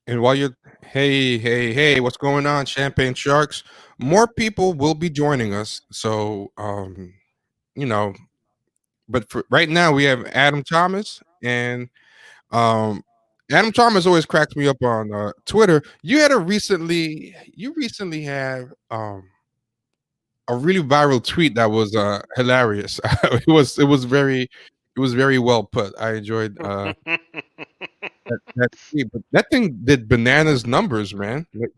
And while you're, hey, what's going on, Champagne Sharks? More people will be joining us. So, you know, but for right now we have Adam Thomas, and um, Adam Thomas always cracks me up on Twitter. You recently had a really viral tweet that was hilarious. It was very well put. I enjoyed that tweet, but that thing did bananas numbers, man. Like,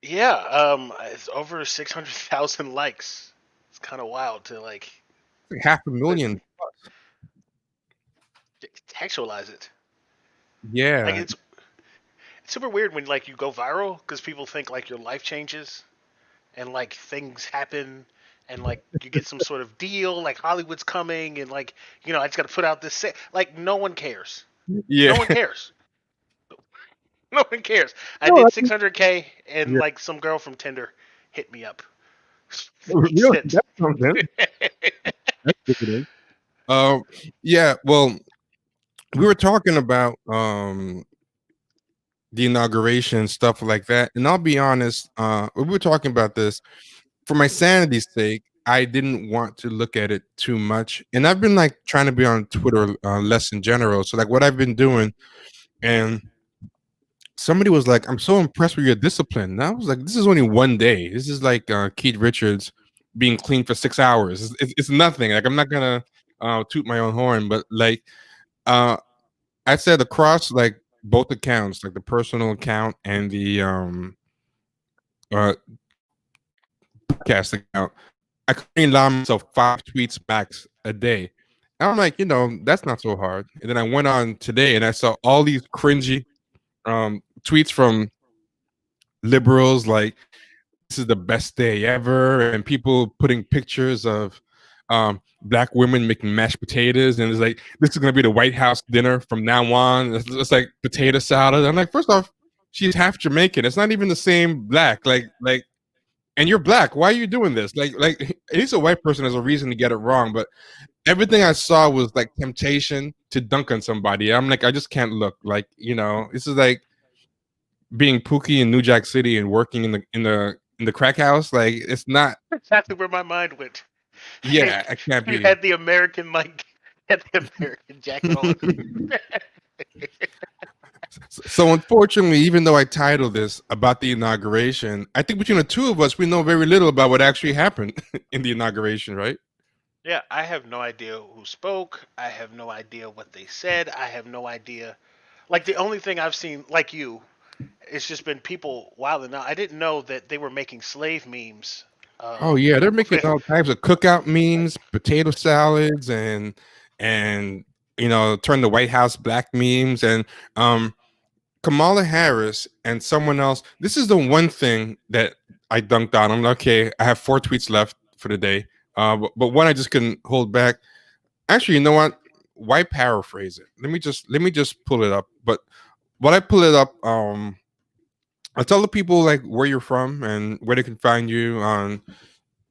Yeah, it's over 600,000 likes. It's kind of wild to half a but million. contextualize it. Like Yeah, it's super weird when you go viral because people think your life changes and things happen and you get some sort of deal like Hollywood's coming and I just got to put out this no one cares. No yeah. one cares. No one cares. I No, did I think 600K and yeah, some girl from Tinder hit me up. really, Sent. that's something. That's sickening. Um, yeah. Well, we were talking about the inauguration stuff like that, and I'll be honest. We were talking about this for my sanity's sake. I didn't want to look at it too much, and I've been like trying to be on Twitter less in general. So like what I've been doing, and somebody was like, "I'm so impressed with your discipline." And I was like, "This is only one day. This is like Keith Richards being clean for 6 hours. It's nothing. Like I'm not gonna toot my own horn, but like uh, I said across like both accounts, like the personal account and the uh, podcast account, I can only allow myself 5 tweets max a day. And I'm like, that's not so hard. And then I went on today and I saw all these cringy tweets from liberals like this is the best day ever, and people putting pictures of black women making mashed potatoes, and it's like this is gonna be the White House dinner from now on. It's like potato salad. I'm like, first off, she's half Jamaican. It's not even the same black. And you're black. Why are you doing this? Like at least a white person has a reason to get it wrong. But everything I saw was like temptation to dunk on somebody. I'm like, I just can't look. This is like being Pookie in New Jack City and working in the crack house. Like it's not. Exactly where my mind went. Yeah, I can't You be. had the American had the American jacket on. So unfortunately, even though I titled this about the inauguration, I think between the two of us, we know very little about what actually happened in the inauguration, right? Yeah, I have no idea who spoke. I have no idea what they said. I have no idea. The only thing I've seen, like you, it's just been people wilding out. I didn't know that they were making slave memes. Oh yeah, they're making With all types of cookout memes, potato salads, and turn the White House black memes, and um Kamala Harris and someone else. This is the one thing that I dunked on. I'm like, okay. I have 4 tweets left for the day, but one I just couldn't hold back. Actually, you know what? Why paraphrase it? Let me just pull it up. But while I pull it up, I'll tell the people like where you're from and where they can find you on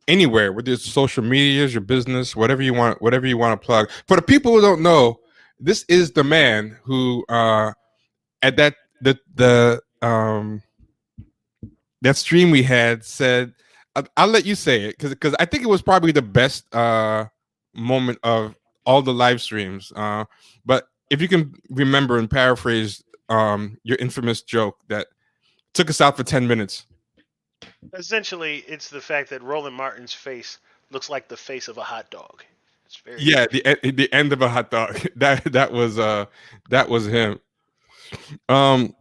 anywhere, whether it's social medias, your business, whatever you want to plug. For the people who don't know, this is the man who at that stream we had said, I'll let you say it because I think it was probably the best moment of all the live streams. But if you can remember and paraphrase your infamous joke that took us out for 10 minutes. essentially, it's the fact that Roland Martin's face looks like the face of a hot dog. It's very Yeah, funny. the end of a hot dog. That was him. Um,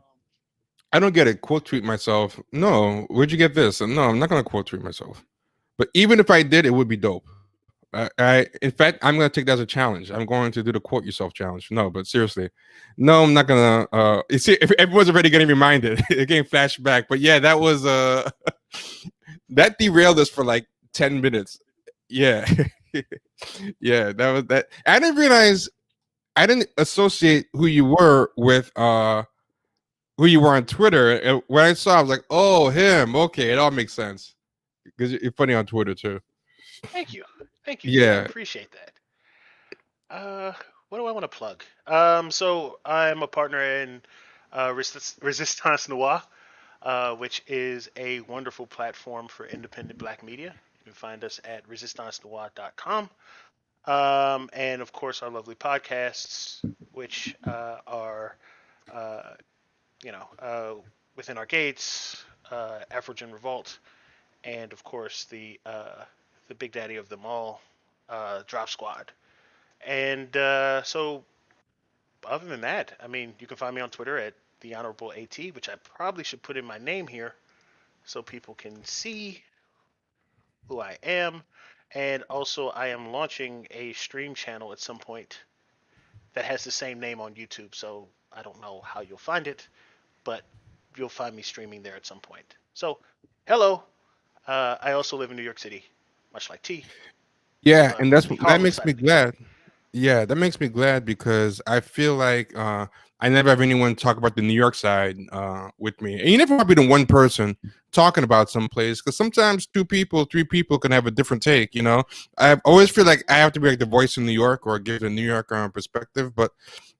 I don't get it. Quote tweet myself. No, where'd you get this? No, I'm not gonna quote tweet myself. But even if I did, it would be dope. In fact, I'm gonna take that as a challenge. I'm going to do the quote yourself challenge. No, but seriously, no, I'm not gonna. You see, if everyone's already getting reminded, they're getting flashback. But yeah, that was that derailed us for like 10 minutes. Yeah, yeah, that was that. I didn't realize. I didn't associate who you were with who you were on Twitter. And when I saw, I was like, oh, him. Okay, it all makes sense because you're funny on Twitter too. Thank you, thank you. I Yeah. appreciate that. Uh, what do I want to plug? So I'm a partner in Resistance Noir, which is a wonderful platform for independent black media. You can find us at resistancenoir.com. And of course, our lovely podcasts, which are, uh, you know, Within Our Gates, Afrogen Revolt, and of course the big daddy of them all, Drop Squad. And so, other than that, I mean, you can find me on Twitter at the Honorable AT, which I probably should put in my name here so people can see who I am. And also, I am launching a stream channel at some point that has the same name on YouTube. So I don't know how you'll find it, but you'll find me streaming there at some point. So, hello. I also live in New York City, much like T. Yeah, and On that's the that Harlem makes side me of things. glad. Yeah, that makes me glad because I feel like I never have anyone talk about the New York side with me. And you never want to be the one person talking about some place because sometimes two people, three people can have a different take. I always feel like I have to be like the voice of New York or give the New York perspective. But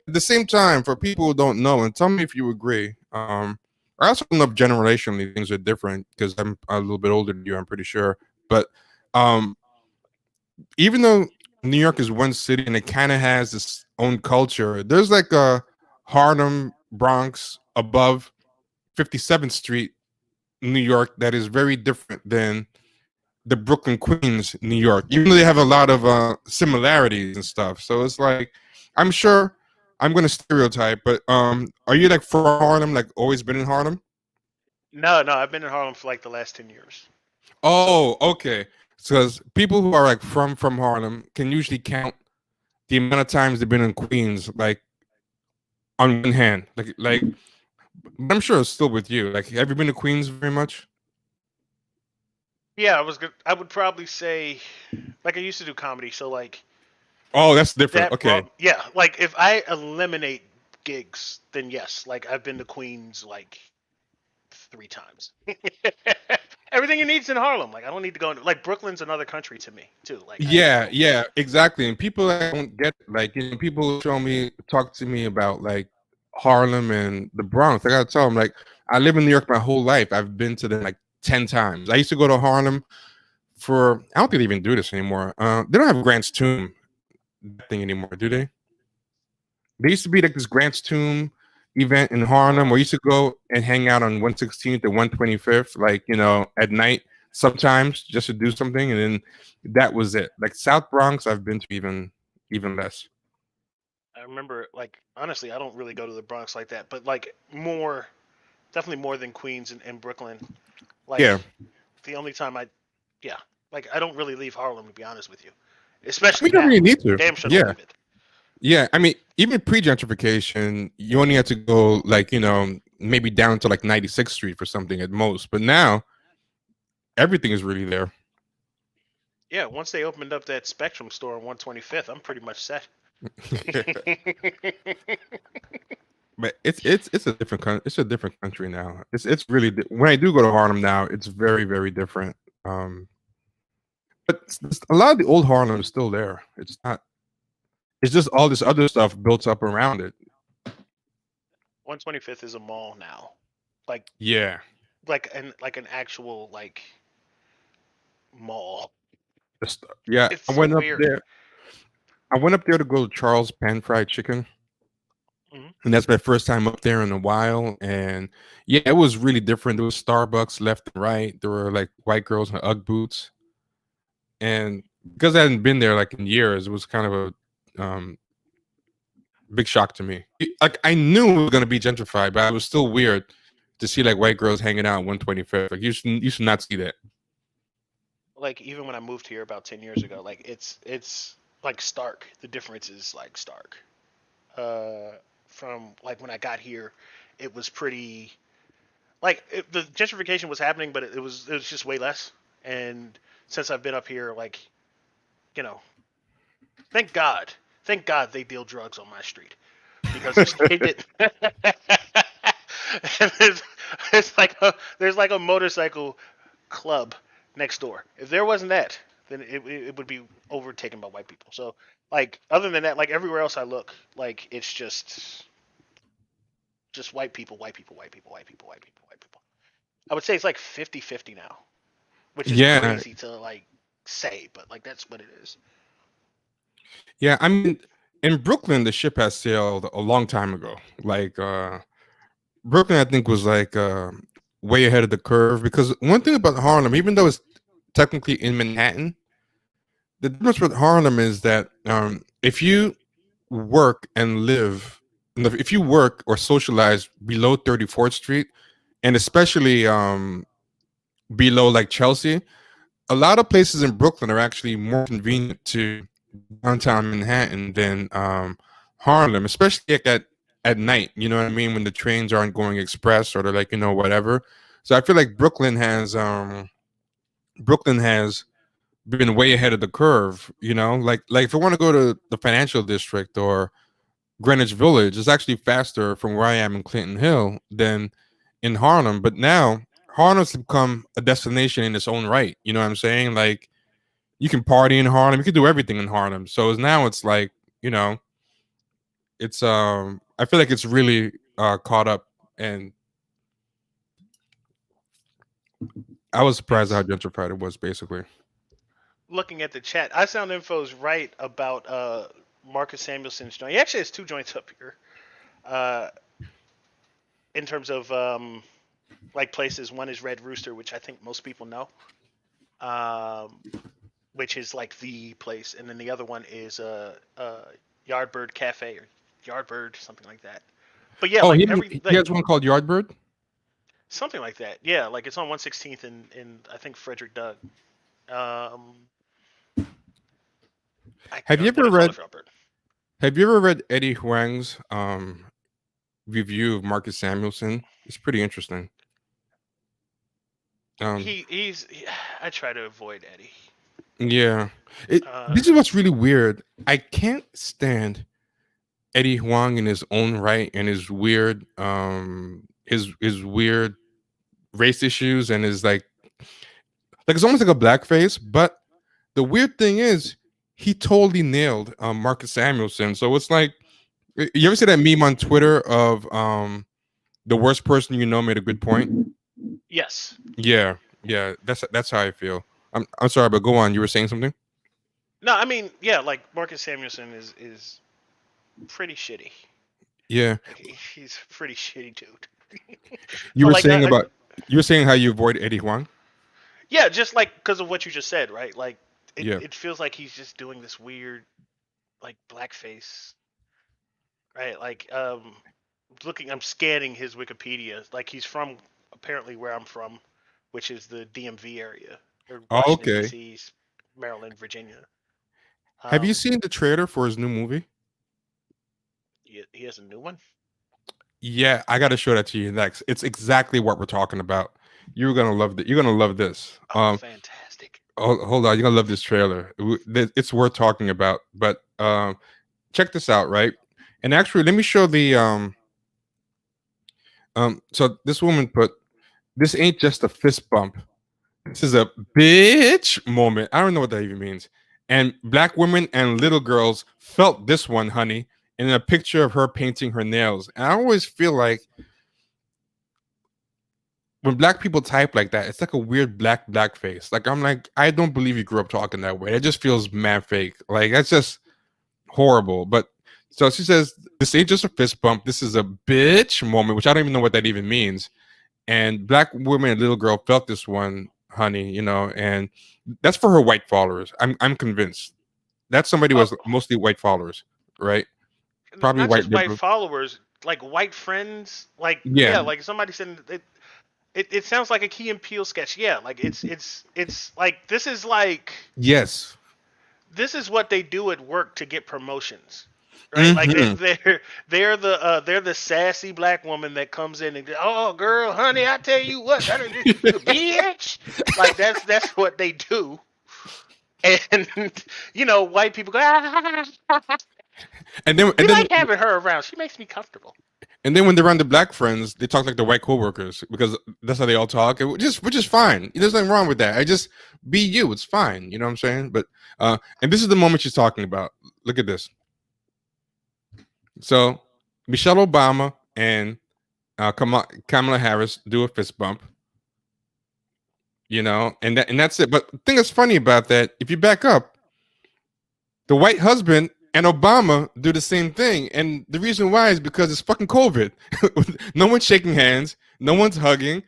at the same time, for people who don't know, and tell me if you agree. I also don't know if generationally things are different because I'm a little bit older than you. I'm pretty sure, but um, even though New York is one city and it kind of has its own culture, there's like a Harlem, Bronx above 57th Street, New York, that is very different than the Brooklyn, Queens, New York, even though they have a lot of similarities and stuff. So it's like, I'm sure I'm going to stereotype, but are you like from Harlem, like always been in Harlem? No, no, I've been in Harlem for like the last 10 years. So Oh, okay. Because people who are like from Harlem can usually count the amount of times they've been in Queens, like on one hand. But I'm sure it's still with you. Like, have you been to Queens very much? yeah, I would probably say, like I used to do comedy, so like Oh, that's different. that Okay. brought, yeah, like if I eliminate gigs, then yes, like I've been to Queens like 3 times. Everything you need's in Harlem. Like I don't need to go into, like Brooklyn's another country to me too. Like I Yeah, don't. yeah, exactly. And people like, don't get it. Like, people talk to me about like Harlem and the Bronx. I gotta tell them, like, I live in New York my whole life. I've been to them like 10 times. I used to go to Harlem for. I don't think they even do this anymore. They don't have Grant's Tomb that thing anymore, do they? There used to be like this Grant's Tomb event in Harlem where Uh, you used to go and hang out on 116th or 125th, like, at night sometimes just to do something. And then that was it. Like South Bronx, I've been to even less. I remember, like honestly, I don't really go to the Bronx like that, but like more, definitely more than Queens and Brooklyn. Like Yeah. the only time yeah, like I don't really leave Harlem to be honest with you, We especially don't really now. need to. Damn sure don't Yeah. leave it. Yeah. I mean, even pre gentrification, you only had to go like, maybe down to like 96th Street for something at most. But now everything is really there. Yeah, once they opened up that Spectrum store on 125th, I'm pretty much set. But it's a different it's a different country now. It's really when I do go to Harlem now, it's very very different. Um, but a lot of the old Harlem is still there. It's not. It's just all this other stuff built up around it. 125th is a mall now, like Yeah. like an actual like mall. Yeah. It's I so went up weird. there. I went up there to go to Charles Pan Fried Chicken, Hmm. and that's my first time up there in a while. And yeah, it was really different. There was Starbucks left and right. There were like white girls in UGG boots, and because I hadn't been there like in years, it was kind of a big shock to me. Like I knew it was gonna be gentrified, but it was still weird to see like white girls hanging out on 125th. Like you should not see that. Like even when I moved here about 10 years ago, like it's like stark. The difference is like stark. From like when I got here, it was pretty like the gentrification was happening, but it was just way less. And since I've been up here, like you know, thank God, thank God they deal drugs on my street because if they did, there's, there's like a motorcycle club next door. If there wasn't that, then it would be overtaken by white people. So like other than that, like everywhere else I look, like it's just just white people, white people, white people, white people, white people, white people. I would say it's like 50-50 now, which is Yeah, crazy to like say, but like that's what it is. yeah. I mean, in Brooklyn, the ship has sailed a long time ago. Like Brooklyn, I think, was like way ahead of the curve because one thing about Harlem, even though it's technically in Manhattan, the difference with Harlem is that if you work and live, if you work or socialize below 34th Street, and especially below like Chelsea, a lot of places in Brooklyn are actually more convenient to downtown Manhattan than Harlem, especially like at night. You know what I mean? When the trains aren't going express or they're like whatever. So I feel like Brooklyn has been way ahead of the curve. You know, like if I want to go to the financial district or Greenwich Village, it's actually faster from where I am in Clinton Hill than in Harlem. But now Harlem's become a destination in its own right. You know what I'm saying? Like you can party in Harlem, you can do everything in Harlem. So now it's like, you know, it's I feel like it's really caught up, and I was surprised at It's how gentrified it was basically. looking at the chat. I Sound Info is right about Marcus Samuelson's joint. He actually has two joints up here. Uh, in terms of like places, one is Red Rooster, which I think most people know. Um, which is like the place, and then the other one is Yardbird Cafe or Yardbird, something like that. But yeah, Oh, like every he like has one called Yardbird. something like that. Yeah, like it's on 116th in I think Frederick Doug. Um, Have you but ever it's on the read Yardbird. have you ever read Eddie Huang's review of Marcus Samuelson? It's pretty interesting. Um I try to avoid Eddie. yeah. Uh, This is what's really weird. I can't stand Eddie Huang in his own right and his weird race issues and his like it's almost like a blackface, but the weird thing is he totally nailed Marcus Samuelson. So it's like you ever see that meme on Twitter of the worst person you know made a good point? yes. Yeah, yeah, that's how I feel. I'm sorry, but go on. You were saying something? No, I mean yeah, like Marcus Samuelson is pretty shitty. Yeah. Like he's a pretty shitty dude. You But were like saying about you were saying how you avoid Eddie Huang? yeah, just like because of what you just said, right? Like Yeah. it feels like he's just doing this weird like blackface, right? Like I'm scanning his Wikipedia. Like he's from apparently where I'm from, which is the DMV area or Oh, Washington okay. D.C., Maryland, Virginia. Have you Um, seen the trailer for his new movie? he has a new one. Yeah, I got to show that to you next. It's exactly what we're talking about. You're gonna love it. You're gonna love this. Oh, fantastic! Hold on. You're gonna love this trailer. It's worth talking about. But check this out, right? And actually, let me show the So this woman put, "This ain't just a fist bump. This is a bitch moment." I don't know what that even means. And black women and little girls felt this one, honey, in a picture of her painting her nails. And I always feel like when black people type like that, it's like a weird black face. Like I'm like, I don't believe you grew up talking that way. It just feels mad fake. Like that's just horrible. But so she says, "This ain't just a fist bump. This is a bitch moment," which I don't even know what that even means. And black woman and little girl felt this one, honey, and that's for her white followers. I'm convinced. That's somebody who Oh, has mostly white followers, right? Probably not white just white liberals. followers, like white friends. Like Yeah. yeah, like somebody said it sounds like a Key and Peele sketch. Yeah, like it's like Yes. this is what they do at work to get promotions, right? Like Hmm. they're the sassy black woman that comes in and oh girl, honey, I tell you what, you a bitch. Like that's what they do, and white people go. And then We and then like having her around. She makes me comfortable. and then when they're around the black friends, they talk like the white coworkers because that's how they all talk, which is fine. There's nothing wrong with that. I just be you. It's fine. You know what I'm saying? But and this is the moment she's talking about. Look at this. So Michelle Obama and Kamala Harris do a fist bump, and that's it. But the thing that's funny about that, if you back up, the white husband and Obama do the same thing, and the reason why is because it's fucking COVID. No one's shaking hands, no one's hugging.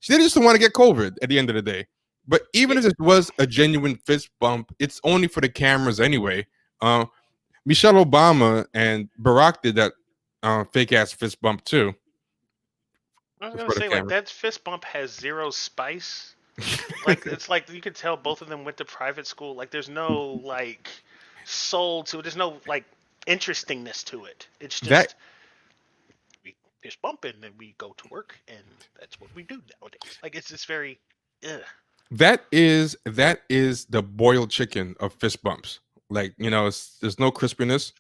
They just don't want to get COVID at the end of the day. But even Yeah, if it was a genuine fist bump, it's only for the cameras anyway. Uh, Michelle Obama and Barack did that fake ass fist bump too I was gonna for the say like camera. that fist bump has zero spice. Like it's like you could tell both of them went to private school. Like there's no like soul to it. There's no like interestingness to it. It's that just we fist bump and then we go to work and that's what we do nowadays. Like it's just very ugh. that is the boiled chicken of fist bumps. Like there's no crispiness.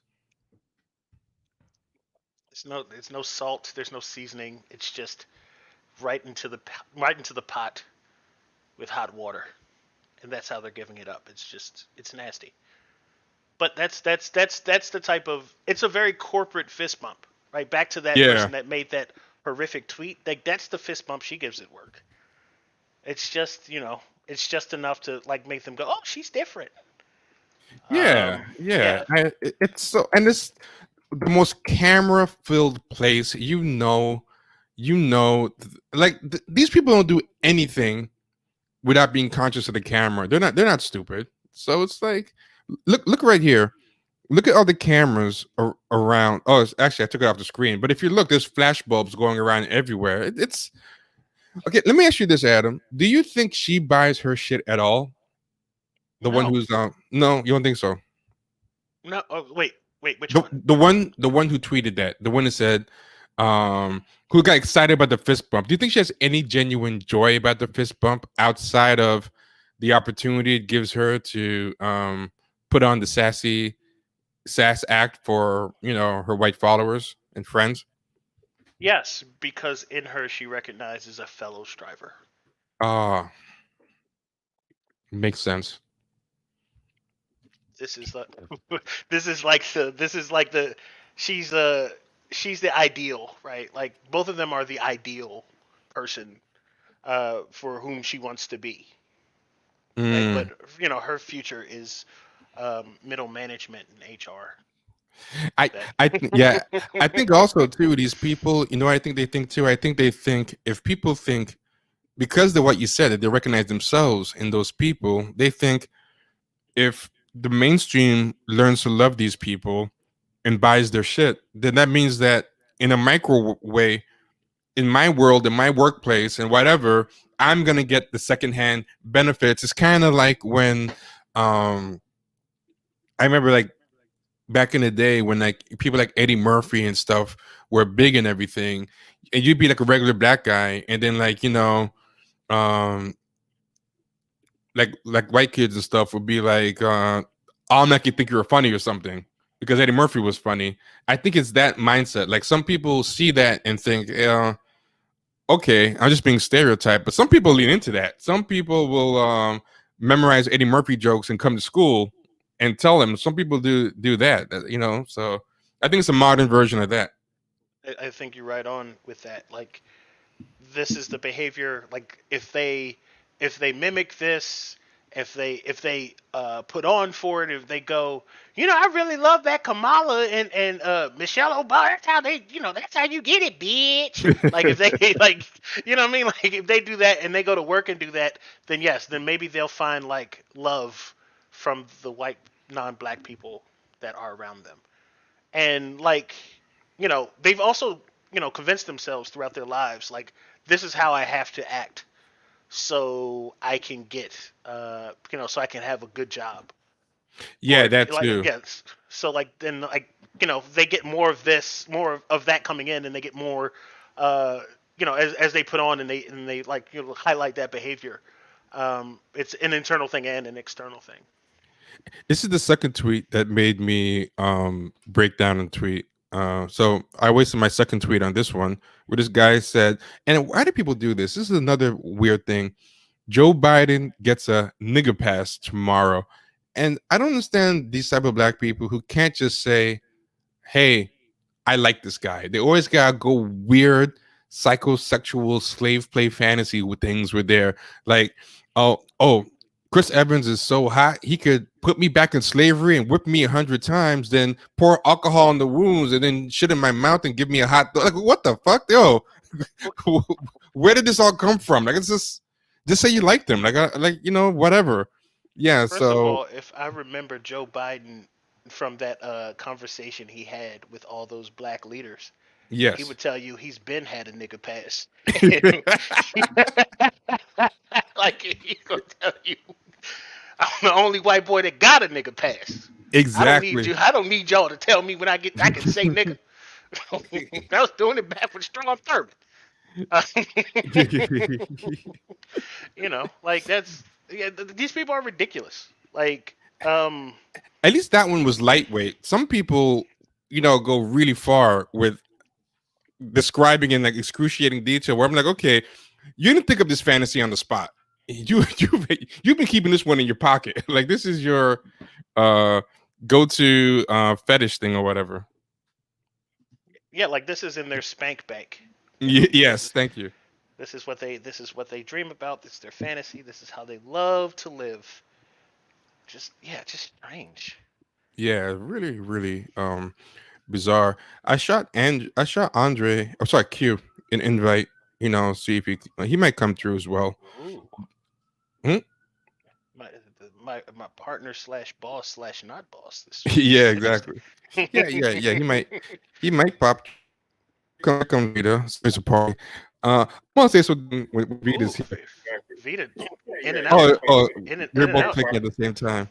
There's no salt, there's no seasoning. It's just right into the pot with hot water. And that's how they're giving it up. It's nasty. But that's the type of it's a very corporate fist bump, right? Back to that Yeah, person that made that horrific tweet. Like that's the fist bump she gives at work. It's just it's just enough to like make them go, oh, she's different. yeah, yeah. Yeah, It's so, and it's the most camera filled place. Like these people don't do anything without being conscious of the camera. They're not stupid. So it's like, look right here. Look at all the cameras around. Oh, actually, I took it off the screen. But if you look, there's flash bulbs going around everywhere. It's okay. Let me ask you this, Adam. Do you think she buys her shit at all? The one no, who's no, you don't think so? no. Oh, wait, which The one? the one the one who tweeted that, the one that said, who got excited about the fist bump. Do you think she has any genuine joy about the fist bump outside of the opportunity it gives her to put on the sass act for her white followers and friends? Yes, because in her she recognizes a fellow striver. Ah, makes sense. This is the this is like the she's uh she's the ideal, right? Like both of them are the ideal person for whom she wants to be, right? But Mm. her future is middle management and HR. I That yeah, I think also too these people, I think they think too. I think they think if people think because of what you said that they recognize themselves in those people, they think if the mainstream learns to love these people and buys their shit, then that means that in a micro way, in my world, in my workplace, and whatever, I'm gonna get the secondhand benefits. It's kind of like when I remember like back in the day when like people like Eddie Murphy and stuff were big and everything, and you'd be like a regular black guy, and then like um like white kids and stuff would be like, I'll make you think you're funny or something because Eddie Murphy was funny. I think it's that mindset. Like some people see that and think, yeah, okay, I'm just being stereotyped. But some people lean into that. Some people will memorize Eddie Murphy jokes and come to school and tell them. Some people do that. So I think it's a modern version of that. I think you're right on with that. Like this is the behavior. Like if they mimic this, if they put on for it, if they go, I really love that Kamala and Michelle Obama. That's how that's how you get it, bitch. Like if they like, what I mean. Like if they do that and they go to work and do that, then yes, then maybe they'll find like love from the white non-black people that are around them. And like they've also convinced themselves throughout their lives like this is how I have to act so I can get so I can have a good job Yeah, or that like too. yes so like then like they get more of this more of that coming in and they get more uh as they put on and they like highlight that behavior. It's an internal thing and an external thing. This is the second tweet that made me break down and tweet. So I wasted my second tweet on this one, where this guy said, and why do people do this? This is another weird thing. Joe Biden gets a nigger pass tomorrow. And I don't understand these type of black people who can't just say, hey, I like this guy. They always gotta go weird psychosexual slave play fantasy with things were there. Like, oh, Chris Evans is so hot, he could put me back in slavery and whip me 100 times, then pour alcohol in the wounds and then shit in my mouth and give me a hot like what the fuck, yo? Where did this all come from? Like, it's just say you like them, like like whatever. Yeah, First of so all, if I remember Joe Biden from that conversation he had with all those black leaders, he yes. would tell you he's been had a nigga pass. Like he gonna tell you, I'm the only white boy that got a nigga pass. I don't need Exactly. you. I don't need y'all to tell me when I can say nigga. I was doing it back with Strom Thurmond. Uh, like that's yeah. These people are ridiculous. Like, At least that one was lightweight. Some people, go really far with describing in like excruciating detail. Where I'm like, okay, you didn't think of this fantasy on the spot. You've been keeping this one in your pocket. Like, this is your uh go-to fetish thing or whatever. yeah, like this is in their spank bank. This Yes, is thank you. this is what they dream about. This is their fantasy. This is how they love to live. Just yeah, just strange. Yeah, really, really bizarre. I shot Andre. Oh, sorry, Q an invite. See if he might come through as well. Ooh, Hmm? my my partner slash boss slash not boss. This Yeah, is interesting. exactly. Yeah, yeah, yeah. He might pop. Here comes Vita. So it's a party. I want to say something with Vita's Ooh, here. Vita, in and out, Oh, in we're and both out. clicking at the same time.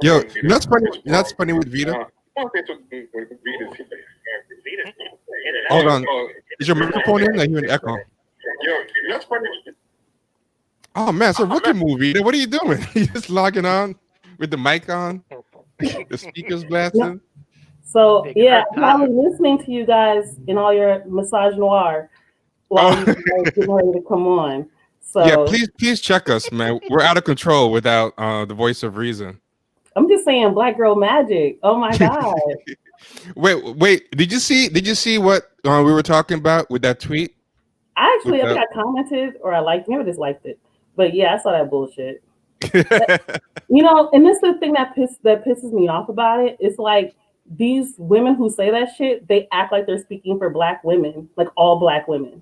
Yo, that's funny. That's funny with Vita. Hold on. Is your microphone in? I hear an echo. Oh man, it's a rookie movie. What are you doing? You just logging on with the mic on, the speakers No. blasting. So Taking yeah, her I'm probably time. listening to you guys in all your massage noir while Oh you guys getting ready to come on. yeah, So please check us, man. We're out of control without the voice of reason. I'm just saying, Black Girl Magic. Oh my God! Wait. Did you see what we were talking about with that tweet? With I think the I commented or I liked, maybe I just liked it. But yeah, I saw that bullshit. And this is the thing that pisses me off about it. It's like these women who say that shit, they act like they're speaking for black women, like all black women.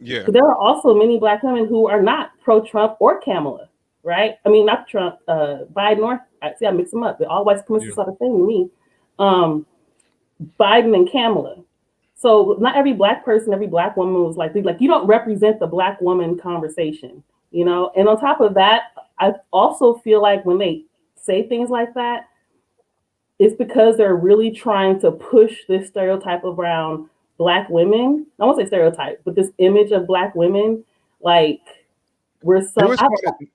yeah, But there are also many black women who are not pro Trump or Kamala, right? I mean, not Trump, Biden or I mix them up. All white yeah, supremacists are the same to me. Um, Biden and Kamala. So not every black person, every black woman was like you don't represent the black woman conversation. And on top of that, I also feel like when they say things like that, it's because they're really trying to push this stereotype around black women. I won't say stereotype, but this image of black women, like we're I some. always call it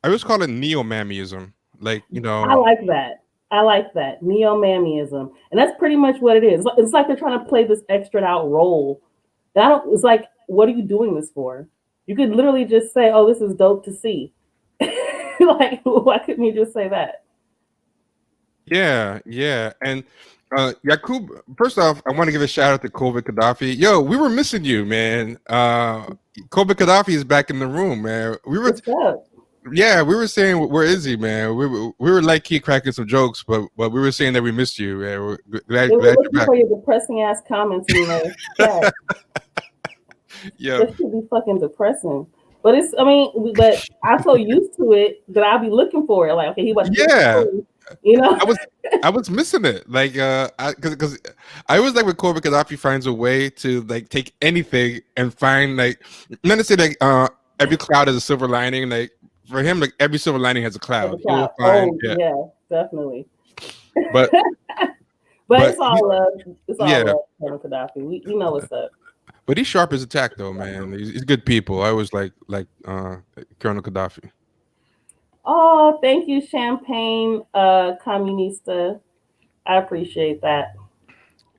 I always call it neo mammyism. Like, I like that. I like that neo mammyism, and that's pretty much what it is. It's like they're trying to play this extra out role. And I don't. It's like, what are you doing this for? You could literally just say, "Oh, this is dope to see." Like, why couldn't you just say that? yeah, yeah. And Yakub, first off, I want to give a shout out to Kobe Gaddafi. Yo, we were missing you, man. Kobe Gaddafi is back in the room, man. What's up? Yeah, we were saying, where is he, man? We were like key cracking some jokes, but we were saying that we missed you, man. We're It glad was you're looking back. for your depressing ass comments in the chat. Yeah, That should be fucking depressing. But but I'm so used to it that I'll be looking for it. Like, okay, he about to get yeah. story, you know? I was I was missing it, like because I always like when Kobe Gaddafi finds a way to like take anything and find like not to say like every cloud has a silver lining. Like for him, like every silver lining has a At the cloud. He will top. find Oh yeah, yeah, definitely. but But but it's all he love. It's all yeah, love, Colonel Gaddafi. We know what's up. but he's sharp as a tack though, man. He's good people. I always like Colonel Gaddafi. Oh, thank you, Champagne Communista. I appreciate that.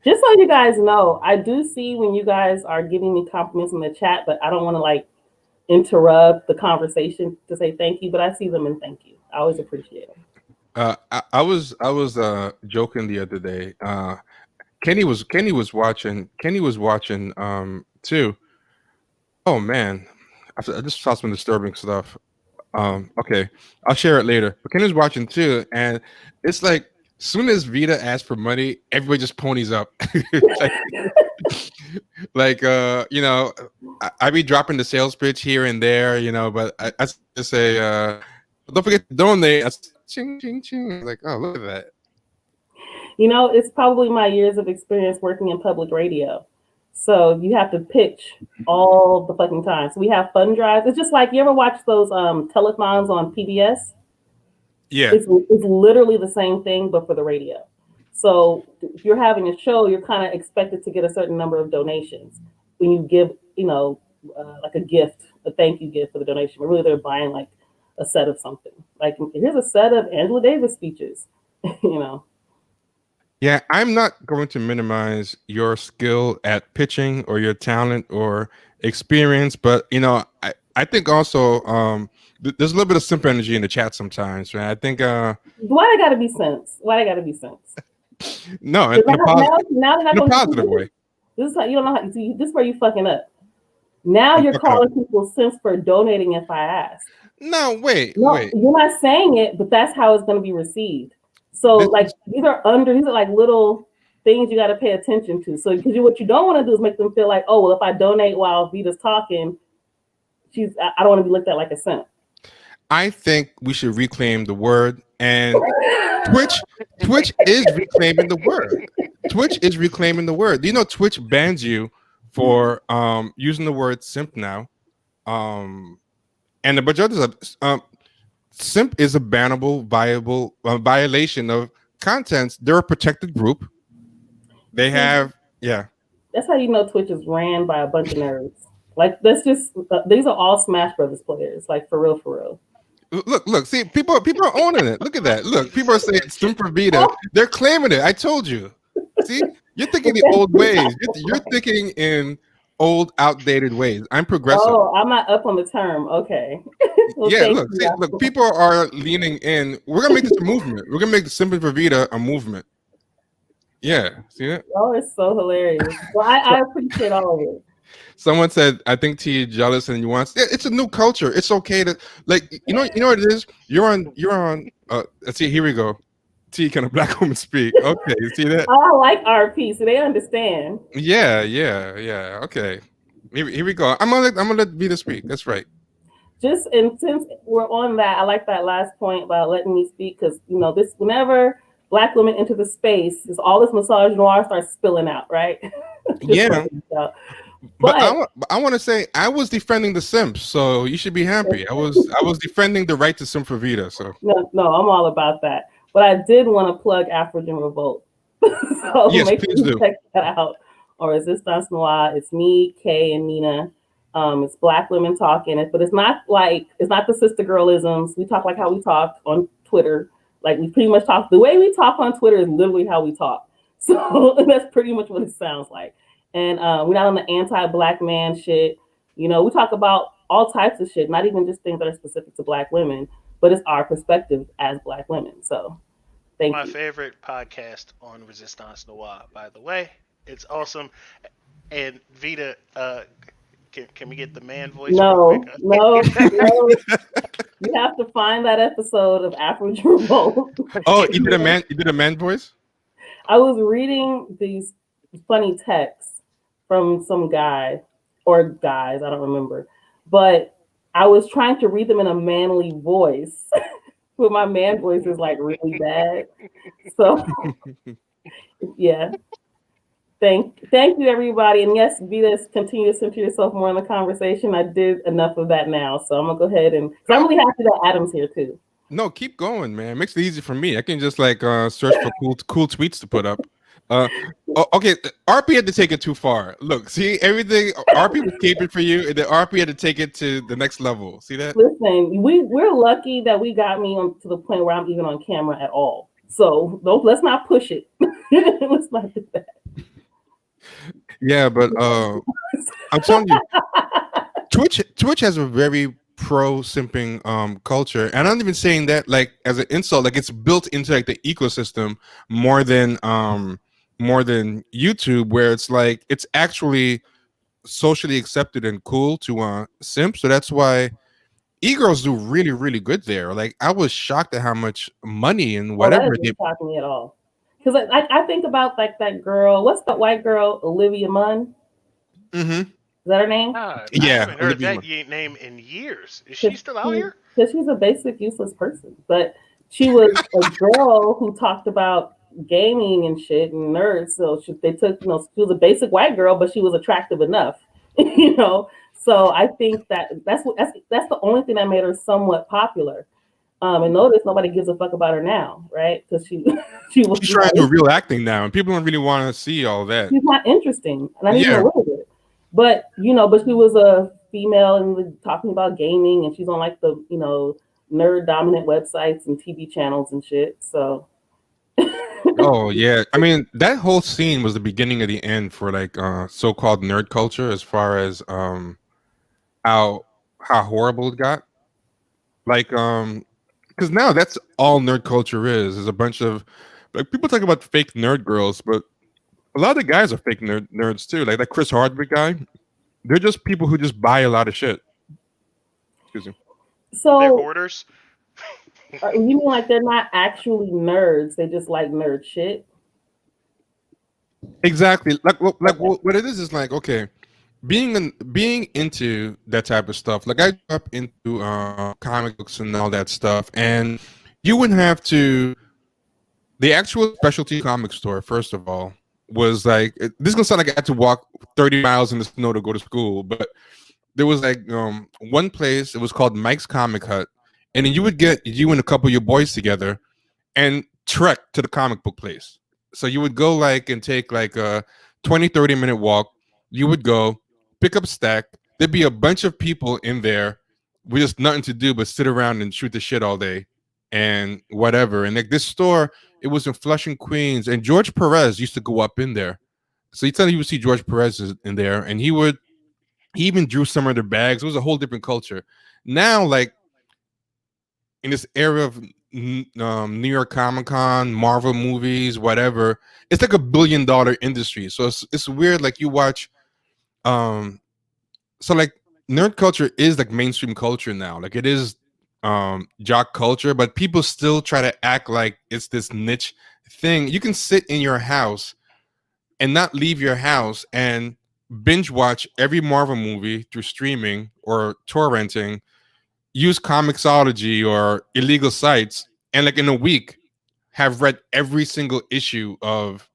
Just so you guys know, I do see when you guys are giving me compliments in the chat, but I don't want to like interrupt the conversation to say thank you, but I see them and thank you. I always appreciate them. I was joking the other day. Kenny was watching too, Oh man, I just saw some disturbing stuff. Okay, I'll share it later. But Kenny's watching too, and it's like soon as Vida asks for money, everybody just ponies up. like, I be dropping the sales pitch here and there, but I just say, don't forget to donate. I say, ching ching ching. Like, oh, look at that. It's probably my years of experience working in public radio. So you have to pitch all the fucking time. So we have fund drives. It's just like you ever watch those telethons on PBS? Yeah. It's literally the same thing, but for the radio. So if you're having a show, you're kind of expected to get a certain number of donations when you give, like a gift, a thank you gift for the donation. But really, they're buying like a set of something. Like here's a set of Angela Davis speeches. Yeah, I'm not going to minimize your skill at pitching or your talent or experience, but I think also there's a little bit of simp energy in the chat sometimes, right? I think why I gotta be sense? Why I gotta be sense? No, in a positive way. This is how you don't know how. See, this is where you fucking up. Now you're calling people simps for donating if I ask. No, wait. You're not saying it, but that's how it's going to be received. So these are like little things you got to pay attention to. So because what you don't want to do is make them feel like, oh well, if I donate while Vita's talking, I don't want to be looked at like a simp. I think we should reclaim the word, and Twitch is reclaiming the word. Twitch is reclaiming the word. Do you know Twitch bans you for using the word simp now? And a bunch of others. Simp is a bannable, violation of contents. They're a protected group. They have, yeah. That's how you know Twitch is ran by a bunch of nerds. Like that's just these are all Smash Brothers players. Like for real, for real. Look. See, people are owning it. Look at that. Look, people are saying simp for Vida. They're claiming it. I told you. See, you're thinking the old ways. You're thinking in old, outdated ways. I'm progressive. Oh, I'm not up on the term. Okay. Well, yeah, look. People are leaning in. We're gonna make this a movement. We're gonna make the simp for Vida a movement. Yeah, see that? Oh, it's so hilarious. Well, I appreciate all of it. Someone said, "I think T is jealous and you want." Yeah, it's a new culture. It's okay to you know what it is. You're on. Let's see. Here we go. T, can a black woman speak? Okay, you see that? I like RP, so they understand. Yeah. Okay, here we go. I'm gonna let Vida speak. That's right. And since we're on that, I like that last point about letting me speak because this whenever Black women enter the space, is all this misogynoir starts spilling out, right? Yeah. But I want to say I was defending the simps, so you should be happy. I was defending the right to simp for Vida. So no, I'm all about that. But I did want to plug Afrogen Revolt. So yes, make please sure you do. check that out. Or Resistance Noir. It's me, Kay, and Nina. It's Black women talking, but it's not the sister girlisms. We talk like how we talk on Twitter. Like we pretty much talk. The way we talk on Twitter is literally how we talk. So that's pretty much what it sounds like. And we're not on the anti-Black man shit. We talk about all types of shit, not even just things that are specific to Black women, but it's our perspective as Black women. So thank you. My favorite podcast on Resistance Noir, by the way. It's awesome. And Vida, can we get the man voice? No. You have to find that episode of Afrogen Revolt. Oh, you did a man voice? I was reading these funny texts from some guy or guys, I don't remember, but I was trying to read them in a manly voice, but my man voice is like really bad. So yeah. Thank you, everybody. And yes, Vida, continue to center yourself more in the conversation. I did enough of that now, so I'm gonna go ahead and I'm really happy that Adam's here too. No, keep going, man. It makes it easy for me. I can just search for cool tweets to put up. Okay, RP had to take it too far. Look, see everything RP was keeping for you, and then RP had to take it to the next level. See that? Listen, we're lucky that we got me to the point where I'm even on camera at all. So let's not push it. Let's not do that. Yeah, but I'm telling you, Twitch has a very pro simping culture, and I'm not even saying that like as an insult. Like it's built into like the ecosystem more than YouTube, where it's like it's actually socially accepted and cool to simp. So that's why e-girls do really, really good there. Like I was shocked at how much money and Oh, that whatever they. doesn't shock me at all. Because I think about like that girl. What's that white girl? Olivia Munn. Hmm. Is that her name? God, I Yeah, haven't heard Olivia that Munn. name in years. Is she Because still out here? she's a basic useless person. But she was a girl who talked about gaming and shit and nerds. So they took, she was a basic white girl, but she was attractive enough, you know. So I think that's the only thing that made her somewhat popular. And notice nobody gives a fuck about her now, right? Because she she was She's trying to not do real acting now, and people don't really want to see all that. she's not interesting, not even a Yeah. little bit. But she was a female and talking about gaming, and she's on like the nerd dominant websites and TV channels and shit. So Oh yeah. I mean, that whole scene was the beginning of the end for like so-called nerd culture, as far as how horrible it got. Like because now that's all nerd culture is a bunch of like people talk about fake nerd girls, but a lot of the guys are fake nerds too. Like that Chris Hardwick guy, they're just people who just buy a lot of shit. Excuse me. They're so hoarders. you mean like they're not actually nerds? They just like nerd shit. Exactly. Like Okay. what it is like okay, being into that type of stuff. Like I grew up into comic books and all that stuff, and you wouldn't have to. The actual specialty comic store, first of all, was like this is gonna sound like I had to walk 30 miles in the snow to go to school, but there was like one place. It was called Mike's Comic Hut, and then you would get you and a couple of your boys together and trek to the comic book place. So you would go like and take like a 20-30 minute walk. You would go pick up a stack. There'd be a bunch of people in there with just nothing to do but sit around and shoot the shit all day and whatever. And like this store, it was in Flushing, Queens, and George Perez used to go up in there. So you tell you would see George Perez in there, and he even drew some of their bags. It was a whole different culture. Now, like in this era of New York Comic Con, Marvel movies, whatever, it's like $1 billion industry. So it's weird. Like you watch, um, so like nerd culture is like mainstream culture now. Like it is jock culture, but people still try to act like it's this niche thing. You can sit in your house and not leave your house and binge watch every Marvel movie through streaming or torrenting, use Comixology or illegal sites, and like in a week have read every single issue of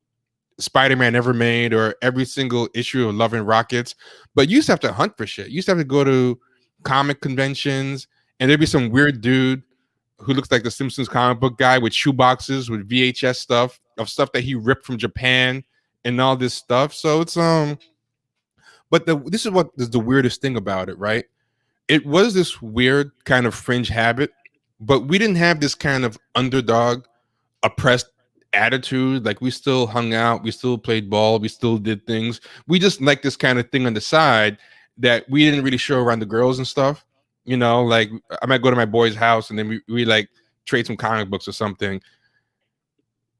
Spider-Man ever made or every single issue of Love and Rockets. But you used to have to hunt for shit. You used to have to go to comic conventions, and there'd be some weird dude who looks like the Simpsons comic book guy with shoeboxes with VHS stuff that he ripped from Japan and all this stuff. So it's but this is what is the weirdest thing about it, right? It was this weird kind of fringe habit, but we didn't have this kind of underdog, oppressed attitude. Like we still hung out, we still played ball, we still did things. We just like this kind of thing on the side that we didn't really show around the girls and stuff. You know, like I might go to my boy's house and then we like trade some comic books or something,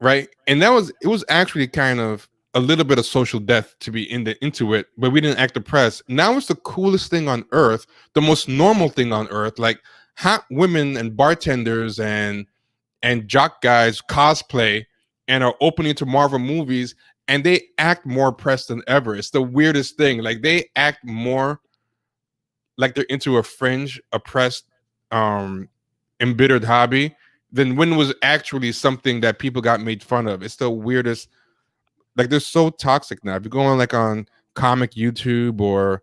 right? And it was actually kind of a little bit of social death to be into it, but we didn't act oppressed. Now it's the coolest thing on earth, the most normal thing on earth. Like hot women and bartenders and jock guys cosplay and are opening to Marvel movies, and they act more oppressed than ever. It's the weirdest thing. Like they act more like they're into a fringe, oppressed, um, embittered hobby than when it was actually something that people got made fun of. It's the weirdest. Like they're so toxic now. If you go on like on comic YouTube or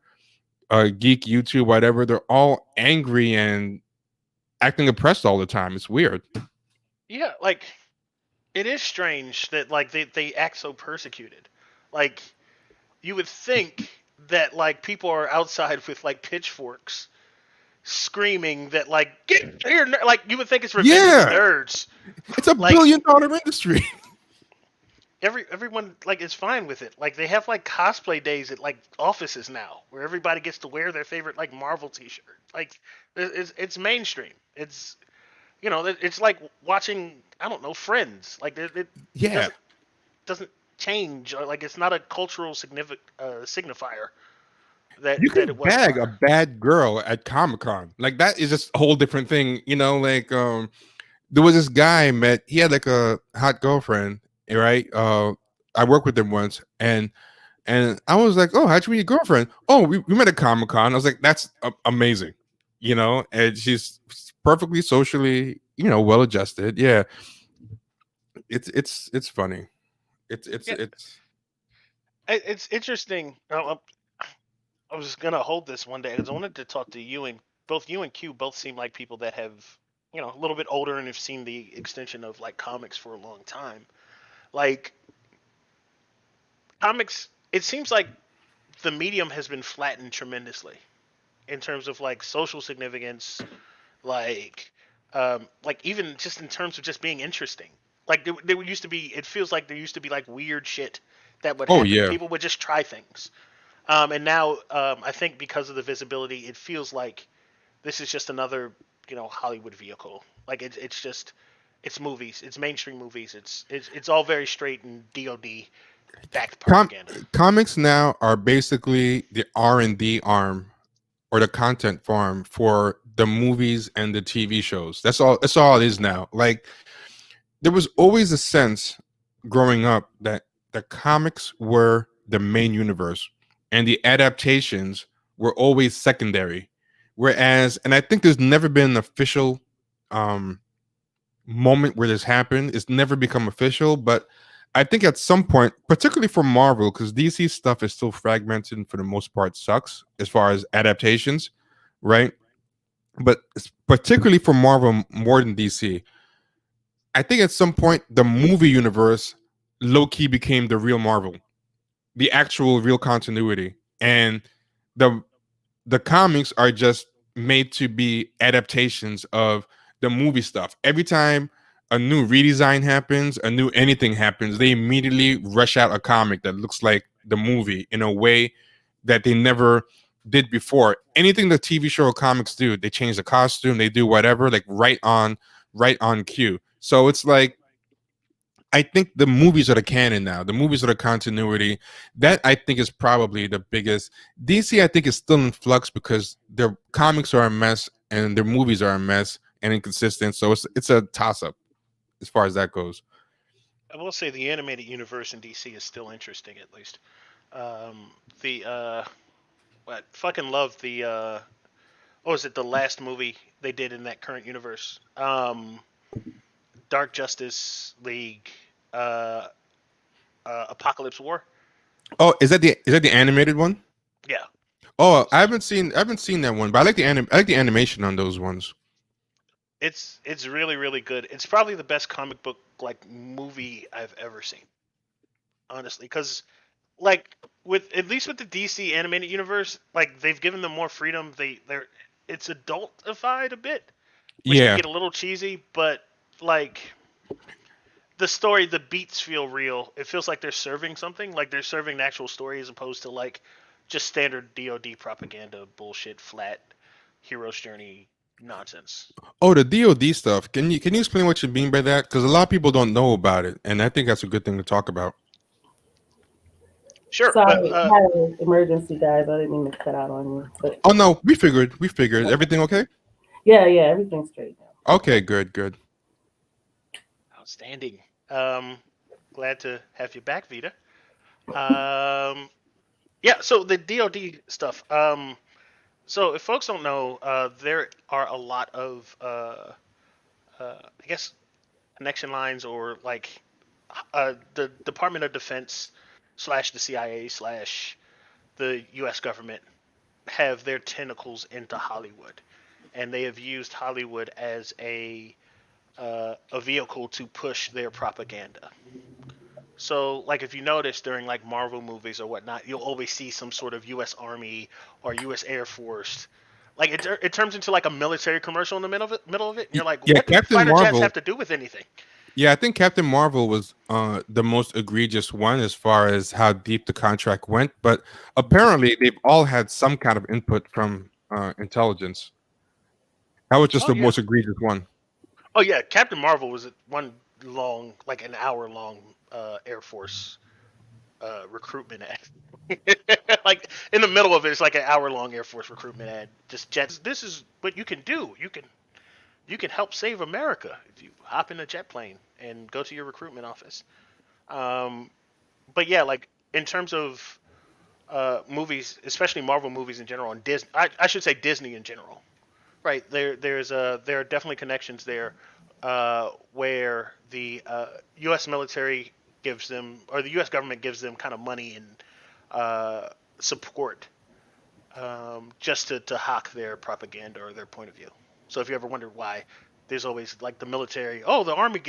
geek YouTube, whatever, they're all angry and acting oppressed all the time. It's weird. Yeah, like it is strange that like they act so persecuted. Like you would think that like people are outside with like pitchforks screaming that like get here like you would think it's Revenge of the Yeah, Nerds. it's a Like billion-dollar industry. everyone like is fine with it. Like they have like cosplay days at like offices now where everybody gets to wear their favorite like Marvel t-shirt. Like it's mainstream. It's it's like watching I don't know Friends. Like it Yeah, doesn't change. Like it's not a cultural significant signifier. You that can it was bag a far. bad girl at Comic-Con. Like that is just a whole different thing, you know, like there was this guy I met, he had like a hot girlfriend, right? I worked with him once and I was like, "Oh, how'd you meet your girlfriend?" "Oh, we met at Comic-Con." I was like, "That's amazing." You know, and she's perfectly socially, you know, well adjusted. Yeah. It's funny. It's it's Yeah, it's it's interesting. I was gonna hold this one day because I wanted to talk to you, and both you and Q both seem like people that have, a little bit older and have seen the extension of like comics for a long time. Like comics, it seems like the medium has been flattened tremendously in terms of like social significance, like even just in terms of just being interesting. Like there used to be, it feels like there used to be like weird shit that would oh happen. yeah. People would just try things. And now I think because of the visibility, it feels like this is just another Hollywood vehicle. Like it's just it's movies, it's mainstream movies, it's all very straight and DoD backed Com- propaganda. Comics now are basically the R&D arm or the content farm for the movies and the TV shows. That's all it is now. Like there was always a sense growing up that the comics were the main universe and the adaptations were always secondary. Whereas, and I think there's never been an official um, moment where this happened. It's never become official, but I think at some point, particularly for Marvel, because DC stuff is still fragmented and for the most part sucks as far as adaptations, right? But particularly for Marvel more than DC, I think at some point the movie universe low key became the real Marvel, the actual real continuity, and the the comics are just made to be adaptations of the movie stuff. Every time a new redesign happens, a new anything happens, they immediately rush out a comic that looks like the movie in a way that they never did before. Anything the TV show or comics do, they change the costume, they do whatever, like right on cue. So it's like I think the movies are the canon now. The movies are the continuity. That I think is probably the biggest. DC I think is still in flux because their comics are a mess and their movies are a mess and inconsistent. So it's a toss up as far as that goes. I will say the animated universe in DC is still interesting, at least. The what fucking love the what was it, the last movie they did in that current universe? Dark Justice League, uh, Apocalypse War. Oh, is that the animated one? Yeah, Oh, I haven't seen that one, but I like the animation on those ones. it's really really good. It's probably the best comic book like movie I've ever seen, honestly, because like with at least with the DC animated universe, like they've given them more freedom. They're it's adultified a bit, which can Yeah. get a little cheesy, but like the story, the beats feel real. It feels like they're serving something, like they're serving an actual story as opposed to like just standard DoD propaganda bullshit, flat hero's journey nonsense. Oh, the DoD stuff. Can you explain what you mean by that? Because a lot of people don't know about it, and I think that's a good thing to talk about. Sure, Sorry, but I had an emergency, guys. I didn't mean to cut out on you, but Oh no, we figured everything okay. yeah, everything's straight now. Okay, good, good. outstanding. Um, Glad to have you back, Vita. Um, yeah, so the DoD stuff. So if folks don't know, there are a lot of, I guess, connection lines or like the Department of Defense slash the CIA slash the U.S. government have their tentacles into Hollywood, and they have used Hollywood as a vehicle to push their propaganda. So, like, if you notice during like Marvel movies or whatnot, you'll always see some sort of U.S. Army or U.S. Air Force. Like, it turns into like a military commercial in the middle of it, and you're like, Yeah, what do Captain fighter jets Marvel. have to do with anything? Yeah, I think Captain Marvel was the most egregious one as far as how deep the contract went. But apparently, they've all had some kind of input from intelligence. That was just Oh the yeah, most egregious one. oh yeah. Captain Marvel was one long, like an hour long Air Force. recruitment ad. Like in the middle of it, it's like an hour-long Air Force recruitment ad. Just jets. This is what you can do. You can help save America if you hop in a jet plane and go to your recruitment office. Um, but yeah, like in terms of movies, especially Marvel movies in general, and Disney, I should say Disney in general. Right there are definitely connections there, where the U.S. military gives them, or the U.S. government gives them kind of money and support, just to hawk their propaganda or their point of view. So if you ever wondered why, there's always like the military. Oh, the army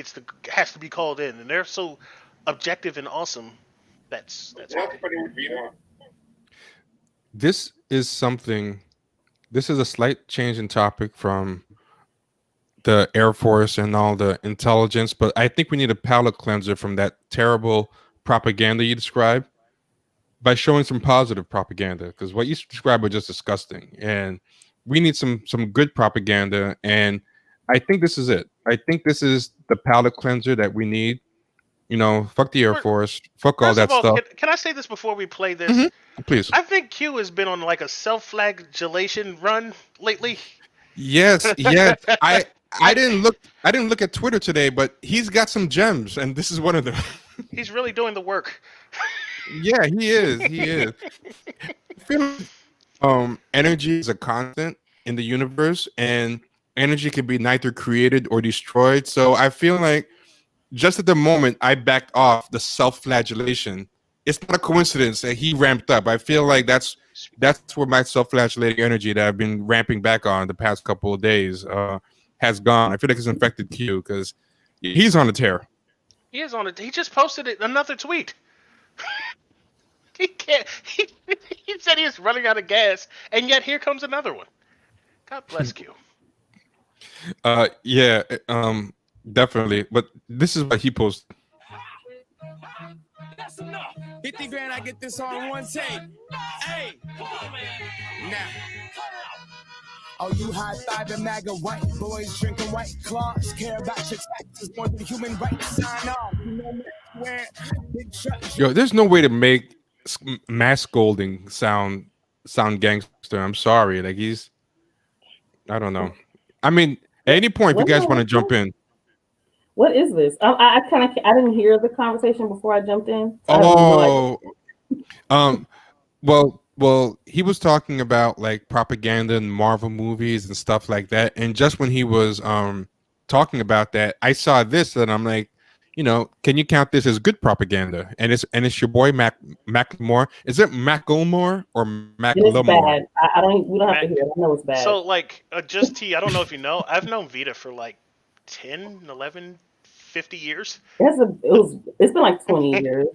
has to be called in, and they're so objective and awesome. That's why. This is something. This is a slight change in topic from the Air Force and all the intelligence, but I think we need a palate cleanser from that terrible propaganda you described by showing some positive propaganda, because what you described was just disgusting, and we need some good propaganda. And I think this is it. I think this is the palate cleanser that we need. Fuck the Air Force, fuck all First of that all, stuff. can I say this before we play Hmm. this? Please. I think Q has been on like a self-flagellation run lately. Yes, yes. I didn't look at Twitter today, but he's got some gems, and this is one of them. He's really doing the work. Yeah, he is. He is. I feel like energy is a constant in the universe, and energy can be neither created or destroyed. So I feel like just at the moment I backed off the self-flagellation. It's not a coincidence that he ramped up. I feel like that's where my self-flagellating energy that I've been ramping back on the past couple of days has gone. I feel like it's infected Q because he's on a tear. He is on it. He just posted another tweet. He can't. He said he is running out of gas, and yet here comes another one. God bless Q. Yeah, definitely. But this is what he posted. That's enough. 50 grand, I get this on one take. Hey, now. Oh, you high five and MAGA white boys drinking white claws, care about your taxes more than human rights. Sign off. You know where big trucks. Yo, there's no way to make Mass Golding sound gangster. I'm sorry. Like I don't know. I mean, at any point, if you guys want to jump in. What is this? I kind of I didn't hear the conversation before I jumped in. So Oh, well, he was talking about like propaganda and Marvel movies and stuff like that. And just when he was talking about that, I saw this and I'm like, can you count this as good propaganda? And it's your boy Macklemore. Is it Macklemore or it's Macklemore? bad. I don't. We don't have to hear it. I know it's bad. So, like, just T, I don't know if you know, I've known Vida for like 10, 11, 50 years. It's been like 20 years.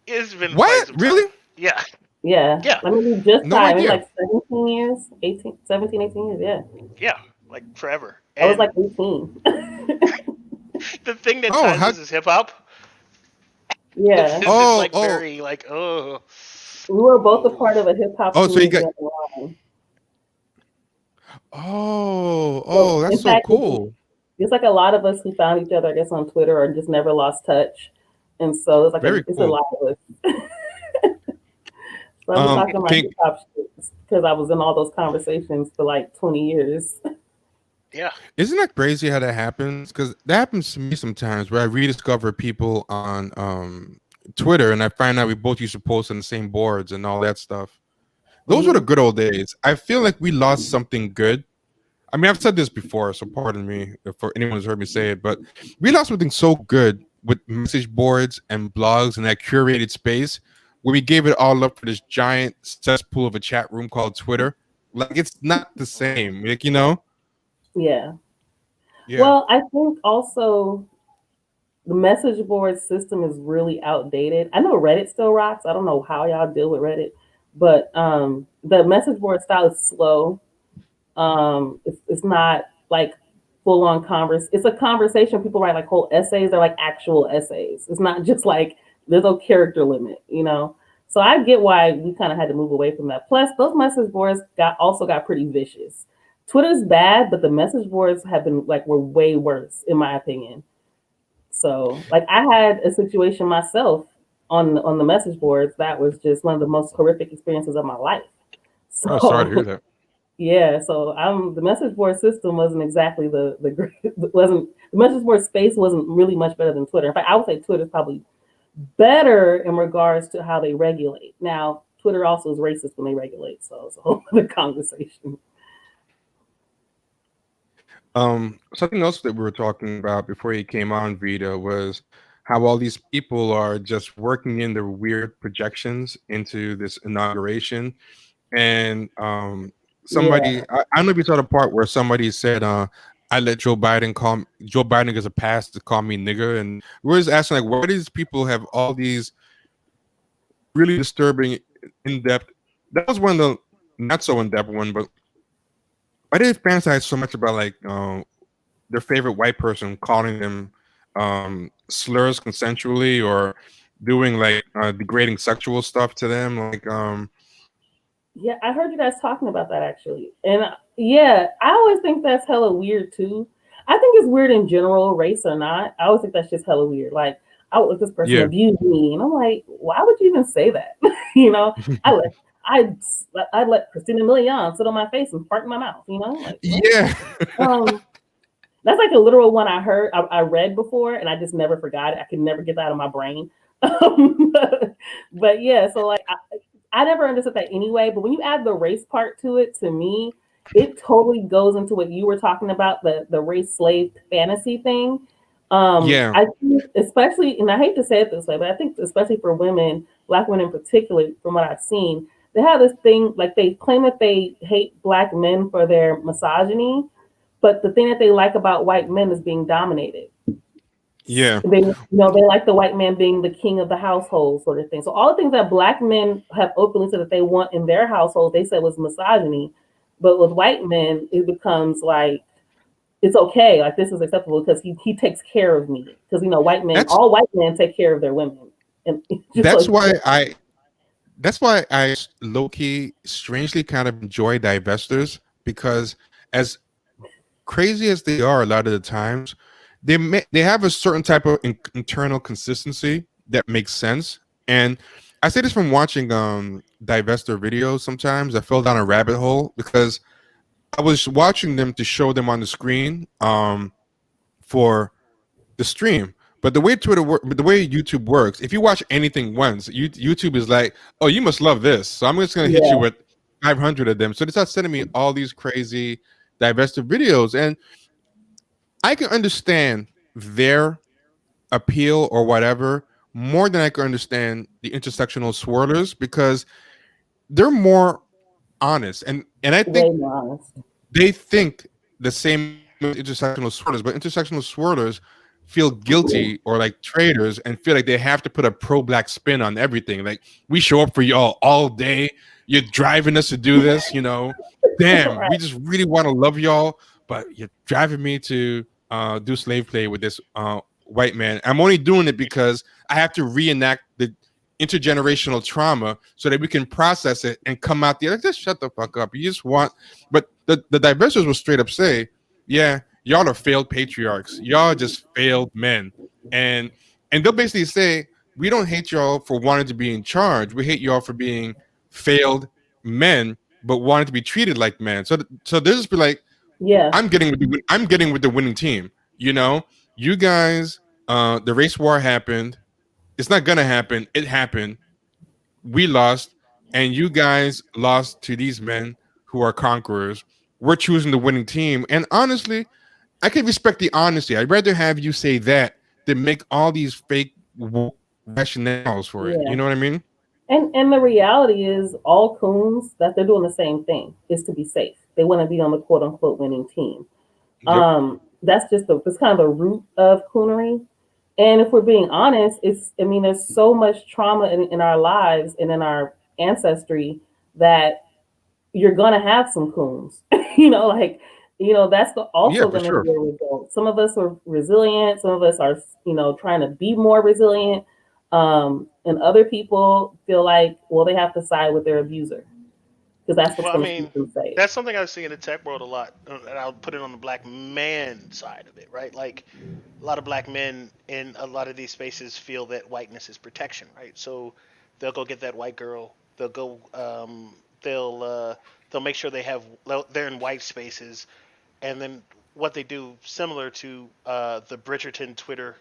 It's been What? Really? Yeah. Yeah. Yeah. I mean, just No time. idea. It's like 17 years, 17, 18 years. Yeah. Yeah. Like forever. I was like 18. The thing that ties us is hip hop. Yeah. This is like very like We were both a part of a hip hop. Oh, so you got. That's so cool. It's like a lot of us who found each other, I guess, on Twitter or just never lost touch, and so it's like it's a lot of us. So I'm talking about hip hop because I was in all those conversations for like 20 years. Yeah. Isn't that crazy how that happens? Because that happens to me sometimes where I rediscover people on Twitter and I find out we both used to post on the same boards and all that stuff. Those were the good old days. I feel like we lost something good. I mean, I've said this before, so pardon me for anyone who's heard me say it, but we lost something so good with message boards and blogs and that curated space where we gave it all up for this giant cesspool of a chat room called Twitter. Like, it's not the same. Like, Yeah. Well, I think also the message board system is really outdated. I know Reddit still rocks. I don't know how y'all deal with Reddit, but the message board style is slow. It's not like full on converse. It's a conversation. People write like whole essays. They're like actual essays. It's not just like there's no character limit, So I get why we kind of had to move away from that. Plus, those message boards also got pretty vicious. Twitter's bad, but the message boards were way worse in my opinion. So like I had a situation myself on the message boards, that was just one of the most horrific experiences of my life. Oh, sorry to hear So that. yeah, so the message board system wasn't exactly the wasn't the message board space wasn't really much better than Twitter. In fact, I would say Twitter's probably better in regards to how they regulate. Now, Twitter also is racist when they regulate, so it's a whole other conversation. Something else that we were talking about before you came on, Vita, was how all these people are just working in their weird projections into this inauguration. And Yeah, I don't know if you saw the part where somebody said, I let Joe Biden gets a pass to call me nigger. And we're just asking, like, why do these people have all these really disturbing, in-depth? That was one of the not so in-depth one, but why did they fantasize so much about like their favorite white person calling them slurs consensually, or doing like degrading sexual stuff to them? Like, yeah, I heard you guys talking about that actually, and yeah, I always think that's hella weird too. I think it's weird in general, race or not. I always think that's just hella weird. Like, I would let this person yeah, abuse me, and I'm like, why would you even say that? you know, I let I I let Christina Milian sit on my face and fart in my mouth. Like what? yeah. Um, that's like a literal one I heard, I read before, and I just never forgot it. I could never get that out of my brain. But yeah, so like I never understood that anyway. But when you add the race part to it, to me, it totally goes into what you were talking about, the race slave fantasy thing. Yeah, I think especially, and I hate to say it this way, but I think especially for women, black women in particular, from what I've seen, they have this thing like they claim that they hate black men for their misogyny, but the thing that they like about white men is being dominated. yeah. They like the white man being the king of the household, sort of thing. So all the things that black men have openly said that they want in their household, they said was misogyny. But with white men, it becomes like it's okay, like this is acceptable because he takes care of me. Because That's all white men take care of their women, and just that's like why I that's why I low key strangely kind of enjoy divestors, because as crazy as they are a lot of the times, they have a certain type of internal consistency that makes sense. And I say this from watching divestor videos. Sometimes I fell down a rabbit hole because I was watching them to show them on the screen for the stream. But the way YouTube works, if you watch anything once, YouTube is like, "Oh, you must love this," so I'm just gonna hit you yeah, with 500 of them. So they start sending me all these crazy divested videos, and I can understand their appeal or whatever more than I can understand the intersectional swirlers, because they're more honest, and I think way more honest. they think the same as intersectional swirlers, but intersectional swirlers feel guilty or like traitors and feel like they have to put a pro-black spin on everything. Like, we show up for y'all all day. You're driving us to do this, Damn, Right. we just really want to love y'all, but you're driving me to do slave play with this white man. I'm only doing it because I have to reenact the intergenerational trauma so that we can process it and come out there. Like, just shut the fuck up. You just want, but the divestors will straight up say, yeah, y'all are failed patriarchs. Y'all just failed men. And they'll basically say, we don't hate y'all for wanting to be in charge. We hate y'all for being failed men, but wanting to be treated like men. So they'll just be like, Yeah, I'm getting with the winning team. You guys, the race war happened. It's not gonna happen. It happened. We lost, and you guys lost to these men who are conquerors. We're choosing the winning team. And honestly, I can respect the honesty. I'd rather have you say that than make all these fake rationales for it. yeah. You know what I mean? And the reality is, all coons that they're doing the same thing is to be safe. They want to be on the quote unquote winning team. Yep. That's just that's kind of the root of coonery. And if we're being honest, there's so much trauma in our lives and in our ancestry that you're gonna have some coons. That's Yeah, also for gonna sure. be a result. Some of us are resilient, some of us are, trying to be more resilient. And other people feel like, well, they have to side with their abuser. because that's what's Well, I going to mean, keep them safe. that's something I see in the tech world a lot, and I'll put it on the black man side of it, right? Like a lot of black men in a lot of these spaces feel that whiteness is protection, right? So they'll go get that white girl. They'll go. They'll make sure they're in white spaces, and then what they do, similar to the Bridgerton Twitter.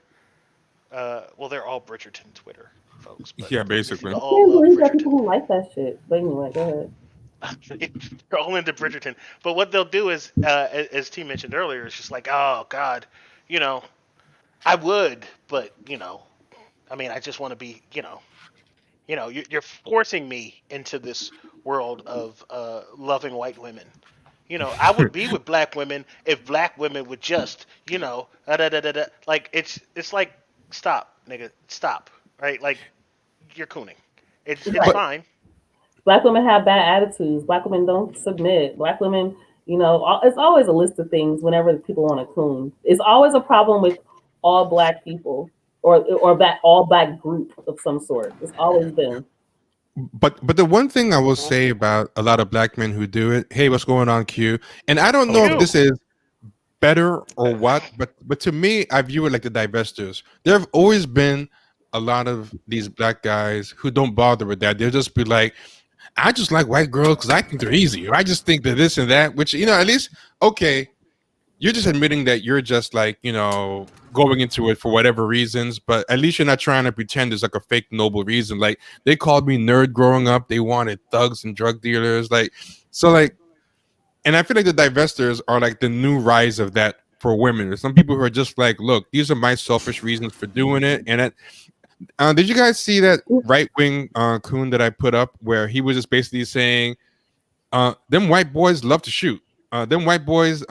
Well, they're all Bridgerton Twitter folks, but Yeah, if you basically. I all can't love believe that people Bridgerton, who like that shit. But anyway, go ahead. they're all into Bridgerton. But what they'll do is, as T mentioned earlier, it's just like, oh God, you know, I would, but I mean, I just want to be, you're forcing me into this world of loving white women. I would be with black women if black women would just, da, da, da, da. Like it's like stop, nigga, stop, right? Like you're cooning. It's Right. But fine. Black women have bad attitudes. Black women don't submit. Black women, it's always a list of things whenever people want to coon. It's always a problem with all black people or that all black group of some sort. It's always been. but the one thing I will say about a lot of black men who do it, hey, what's going on, Q? And I don't Oh, know if Q. this is better or what, but to me, I view it like the divestors. There have always been a lot of these black guys who don't bother with that. They'll just be like, I just like white girls because I think they're easy. Or I just think that this and that, which, at least, okay, you're just admitting that you're just like, going into it for whatever reasons, but at least you're not trying to pretend there's like a fake noble reason. Like they called me nerd growing up. They wanted thugs and drug dealers. Like, so like, and I feel like the divestors are like the new rise of that for women. There's some people who are just like, look, these are my selfish reasons for doing it. And did you guys see that right wing coon that I put up where he was just basically saying, them white boys love to shoot. Them white boys,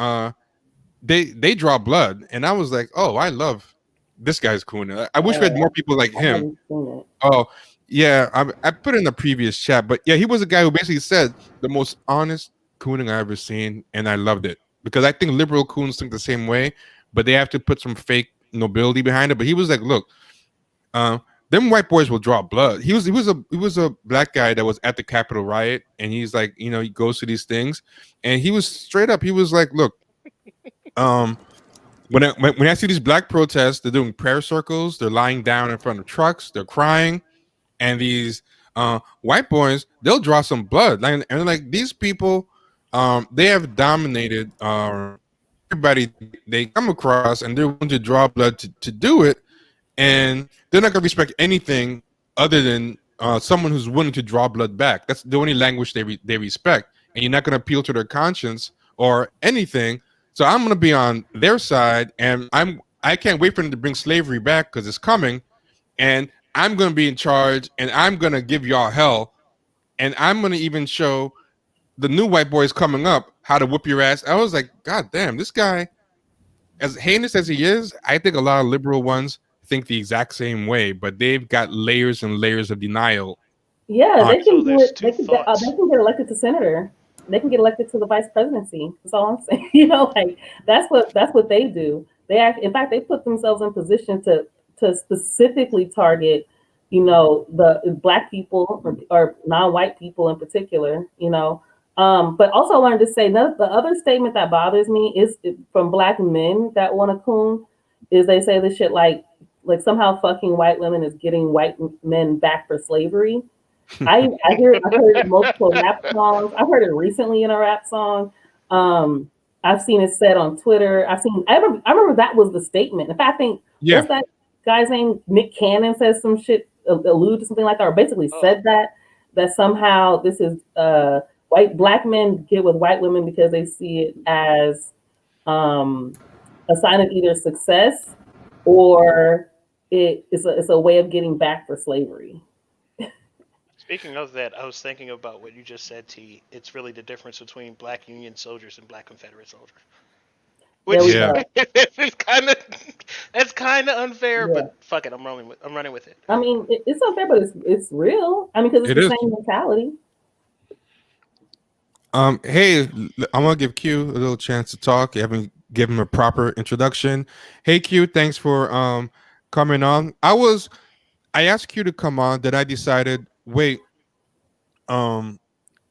they draw blood, and I was like, oh, I love this guy's coon. I wish we had more people like I him. haven't seen it. Oh, yeah, I put it in the previous chat, but yeah, he was a guy who basically said the most honest cooning I ever seen, and I loved it because I think liberal coons think the same way, but they have to put some fake nobility behind it. But he was like, look, uh, them white boys will draw blood. He was a black guy that was at the Capitol riot, and he's like, he goes to these things, and he was straight up. He was like, look, um, when I see these black protests, they're doing prayer circles, they're lying down in front of trucks, they're crying, and these white boys, they'll draw some blood. And like these people, they have dominated everybody they come across, and they're willing to draw blood to do it, and they're not gonna respect anything other than someone who's willing to draw blood back. That's the only language they respect, and you're not gonna appeal to their conscience or anything. So I'm gonna be on their side, and I can't wait for them to bring slavery back because it's coming, and I'm gonna be in charge, and I'm gonna give y'all hell, and I'm gonna even show the new white boys coming up how to whoop your ass. I was like, God damn, this guy, as heinous as he is, I think a lot of liberal ones think the exact same way, but they've got layers and layers of denial Yeah, on. they So can do there's it. two They thoughts. can get elected to senator. They can get elected to the vice presidency. That's all I'm saying. Like that's what they do. In fact, they put themselves in position to specifically target, the black people or non-white people in particular. But also I wanted to say the other statement that bothers me is from black men that want to coon is they say this shit like somehow fucking white women is getting white men back for slavery. I've heard it in multiple rap songs. I've heard it recently in a rap song. Um, I've seen it said on Twitter. I remember that was the statement. In fact, I think Yeah, what's that guy's name? Nick Cannon says some shit, allude to something like that, or basically Oh, said that somehow this is black men get with white women because they see it as um, a sign of either success or it's a way of getting back for slavery. speaking of that, I was thinking about what you just said, T. It's really the difference between black Union soldiers and black Confederate soldiers. There we Which yeah. go. is kind of that's kind of unfair, Yeah. but fuck it, I'm running with it. I mean, it's unfair, but it's real. I mean, because it's It the is. same mentality. Hey, I'm gonna give Q a little chance to talk. You haven't given him a proper introduction. Hey, Q, thanks for coming on. I asked Q to come on, then I decided, wait, um,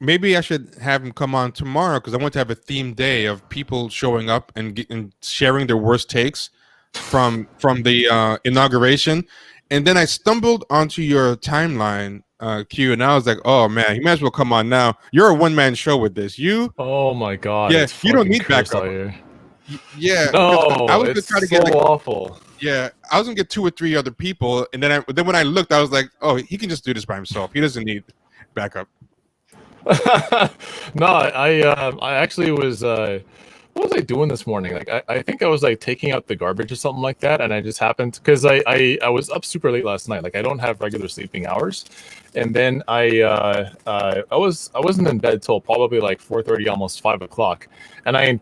maybe I should have him come on tomorrow because I want to have a theme day of people showing up and sharing their worst takes from the inauguration. And then I stumbled onto your timeline, Q, and I was like, "Oh man, you might as well come on now. You're a one-man show with this. You, Oh my god, yeah, it's you don't fucking need cursed backup. out here. Yeah, 'cause No, I was gonna it's try to so get like, awful. yeah, I was gonna get 2 or 3 other people, and then when I looked, I was like, oh, he can just do this by himself. He doesn't need backup. No, I actually was what was I doing this morning? Like I think I was like taking out the garbage or something like that, and I just happened because I was up super late last night. Like I don't have regular sleeping hours, and then I wasn't in bed till probably like 4:30, almost 5 o'clock, and I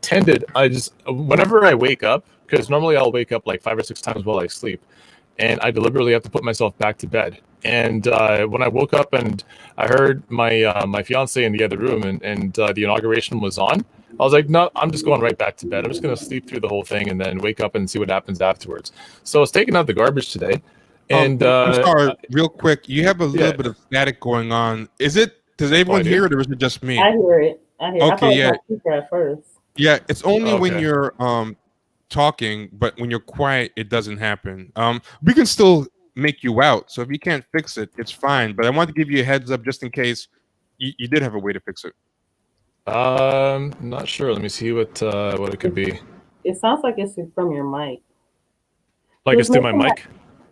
just whenever I wake up, because normally I'll wake up like 5 or 6 times while I sleep, and I deliberately have to put myself back to bed. And when I woke up and I heard my fiance in the other room and the inauguration was on, I was like, no, I'm just going right back to bed. I'm just going to sleep through the whole thing and then wake up and see what happens afterwards. So I was taking out the garbage today. And I'm sorry, real quick. You have a little yeah. bit of static going on. Does everyone do? hear it, or is it just me? I hear it. I Okay, thought yeah. it was my speaker at first. Yeah, it's only when Okay. you're talking, but when you're quiet, it doesn't happen. We can still make you out. So if you can't fix it, it's fine. But I want to give you a heads up just in case you did have a way to fix it. Not sure. Let me see what it could be. It sounds like it's from your mic. Like it's through my making mic?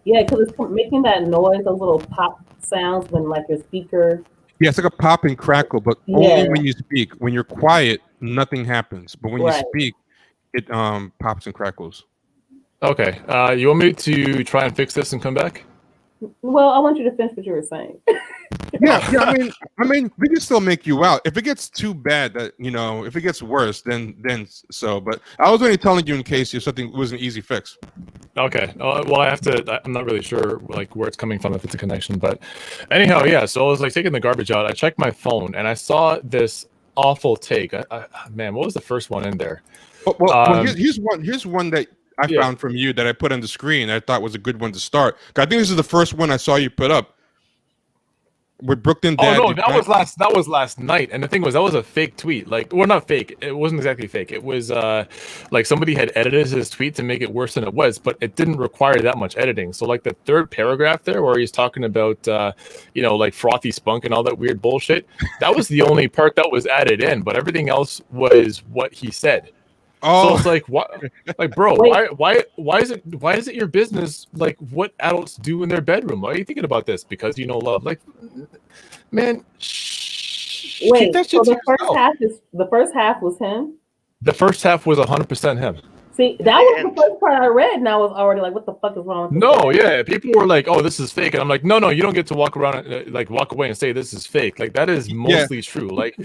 Yeah, because it's making that noise, those little pop sounds when like your speaker. Yeah, it's like a pop and crackle, but only when you speak. When you're quiet, nothing happens. But when you speak, it pops and crackles. Okay. You want me to try and fix this and come back? Well, I want you to finish what you were saying. Yeah. I mean, we can still make you out. If it gets too bad, that if it gets worse, then so. But I was only telling you in case something was an easy fix. Okay. Well, I have to. I'm not really sure like where it's coming from, if it's a connection. But anyhow, yeah. So I was like taking the garbage out. I checked my phone and I saw this awful take. Man, what was the first one in there? Well, here's one that I found from you that I put on the screen. I thought was a good one to start. I think this is the first one I saw you put up. With Brooklyn Dad. Oh no, that was last night. And the thing was, that was a fake tweet. Like, well, not fake. It wasn't exactly fake. It was like somebody had edited his tweet to make it worse than it was, but it didn't require that much editing. So like the third paragraph there, where he's talking about like frothy spunk and all that weird bullshit, that was the only part that was added in, but everything else was what he said. Oh, so it's like, what, like, bro, why is it your business? Like, what adults do in their bedroom? Why are you thinking about this? Because you know love. Like, man, wait. So the first half was him. The first half was 100% him. See, that was the first part I read, and I was already like, "What the fuck is wrong?" No, yeah, people were like, "Oh, this is fake," and I'm like, "No, you don't get to walk around like walk away and say this is fake. Like that is mostly true. Like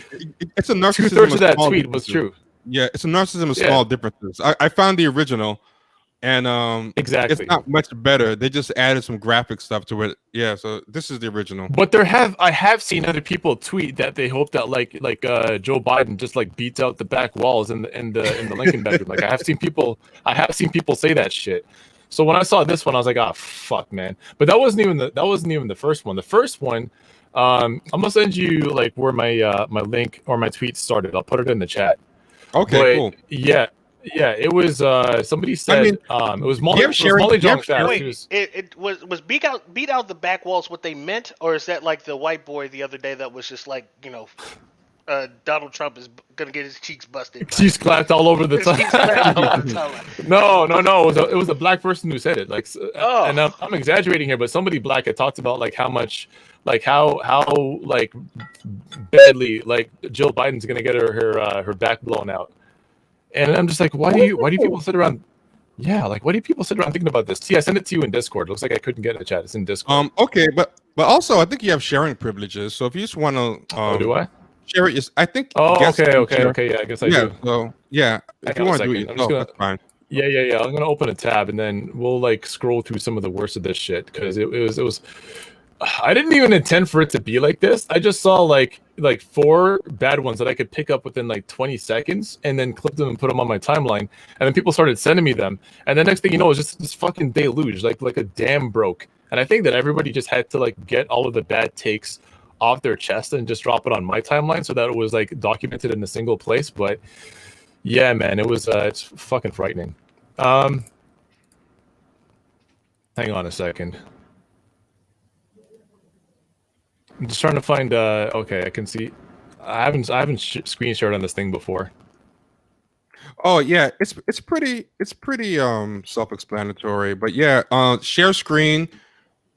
it's a narcissism. 2/3 of that tweet was true. Yeah, it's a narcissism of small differences. I found the original, and exactly, it's not much better. They just added some graphic stuff to it. Yeah, so this is the original. But I have seen other people tweet that they hope that like Joe Biden just like beats out the back walls in the Lincoln bedroom. Like I have seen people say that shit. So when I saw this one, I was like, oh fuck, man. But that wasn't even the first one. The first one, I'm gonna send you like where my my link or my tweet started. I'll put it in the chat. Okay, cool. Yeah, it was somebody said it was Molly Jong Fast. Wait, it was beat out the back walls what they meant, or is that like the white boy the other day that was just like, Donald Trump is gonna get his cheeks busted. Cheeks clapped all over the time. No, it was a black person who said it. Like, and I'm exaggerating here, but somebody black had talked about like how much, like how like badly like Jill Biden's gonna get her back blown out, and I'm just like, why do people sit around? Yeah, like why do people sit around thinking about this? See, I sent it to you in Discord. It looks like I couldn't get in the chat. It's in Discord. Okay, but also I think you have sharing privileges. So if you just want to, do I? Share it. I think. Oh, okay. Yeah, I guess I do. So yeah, if you want to do it, that's fine. Yeah. I'm gonna open a tab and then we'll like scroll through some of the worst of this shit because it was. I didn't even intend for it to be like this. I just saw like 4 bad ones that I could pick up within like 20 seconds and then clip them and put them on my timeline. And then people started sending me them. And the next thing you know, it was just this fucking deluge, like a dam broke. And I think that everybody just had to like get all of the bad takes off their chest and just drop it on my timeline so that it was like documented in a single place. But yeah, man, it was it's fucking frightening. Hang on a second. I'm just trying to find. Okay, I can see. I haven't screen shared on this thing before. Oh yeah, it's pretty self-explanatory. But yeah, share screen,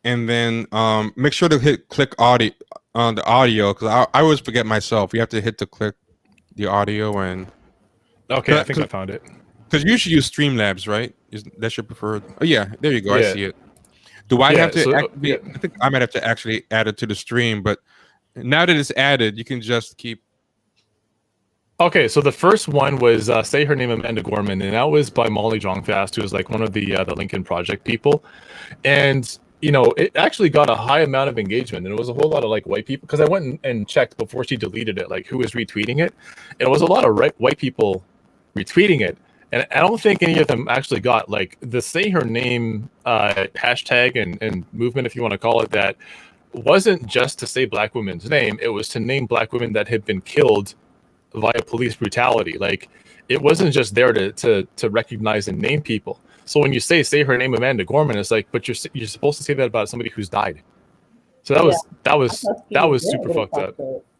and then make sure to click audio on the audio, because I always forget myself. You have to hit to click the audio, and Okay, I think I found it. because you should use Streamlabs, right? That's your preferred? Oh yeah, there you go. Yeah. I see it. Do I have to? so, I think I might have to actually add it to the stream, but now that it's added, you can just keep. Okay, so the first one was Say Her Name, Amanda Gorman, and that was by Molly Jongfast, who was like one of the Lincoln Project people. And, you know, it actually got a high amount of engagement, and it was a whole lot of like white people, because I went and checked before she deleted it, like who was retweeting it. And it was a lot of white people retweeting it. And I don't think any of them actually got like the Say Her Name hashtag and movement, if you want to call it that, wasn't just to say Black women's name. It was to name Black women that had been killed via police brutality. Like, it wasn't just there to recognize and name people. So when you say Her Name, Amanda Gorman, it's like, but you're supposed to say that about somebody who's died. So that was super fucked up.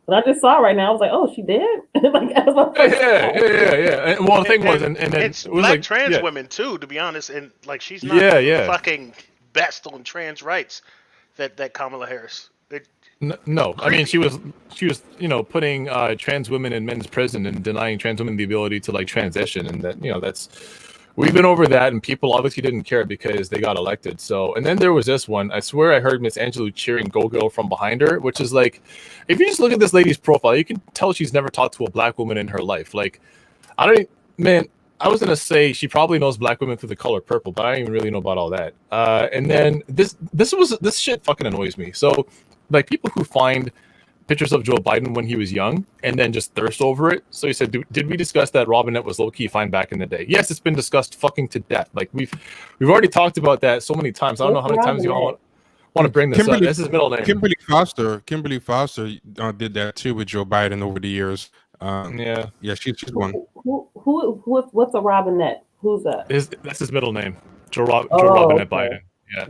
But I just saw it right now. I was like, oh, she did? Like, that was my first Yeah. And, well, the thing was, and then it's it was Black like, trans yeah. women too, to be honest, and like she's not fucking best on trans rights that Kamala Harris. No, I mean she was putting trans women in men's prison and denying trans women the ability to like transition, and that we've been over that, and people obviously didn't care because they got elected. So, and then there was this one. I swear I heard Miss Angelou cheering "Go Girl" from behind her, which is like, if you just look at this lady's profile, you can tell she's never talked to a Black woman in her life. Like, I was gonna say she probably knows Black women through the color purple, but I don't even really know about all that. And then this shit fucking annoys me. So, like, people who find pictures of Joe Biden when he was young and then just thirst over it. So he said, did we discuss that Robinette was low-key fine back in the day? Yes, it's been discussed fucking to death. Like, we've already talked about that so many times. I don't know how many times you all want to bring this up. This is middle name. Kimberly Foster did that too with Joe Biden over the years. She's one. What's a Robinette? Who's that? That's his middle name. Joe Robinette Biden. Yeah.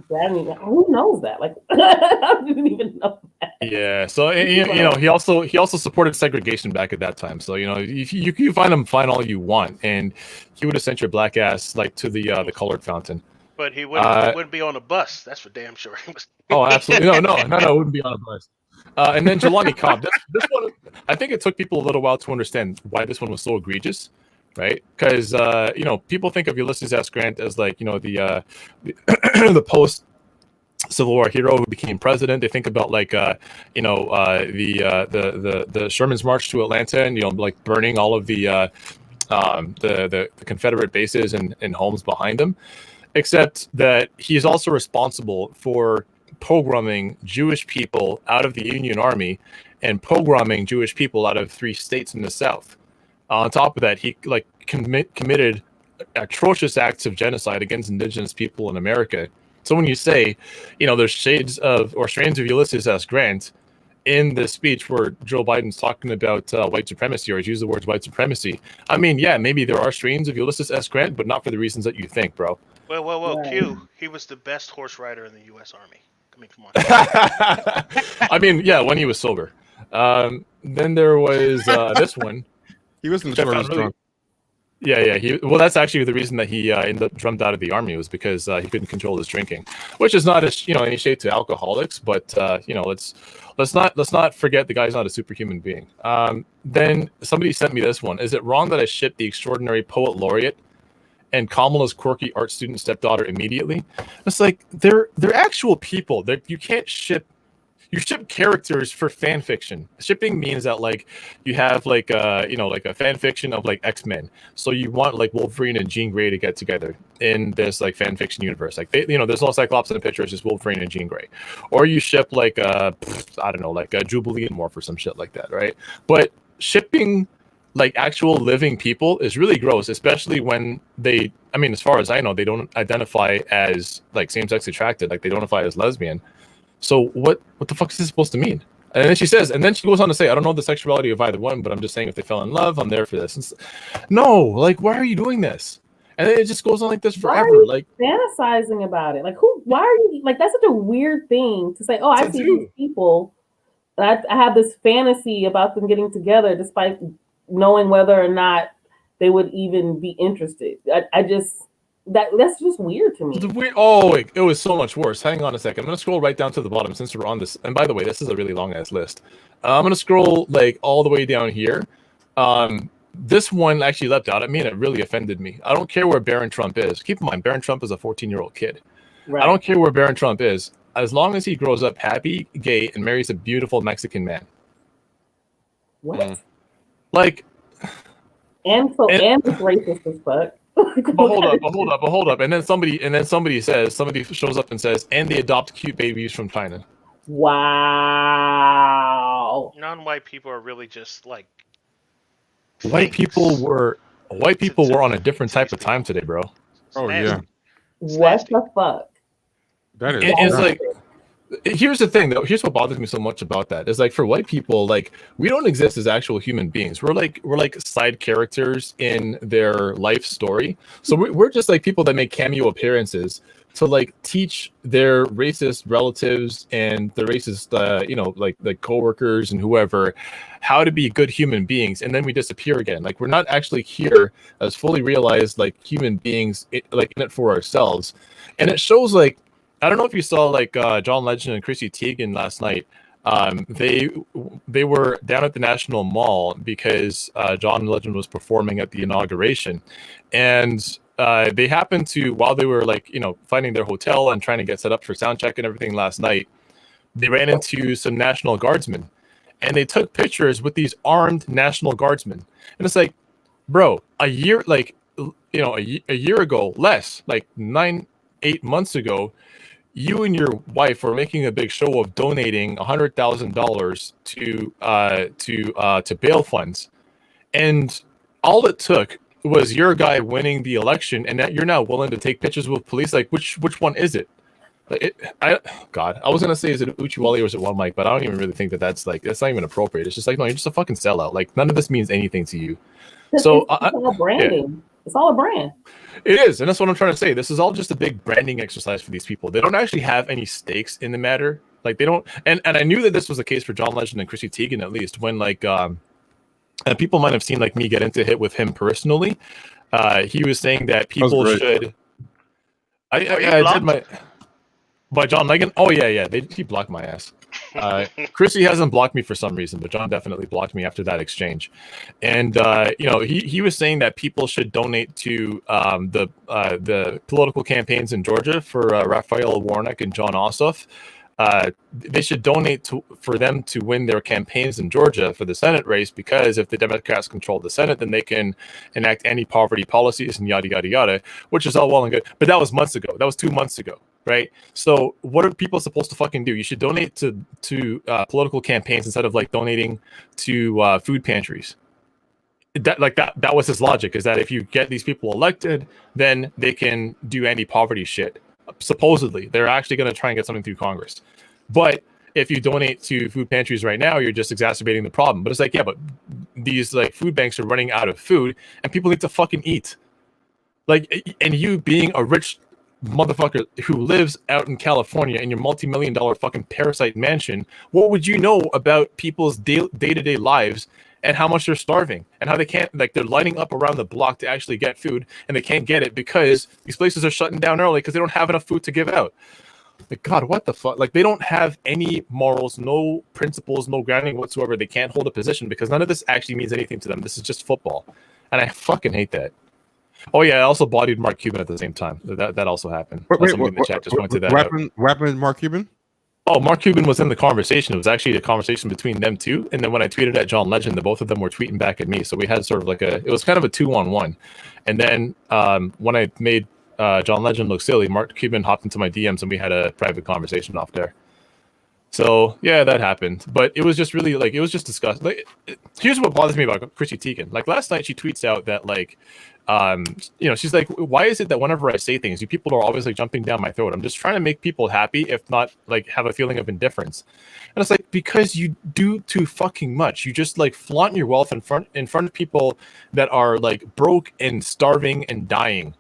Who knows that? Like, I didn't even know that. Yeah. So he also supported segregation back at that time. So if you can find him, find all you want, and he would have sent your black ass like to the colored fountain. But he wouldn't be on a bus. That's for damn sure. Oh, absolutely. No, it wouldn't be on a bus. And then Jelani Cobb. This one, I think it took people a little while to understand why this one was so egregious. Right, because people think of Ulysses S. Grant as like the post Civil War hero who became president. They think about like the Sherman's March to Atlanta, and like burning all of the Confederate bases and homes behind him. Except that he's also responsible for pogroming Jewish people out of the Union Army and pogroming Jewish people out of 3 states in the South. On top of that, he like committed atrocious acts of genocide against indigenous people in America. So when you say, there's shades of or strains of Ulysses S. Grant in the speech where Joe Biden's talking about white supremacy, or he's used the words white supremacy, I mean, yeah, maybe there are strains of Ulysses S. Grant, but not for the reasons that you think, bro. Well, Q, he was the best horse rider in the U.S. Army. I mean, come on. I mean, yeah, when he was sober. Then there was this one. He wasn't sure he was drunk. Yeah. Well, that's actually the reason that he ended up drummed out of the army, was because he couldn't control his drinking, which is not any shade to alcoholics, but let's not forget the guy's not a superhuman being. Then somebody sent me this one. Is it wrong that I shipped the extraordinary poet laureate and Kamala's quirky art student stepdaughter immediately? It's like they're actual people. You can't ship. You ship characters for fan fiction. Shipping means that like you have like like a fan fiction of like X-Men. So you want like Wolverine and Jean Grey to get together in this like fan fiction universe. Like there's no Cyclops in the picture. It's just Wolverine and Jean Grey. Or you ship like I don't know, like a Jubilee and Morph or some shit like that, right? But shipping like actual living people is really gross, especially when as far as I know, they don't identify as like same-sex attracted. Like they don't identify as lesbian. So what the fuck is this supposed to mean? And then she says, and then she goes on to say, I don't know the sexuality of either one, but I'm just saying if they fell in love, I'm there for this. No, like, why are you doing this? And then it just goes on like this forever. Why are you like fantasizing about it? Like, why are you like? That's such a weird thing to say. Oh, I see these people. I have this fantasy about them getting together, despite knowing whether or not they would even be interested. I just that's just weird to me. Wait, it was so much worse. Hang on a second. I'm gonna scroll right down to the bottom since we're on this. And by the way, this is a really long ass list. I'm gonna scroll like all the way down here. This one actually leapt out at me and it really offended me. I don't care where Barron Trump is. Keep in mind, Barron Trump is a 14-year-old kid. Right. I don't care where Barron Trump is, as long as he grows up happy, gay, and marries a beautiful Mexican man. What? Like, and it's racist as fuck. But hold up. And then somebody shows up and says, and they adopt cute babies from China. Wow. Non-white people are really just like white people were on a different type of time today, bro. Oh yeah. What the fuck? That is. It's like, here's the thing though. Here's what bothers me so much about that is like for white people, like we don't exist as actual human beings. We're like side characters in their life story. So we're just like people that make cameo appearances to like teach their racist relatives and the racist, like coworkers and whoever, how to be good human beings, and then we disappear again. Like we're not actually here as fully realized like human beings, like in it for ourselves, and it shows like. I don't know if you saw like John Legend and Chrissy Teigen last night. They were down at the National Mall because John Legend was performing at the inauguration, and they happened to, while they were like finding their hotel and trying to get set up for sound check and everything last night, they ran into some National Guardsmen, and they took pictures with these armed National Guardsmen, and it's like, bro, a year ago, less like 8 months ago. You and your wife were making a big show of donating $100,000 to bail funds, and all it took was your guy winning the election, and that you're now willing to take pictures with police. Like, which one is it? I was gonna say, is it Uchiwali or is it One Mike? But I don't even really think that's not even appropriate. It's just like, no, you're just a fucking sellout. Like, none of this means anything to you. So it's all branding. Yeah. It's all a brand. It is, and that's what I'm trying to say. This is all just a big branding exercise for these people. They don't actually have any stakes in the matter. Like they don't, and I knew that this was the case for John Legend and Chrissy Teigen at least. When like, and people might have seen like me get into hit with him personally. He was saying that people should. I did by John Legend. Oh yeah. He blocked my ass. Chrissy hasn't blocked me for some reason, but John definitely blocked me after that exchange. And he was saying that people should donate to the political campaigns in Georgia for Raphael Warnock and John Ossoff. They should donate for them to win their campaigns in Georgia for the Senate race, because if the Democrats control the Senate, then they can enact anti-poverty policies and yada yada yada, which is all well and good. But that was months ago. That was 2 months ago. Right. So what are people supposed to fucking do? You should donate to political campaigns instead of like donating to food pantries. That was his logic, is that if you get these people elected, then they can do anti-poverty shit. Supposedly, they're actually going to try and get something through Congress. But if you donate to food pantries right now, you're just exacerbating the problem. But it's like, yeah, but these like food banks are running out of food and people need to fucking eat. Like, and you being a rich motherfucker who lives out in California in your multi-million-dollar fucking parasite mansion, what would you know about people's day-to-day lives and how much they're starving and how they can't, like, they're lining up around the block to actually get food and they can't get it because these places are shutting down early because they don't have enough food to give out. Like, God, what the fuck? Like, they don't have any morals, no principles, no grounding whatsoever. They can't hold a position because none of this actually means anything to them. This is just football. And I fucking hate that. Oh yeah, I also bodied Mark Cuban at the same time. That also happened. Somebody in the chat just pointed that out. What happened with Mark Cuban? Oh, Mark Cuban was in the conversation. It was actually a conversation between them two. And then when I tweeted at John Legend, the both of them were tweeting back at me. So we had sort of like it was kind of a 2-on-1. And then when I made John Legend look silly, Mark Cuban hopped into my DMs and we had a private conversation off there. So yeah, that happened. But it was just really like, it was just disgusting. Like, here's what bothers me about Chrissy Teigen. Like last night she tweets out that like she's like, why is it that whenever I say things, you people are always like jumping down my throat? I'm just trying to make people happy, if not like have a feeling of indifference. And it's like, because you do too fucking much. You just like flaunt your wealth in front of people that are like broke and starving and dying,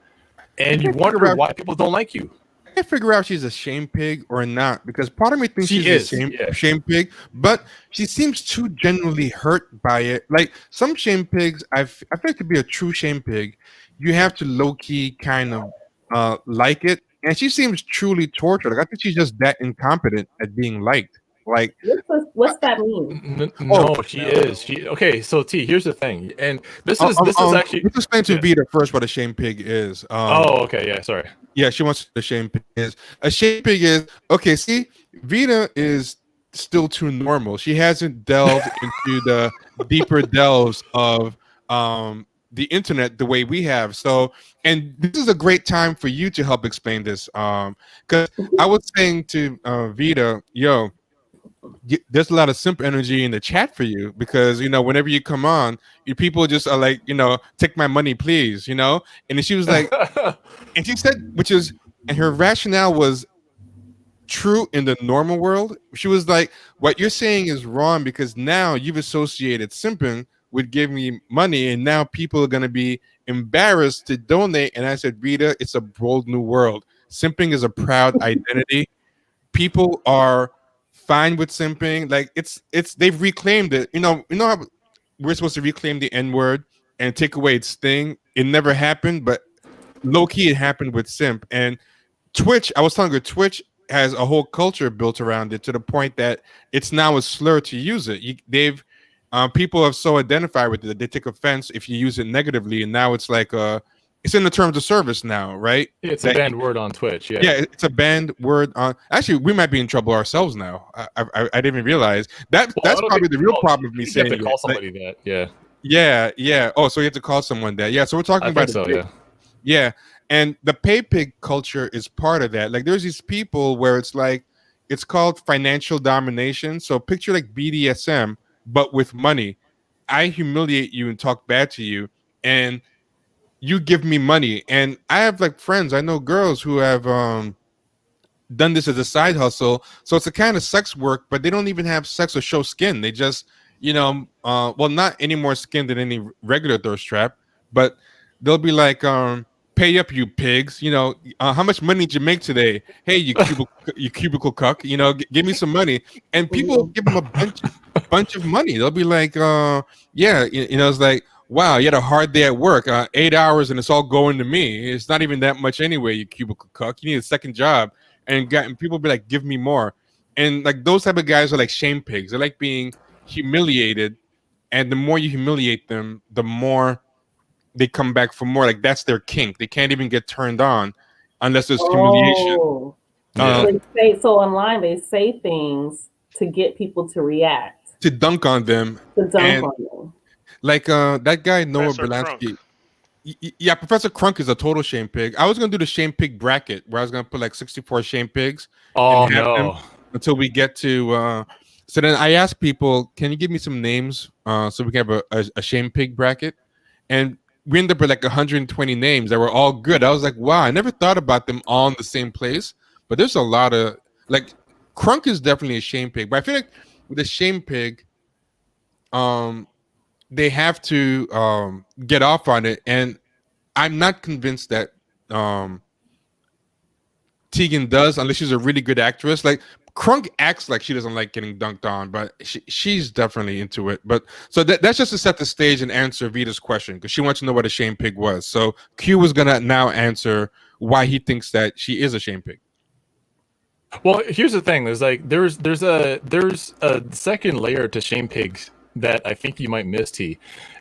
and you wonder why people don't like you. I can't figure out if she's a shame pig or not, because part of me thinks She she's is, a shame pig, but she seems too genuinely hurt by it. Like some shame pigs, I feel like to be a true shame pig, you have to low key kind of like it, and she seems truly tortured. Like I think she's just that incompetent at being liked. Like, What's that mean? No, she is. Okay, so T, here's the thing, and this is actually. Let's explain to Vida first what a shame pig is. Okay, yeah, sorry. Yeah, she wants the shame pig is. A shame pig is okay. See, Vida is still too normal. She hasn't delved into the deeper delves of the internet the way we have. So, and this is a great time for you to help explain this. Because I was saying to Vida, yo, there's a lot of simp energy in the chat for you, because whenever you come on, you people just are like, take my money please, and then she was like, and she said, and her rationale was true in the normal world. She was like, what you're saying is wrong, because now you've associated simping with giving me money, and now people are going to be embarrassed to donate. And I said, Vida, it's a bold new world. Simping is a proud identity. People are fine with simping. Like it's they've reclaimed it. How we're supposed to reclaim the N-word and take away its sting. It never happened, but low key it happened with simp. And Twitch, I was telling you, Twitch has a whole culture built around it to the point that it's now a slur to use it. People have so identified with it that they take offense if you use it negatively, and now it's like it's in the terms of service now, right? It's a banned word on Twitch. Yeah, it's a banned word on. Actually, we might be in trouble ourselves now. I didn't even realize that. That's probably the real problem of me saying. You have to call somebody that. Yeah. Oh, so you have to call someone that. Yeah. So we're talking about. Yeah. And the pay pig culture is part of that. Like there's these people where it's like, it's called financial domination. So picture like BDSM, but with money. I humiliate you and talk bad to you, and you give me money. And I have like friends, I know girls who have done this as a side hustle. So it's a kind of sex work, but they don't even have sex or show skin. They just, well, not any more skin than any regular thirst trap, but they'll be like, pay up, you pigs. How much money did you make today? Hey, you cubicle cuck. Give me some money. And people give them a bunch of money. They'll be like, yeah, it's like, wow, you had a hard day at work, 8 hours, and it's all going to me. It's not even that much anyway, you cubicle cuck. You need a second job. And people be like, give me more. And like those type of guys are like shame pigs. They're like being humiliated, and the more you humiliate them, the more they come back for more. Like that's their kink. They can't even get turned on unless there's humiliation. So online they say things to get people to react, to dunk on them. On them. Like that guy Noah Berlansky. Yeah, Professor Crunk is a total shame pig. I was gonna do the shame pig bracket where I was gonna put like 64 shame pigs. Oh no! Until we get to. So then I asked people, can you give me some names so we can have a shame pig bracket? And we ended up with like 120 names that were all good. I was like, wow, I never thought about them all in the same place. But there's a lot of like Crunk is definitely a shame pig. But I feel like with a shame pig, they have to get off on it. And I'm not convinced that Tegan does, unless she's a really good actress. Like Crunk acts like she doesn't like getting dunked on, but she's definitely into it. But so that's just to set the stage and answer Vita's question, because she wants to know what a shame pig was. So Q was gonna now answer why he thinks that she is a shame pig. Well, here's the thing: there's a second layer to shame pigs that I think you might miss, T,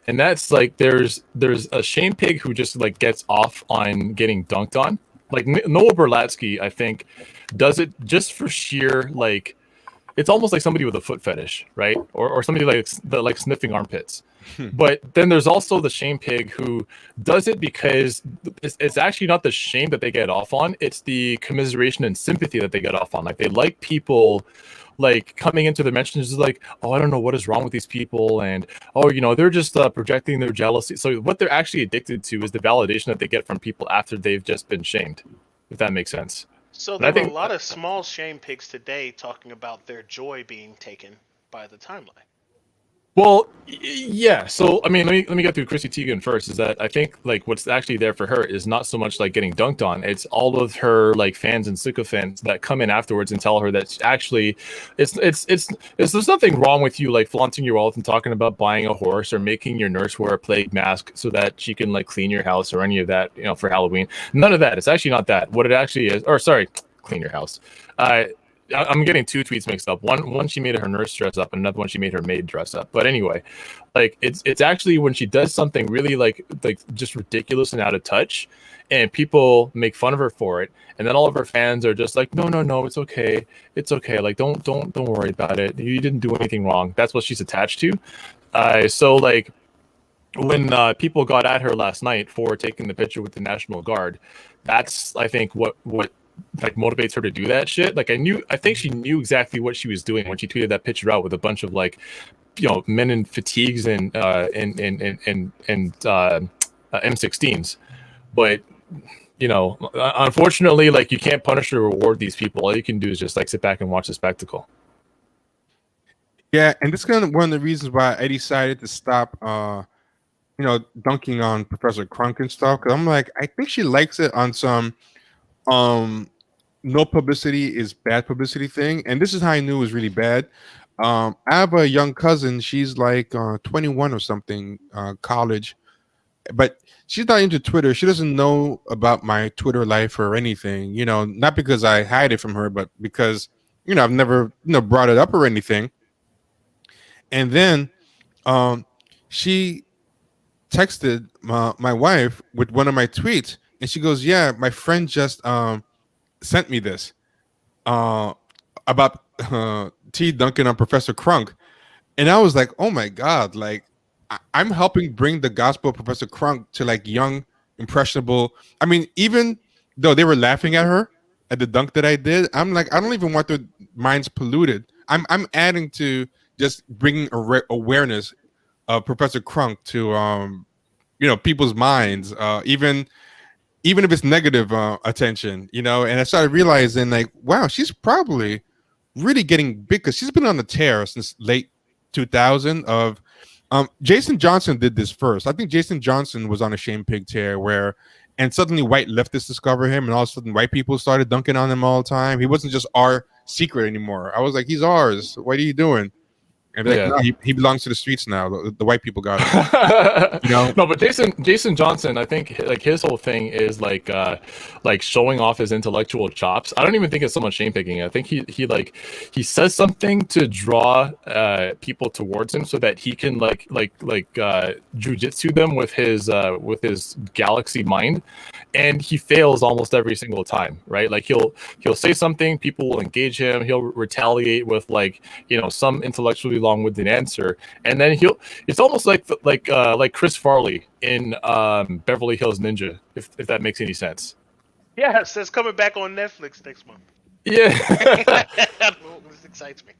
and that's like there's a shame pig who just like gets off on getting dunked on. Like Noah Berlatsky, I think, does it just for sheer like, it's almost like somebody with a foot fetish, right? Or somebody like sniffing armpits. But then there's also the shame pig who does it because it's actually not the shame that they get off on; it's the commiseration and sympathy that they get off on. Like they like people like coming into the mentions is like, oh, I don't know what is wrong with these people, and oh, they're just projecting their jealousy. So what they're actually addicted to is the validation that they get from people after they've just been shamed, if that makes sense. So But I there were a think lot of small shame pigs today talking about their joy being taken by the timeline. Well, yeah. So, I mean, let me get through Chrissy Teigen first. Is that I think like what's actually there for her is not so much like getting dunked on. It's all of her like fans and sycophants that come in afterwards and tell her that actually, it's there's nothing wrong with you like flaunting your wealth and talking about buying a horse or making your nurse wear a plague mask so that she can like clean your house or any of that, for Halloween. None of that. It's actually not that. What it actually is, or sorry, clean your house. I'm getting two tweets mixed up. One she made her nurse dress up, and another one she made her maid dress up. But anyway, like it's actually when she does something really like just ridiculous and out of touch, and people make fun of her for it, and then all of her fans are just like, no, it's okay, like don't worry about it. You didn't do anything wrong. That's what she's attached to. So like when people got at her last night for taking the picture with the National Guard, that's I think what like motivates her to do that shit. Like I think she knew exactly what she was doing when she tweeted that picture out with a bunch of like, men in fatigues and M16s. But unfortunately, like you can't punish or reward these people. All you can do is just like sit back and watch the spectacle. Yeah, and this is kind of one of the reasons why I decided to stop, dunking on Professor Crunk and stuff. Because I'm like, I think she likes it on some no publicity is bad publicity thing, and this is how I knew it was really bad. I have a young cousin. She's like 21 or something, college, but she's not into Twitter. She doesn't know about my Twitter life or anything. Not because I hide it from her, but because I've never brought it up or anything. And then she texted my wife with one of my tweets, and she goes, "Yeah, my friend just sent me this about T dunking on Professor Crunk," and I was like, "Oh my god!" Like I'm helping bring the gospel of Professor Crunk to like young, impressionable. I mean, even though they were laughing at her at the dunk that I did, I'm like, I don't even want their minds polluted. I'm adding to just bringing awareness of Professor Crunk to people's minds, even if it's negative attention, and I started realizing like, wow, she's probably really getting big because she's been on the tear since late 2000 of Jason Johnson did this first. I think Jason Johnson was on a shame pig tear and suddenly white leftists discovered him, and all of a sudden white people started dunking on him all the time. He wasn't just our secret anymore. I was like, he's ours. What are you doing? And like, no, he belongs to the streets now. The white people got him. No, but Jason Johnson, I think like his whole thing is like showing off his intellectual chops. I don't even think it's so much shame picking. I think he says something to draw people towards him so that he can like jujitsu them with his galaxy mind, and he fails almost every single time, right? Like he'll say something, people will engage him, he'll retaliate with like some intellectually long-winded answer, and then it's almost like Chris Farley in Beverly Hills Ninja, if that makes any sense. Yes, that's coming back on Netflix next month. Yeah. This excites me.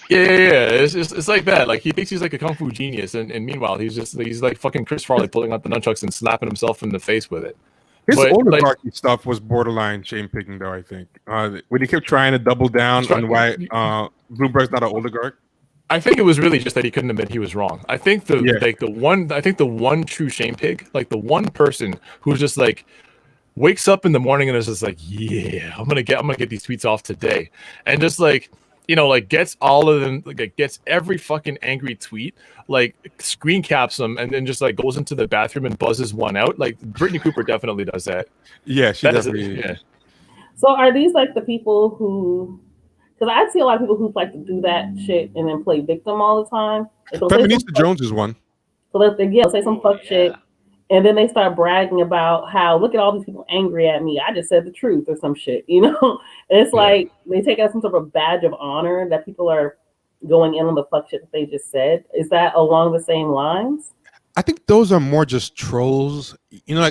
Yeah. It's like that. Like he thinks he's like a kung fu genius, and meanwhile he's like fucking Chris Farley pulling out the nunchucks and slapping himself in the face with it. His oligarchy stuff was borderline shame picking, though. I think when he kept trying to double down on why Bloomberg's not an oligarch. I think it was really just that he couldn't admit he was wrong. I think the one true shame pig, like the one person who's just like wakes up in the morning and is just like, yeah, I'm gonna get these tweets off today, and just like gets all of them, like gets every fucking angry tweet, like screen caps them, and then just like goes into the bathroom and buzzes one out. Like Brittany Cooper definitely does that. Yeah, she definitely. Yeah. So are these like the people who? Because I see a lot of people who like to do that shit and then play victim all the time. Feminista Jones is one. So they'll say some fuck shit, and then they start bragging about how, look at all these people angry at me. I just said the truth or some shit, And it's like they take it as some sort of badge of honor that people are going in on the fuck shit that they just said. Is that along the same lines? I think those are more just trolls,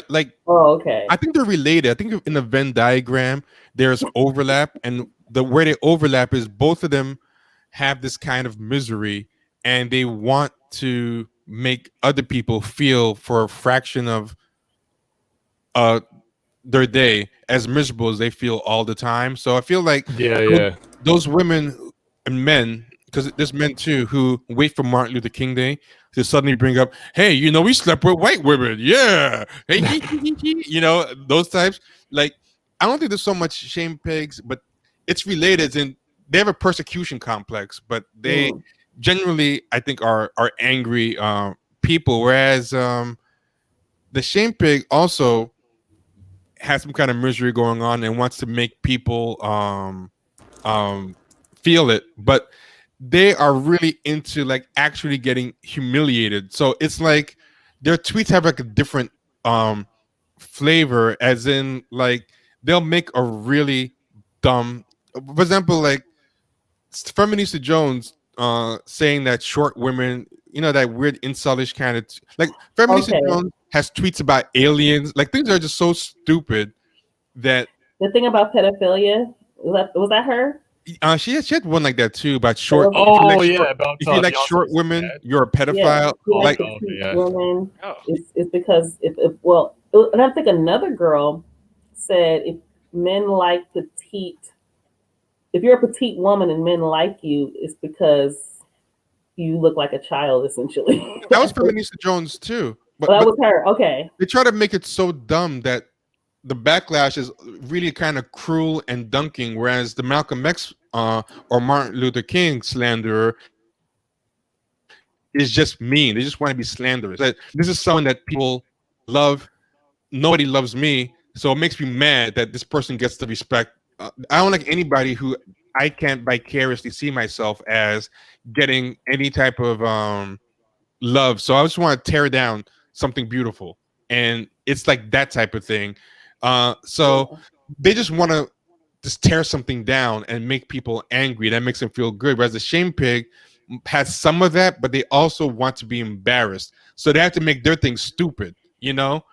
like. Oh, okay. I think they're related. I think in the Venn diagram there's overlap, and where they overlap is both of them have this kind of misery, and they want to make other people feel for a fraction of uh their day as miserable as they feel all the time. So I feel like Yeah, those, yeah. those women and men, because there's men too who wait for Martin Luther King Day to suddenly bring up, hey, we slept with white women. Yeah. Hey, those types. Like, I don't think there's so much shame pigs, but it's related, and they have a persecution complex, but they Mm. generally, I think, are angry people. Whereas the shame pig also has some kind of misery going on and wants to make people um feel it, but they are really into like actually getting humiliated. So it's like their tweets have like a different um flavor, as in like they'll make a really dumb, for example, like Feminista Jones saying that short women, that weird insultish kind of like Feminista Okay. Jones has tweets about aliens, like things are just so stupid that The thing about pedophilia, was that her? she had one like that too about That short. was, Oh yeah, about If you like short Beyonce's women, dad. you're a yeah, pedophile. she Oh, like Like, to okay, teach yeah. women. Oh. It's because and I think another girl said if men like petite, if you're a petite woman and men like you, it's because you look like a child, essentially. that was Feminista Jones too. But Well, that but was her. Okay. they try to make it so dumb that the backlash is really kind of cruel and dunking, whereas the Malcolm X or Martin Luther King slanderer is just mean. They just want to be slanderous. That this is someone that people love. Nobody loves me, so it makes me mad that this person gets the respect. I don't like anybody who I can't vicariously see myself as getting any type of love. So I just want to tear down something beautiful, and it's like that type of thing. So Yeah. they just want to just tear something down and make people angry. That makes them feel good. Whereas the shame pig has some of that, but they also want to be embarrassed, so they have to make their thing stupid. You know.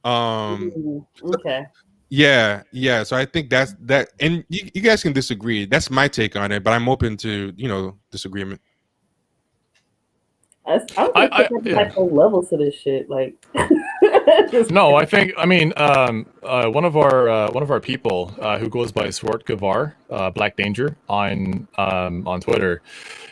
So, Okay. yeah. So I think that's that, and you guys can disagree. That's my take on it, but I'm open to disagreement. I don't think I there's yeah. like no levels to this shit. Like, just, No, I mean, one of our people who goes by Swart Gavar, Black Danger on Twitter.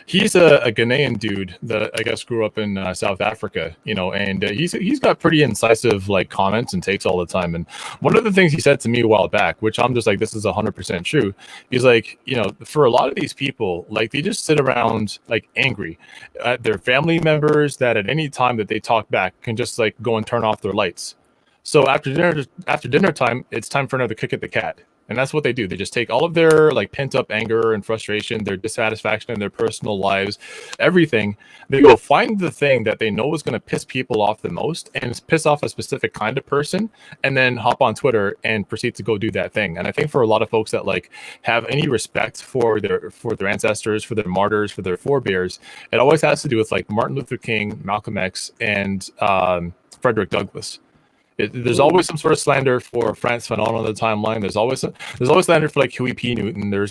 He's a Ghanaian dude that I guess grew up in South Africa, and he's got pretty incisive like comments and takes all the time. And one of the things he said to me a while back, which I'm just like, this is 100% true. He's like, for a lot of these people, like they just sit around like angry at their family members that at any time that they talk back can just like go and turn off their lights. So after dinner time, it's time for another kick at the cat. And that's what they do. They just take all of their like pent up anger and frustration, their dissatisfaction in their personal lives, everything. They go find the thing that they know is going to piss people off the most and piss off a specific kind of person, and then hop on Twitter and proceed to go do that thing. And I think for a lot of folks that like have any respect for their ancestors, for their martyrs, for their forebears, it always has to do with like Martin Luther King, Malcolm X, and Frederick Douglass. There's always some sort of slander for Frantz Fanon on the timeline. There's always slander for like Huey P. Newton. There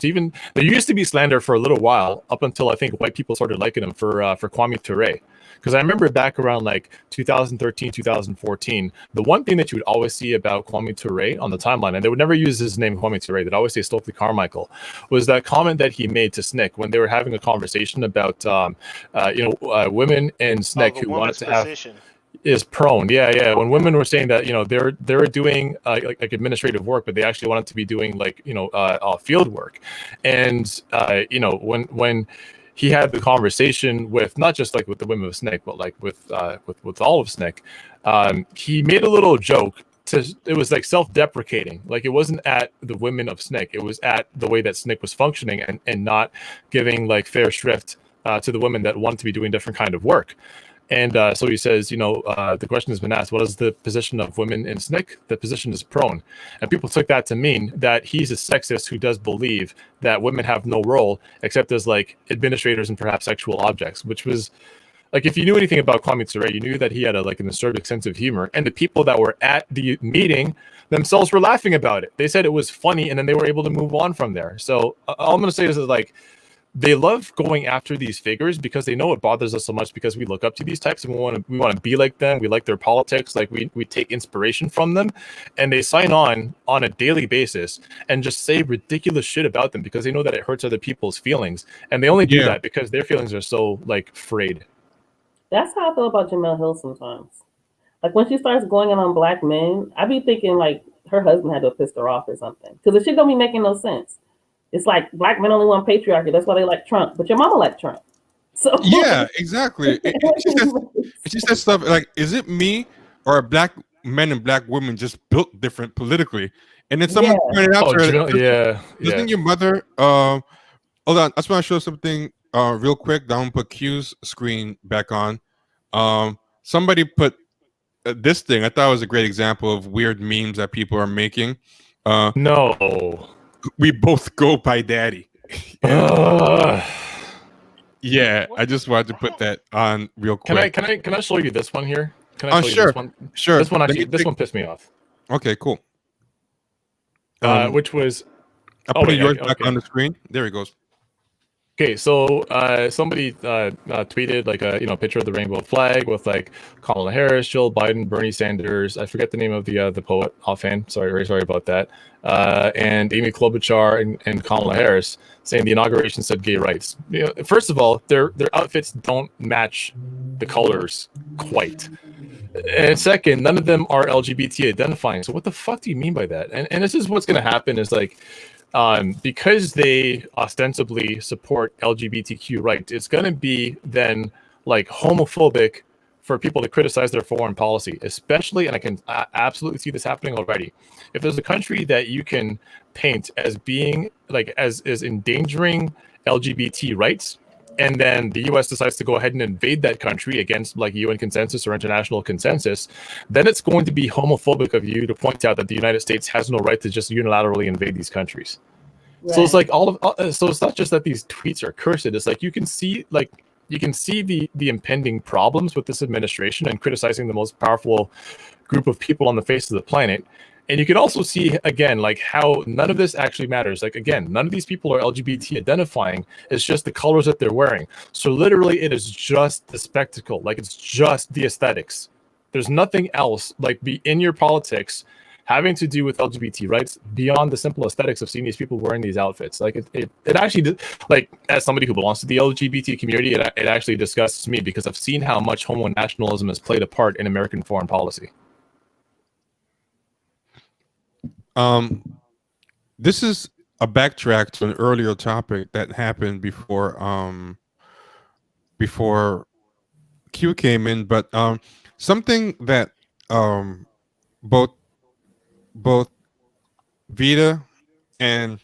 used to be slander for a little while up until I think white people started liking him for Kwame Ture. Because I remember back around like 2013, 2014, the one thing that you would always see about Kwame Ture on the timeline, and they would never use his name Kwame Ture, they'd always say Stokely Carmichael, was that comment that he made to SNCC when they were having a conversation about women in SNCC who wanted to have position. is prone. Yeah. When women were saying that, they're doing like administrative work, but they actually wanted to be doing like, field work. And, when he had the conversation with not just like with the women of SNCC, but like with all of SNCC, he made a little joke. It was like self-deprecating. Like it wasn't at the women of SNCC. It was at the way that SNCC was functioning and not giving like fair shrift to the women that wanted to be doing different kind of work. And so he says, the question has been asked, what is the position of women in SNCC? The position is prone. And people took that to mean that he's a sexist who does believe that women have no role except as like administrators and perhaps sexual objects, which was like, if you knew anything about Kwame Ture, you knew that he had an acerbic sense of humor. And the people that were at the meeting themselves were laughing about it. They said it was funny, and then they were able to move on from there. So all I'm going to say is that, like, they love going after these figures because they know it bothers us so much because we look up to these types and we want to be like them. We like their politics. Like we take inspiration from them, and they sign on a daily basis and just say ridiculous shit about them because they know that it hurts other people's feelings. And they only do Yeah. that because their feelings are so like frayed. That's how I feel about Jamel Hill sometimes. Like when she starts going in on black men, I be thinking like her husband had to have pissed her off or something. Because the shit don't be making no sense. It's like black men only want patriarchy. That's why they like Trump. But your mama like Trump. So Yeah, exactly. She says stuff like, "Is it me or are black men and black women just built different politically?" And then someone pointed out Oh, to her, Jamil, yeah. "Doesn't your mother?" Hold on, I just want to show something real quick. I'm gonna put Q's screen back on. Somebody put this thing. I thought it was a great example of weird memes that people are making. No. We both go by daddy. Yeah, I just wanted to put that on real quick. Can I show you this one here? Can I show you Sure, this one? sure. This one actually, this one pissed me off. Okay, cool. Which was, I'm putting yours back on the screen. There he goes. Okay, so somebody tweeted like a picture of the rainbow flag with like Kamala Harris, Joe Biden, Bernie Sanders. I forget the name of the poet offhand. Sorry about that. And Amy Klobuchar and Kamala Harris saying the inauguration said gay rights. First of all, their outfits don't match the colors quite. And second, none of them are LGBT identifying. So what the fuck do you mean by that? And this is what's going to happen is like. Because they ostensibly support LGBTQ rights, it's going to be then like homophobic for people to criticize their foreign policy, especially, and I can absolutely see this happening already. If there's a country that you can paint as being like as endangering LGBT rights, and then the U.S. decides to go ahead and invade that country against like UN consensus or international consensus, then it's going to be homophobic of you to point out that the United States has no right to just unilaterally invade these countries. Right. So it's like so it's not just that these tweets are cursed. It's like you can see the impending problems with this administration and criticizing the most powerful group of people on the face of the planet. And you can also see, again, like how none of this actually matters. Like, again, none of these people are LGBT identifying. It's just the colors that they're wearing. So literally, it is just the spectacle. Like, it's just the aesthetics. There's nothing else, like, be in your politics having to do with LGBT rights beyond the simple aesthetics of seeing these people wearing these outfits. Like, it actually, like, as somebody who belongs to the LGBT community, it actually disgusts me because I've seen how much homo nationalism has played a part in American foreign policy. This is a backtrack to an earlier topic that happened before Q came in, but something that both Vida and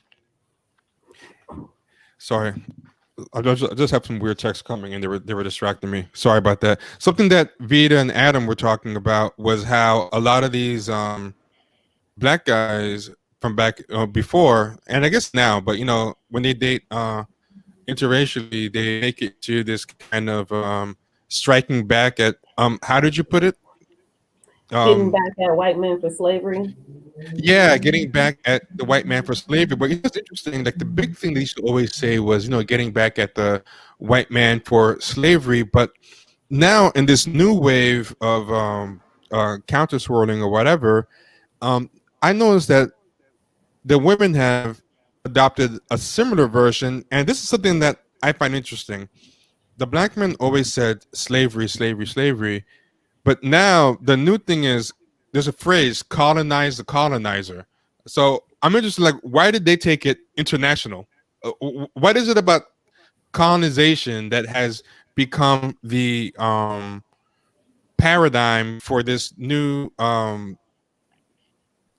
sorry, I just have some weird texts coming and they were distracting me. Sorry about that. Something that Vida and Adam were talking about was how a lot of these black guys from back before, and I guess now, but when they date interracially, they make it to this kind of striking back at how did you put it? Getting back at white men for slavery. Yeah, getting back at the white man for slavery. But it's interesting. Like the big thing they used to always say was, getting back at the white man for slavery. But now in this new wave of counter swirling or whatever. I noticed that the women have adopted a similar version, and this is something that I find interesting. The black men always said slavery, slavery, slavery, but now the new thing is there's a phrase, colonize the colonizer. So I'm interested, like, why did they take it international? What is it about colonization that has become the paradigm for this new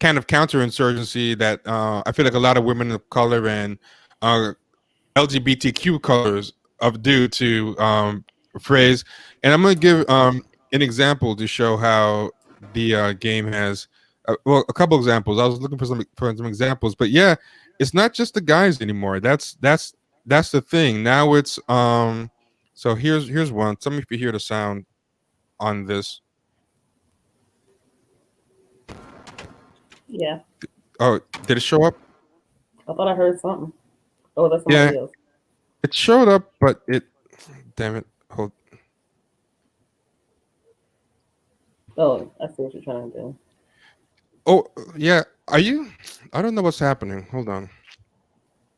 kind of counterinsurgency that I feel like a lot of women of color and LGBTQ colors of due to phrase. And I'm going to give an example to show how the game has, a couple examples. I was looking for some examples, but yeah, it's not just the guys anymore. That's the thing. Now it's so here's one. Tell me if you hear the sound on this. Yeah. Oh, did it show up? I thought I heard something. Oh, that's somebody else. It showed up, but it. Damn it! Hold. Oh, I see what you're trying to do. Oh yeah. Are you? I don't know what's happening. Hold on.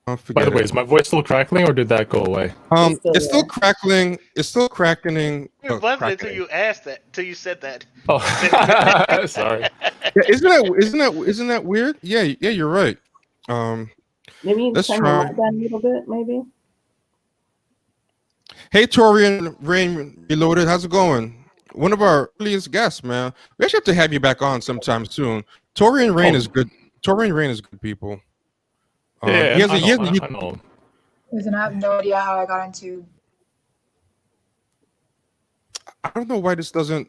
I'll By the forget way, it. is my voice still crackling or did that go away? It's still there. Crackling. It's still cracking. It wasn't until Cracking. you asked that, until you said that. Oh, sorry. Yeah, isn't that weird? Yeah, yeah, you're right. Um, Maybe you let's turn your try. mic down a little bit, maybe. Hey, Tori and Rain Reloaded, how's it going? One of our earliest guests, man. We actually have to have you back on sometime soon. Tori and Rain Oh. is good. Tori and Rain is good people. Yeah, he has I a know. Listen, I have no idea how I got into. I don't know why this doesn't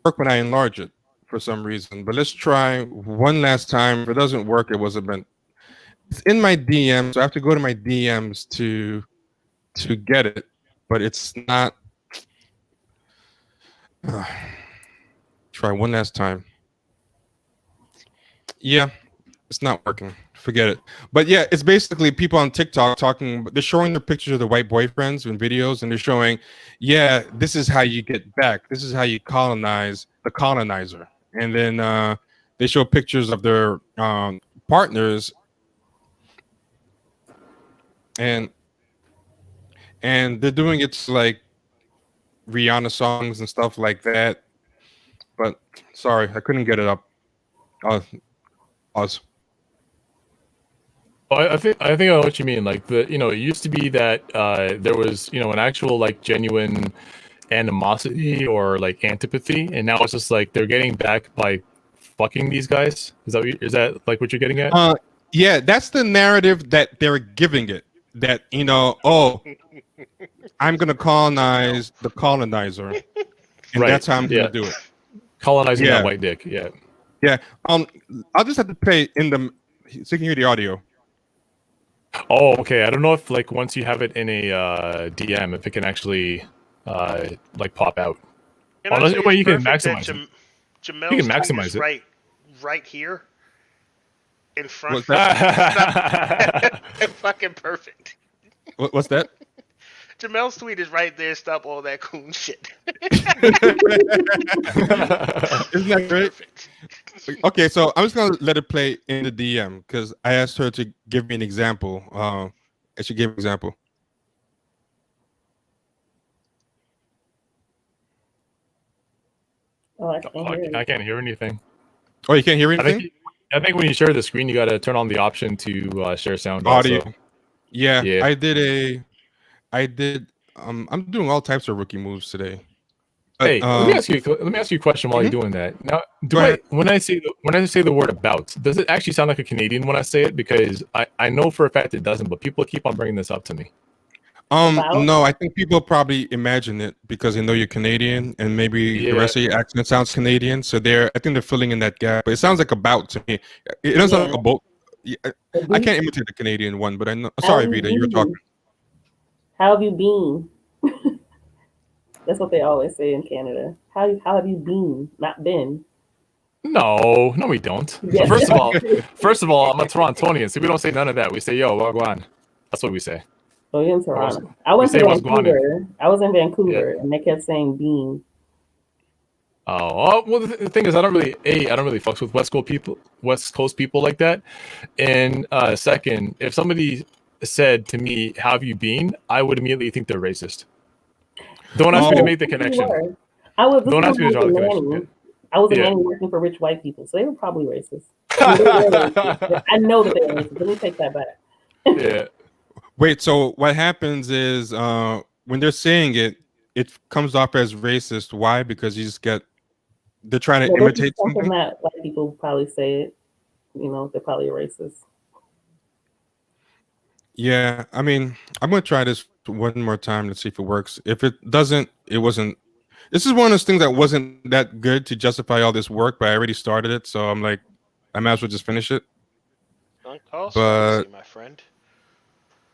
work when I enlarge it for some reason, but let's try one last time. If it doesn't work, it wasn't meant. It's in my DMs, so I have to go to my DMs to get it, but it's not. Try one last time. Yeah, it's not working. Forget it. But yeah, it's basically people on TikTok talking. They're showing their pictures of their white boyfriends in videos, and they're showing, yeah, this is how you get back. This is how you colonize the colonizer. And then they show pictures of their partners, and they're doing it to like Rihanna songs and stuff like that. But sorry, I couldn't get it up. Us. I think I know what you mean. Like it used to be that there was an actual like genuine animosity or like antipathy, and now it's just like they're getting back by fucking these guys. Is that like what you're getting at? Yeah, that's the narrative that they're giving it. That oh, I'm gonna colonize the colonizer, and that's how I'm gonna do it. Colonizing that white dick. Yeah. Yeah. I'll just have to play in the so you can hear the audio. Oh, okay. I don't know if like once you have it in a DM, if it can actually like pop out. Unless you can maximize it. Jamel's you can maximize it. Right here. In front. What's that? Fucking perfect. What's that? Jamel's tweet is right there. Stop all that coon shit. Isn't that great? Perfect. Okay, so I'm just gonna let it play in the DM because I asked her to give me an example. And she gave an example. Oh, I can't hear anything. Oh, you can't hear anything? I think when you share the screen, you got to turn on the option to share sound audio. Also. Yeah, I did. I'm doing all types of rookie moves today. Hey, let me ask you a question while you're doing that. Now, when I say the word "about," does it actually sound like a Canadian when I say it? Because I know for a fact it doesn't, but people keep on bringing this up to me. No, I think people probably imagine it because they know you're Canadian and maybe the rest of your accent sounds Canadian. So I think they're filling in that gap. But it sounds like about to me. It doesn't sound like a boat. I can't imitate the Canadian one, but I know. Sorry, Vida, you were talking. How have you been? That's what they always say in Canada. How have you been? Not been. No, we don't. Yes. First of all, I'm a Torontonian, so we don't say none of that. We say, "Yo, wagwan." That's what we say. Oh, you're in Toronto. I was in Vancouver. And they kept saying bean. Oh, well, the thing is, I don't really fucks with West Coast people like that. And second, if somebody said to me, "How have you been?" I would immediately think they're racist. Don't ask me to make the connection. Don't ask me to draw the connection. I was a nanny working for rich white people, so they were probably racist. I know that they're racist. Let me take that back. Yeah. Wait, so what happens is when they're saying it, it comes off as racist. Why? Because they're trying to imitate something that white people probably say it. They're probably racist. Yeah, I mean, I'm gonna try this one more time to see if it works. If it doesn't, it wasn't. This is one of those things that wasn't that good to justify all this work, but I already started it, so I'm like, I might as well just finish it. But my friend,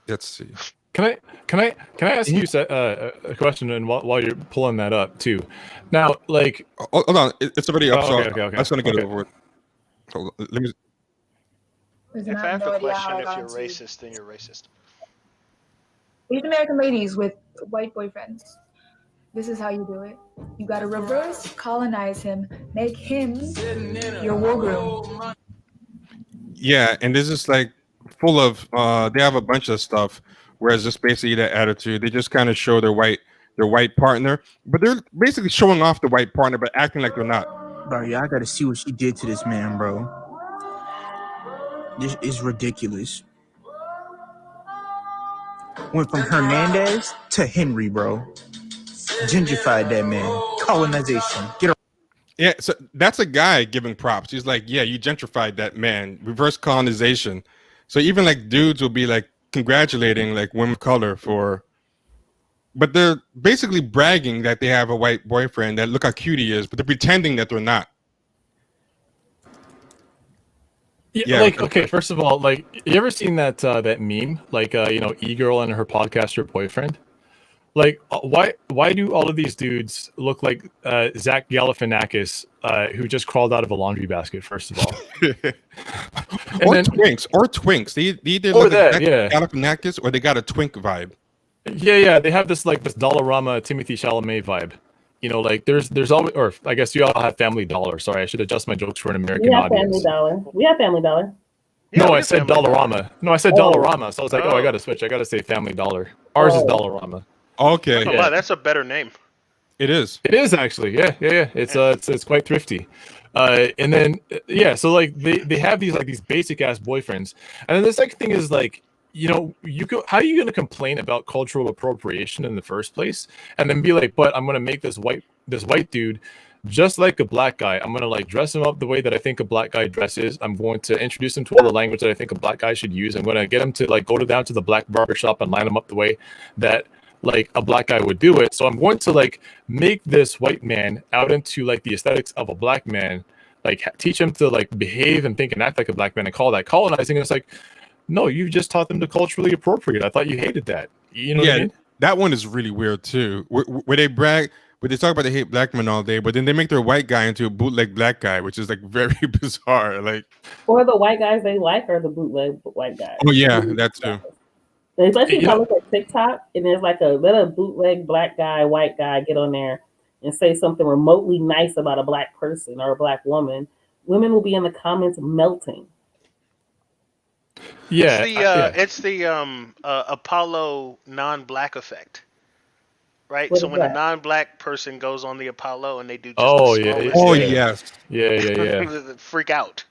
let's see. Can I ask you a question? And while you're pulling that up too, now like hold on, it's already up. Okay. I'm just gonna get it over with. Hold on, let me. If I have a question, if you're racist, then you're racist. Asian American ladies with white boyfriends. This is how you do it. You gotta reverse colonize him, make him your war groom. Yeah, and this is like full of they have a bunch of stuff, whereas just basically that attitude. They just kind of show their white partner, but they're basically showing off the white partner, but acting like they're not. Bro, yeah, I gotta see what she did to this man, bro. This is ridiculous. Went from Hernandez to Henry, bro. Gentrified that man. Colonization. Get a Yeah, so that's a guy giving props. He's like, yeah, you gentrified that man, reverse colonization. So even like dudes will be like congratulating like women of color for, but they're basically bragging that they have a white boyfriend, that look how cute he is, but they're pretending that they're not. Yeah, like okay, first of all, like you ever seen that that meme, like E-girl and her podcaster boyfriend? Like why do all of these dudes look like Zach Galifianakis, who just crawled out of a laundry basket? First of all, Twinks. They either look like Galifianakis or they got a twink vibe. Yeah, they have this Dollarama Timothy Chalamet vibe. You know, like there's always, or I guess you all have Family Dollar. Sorry, I should adjust my jokes for an American audience. We have Family Dollar. No, I said Dollarama. No, I said Dollarama. So I was like, I got to switch. I got to say Family Dollar. Ours is Dollarama. Okay. Wow, that's a better name. It is. It is actually. Yeah. It's quite thrifty. And then so like they have these basic ass boyfriends. And then the second thing is like, how are you going to complain about cultural appropriation in the first place and then be like, but I'm going to make this white dude just like a black guy. I'm going to like dress him up the way that I think a black guy dresses. I'm going to introduce him to all the language that I think a black guy should use. I'm going to get him to like go down to the black barbershop and line him up the way that like a black guy would do it. So I'm going to like make this white man out into like the aesthetics of a black man, like teach him to like behave and think and act like a black man and call that colonizing. And it's like, no, you just taught them to culturally appropriate. I thought you hated that. You know what I mean? That one is really weird too. Where they brag, where they talk about they hate black men all day, but then they make their white guy into a bootleg black guy, which is like very bizarre. Like, or the white guys they like are the bootleg white guys. Oh yeah, that too. Especially if I look at TikTok and there's like a little bootleg black guy, white guy get on there and say something remotely nice about a black person or a black woman, women will be in the comments melting. Yeah, it's the Apollo non-black effect, right? What so is when that? a non-black person goes on the Apollo and they do yes, freak out.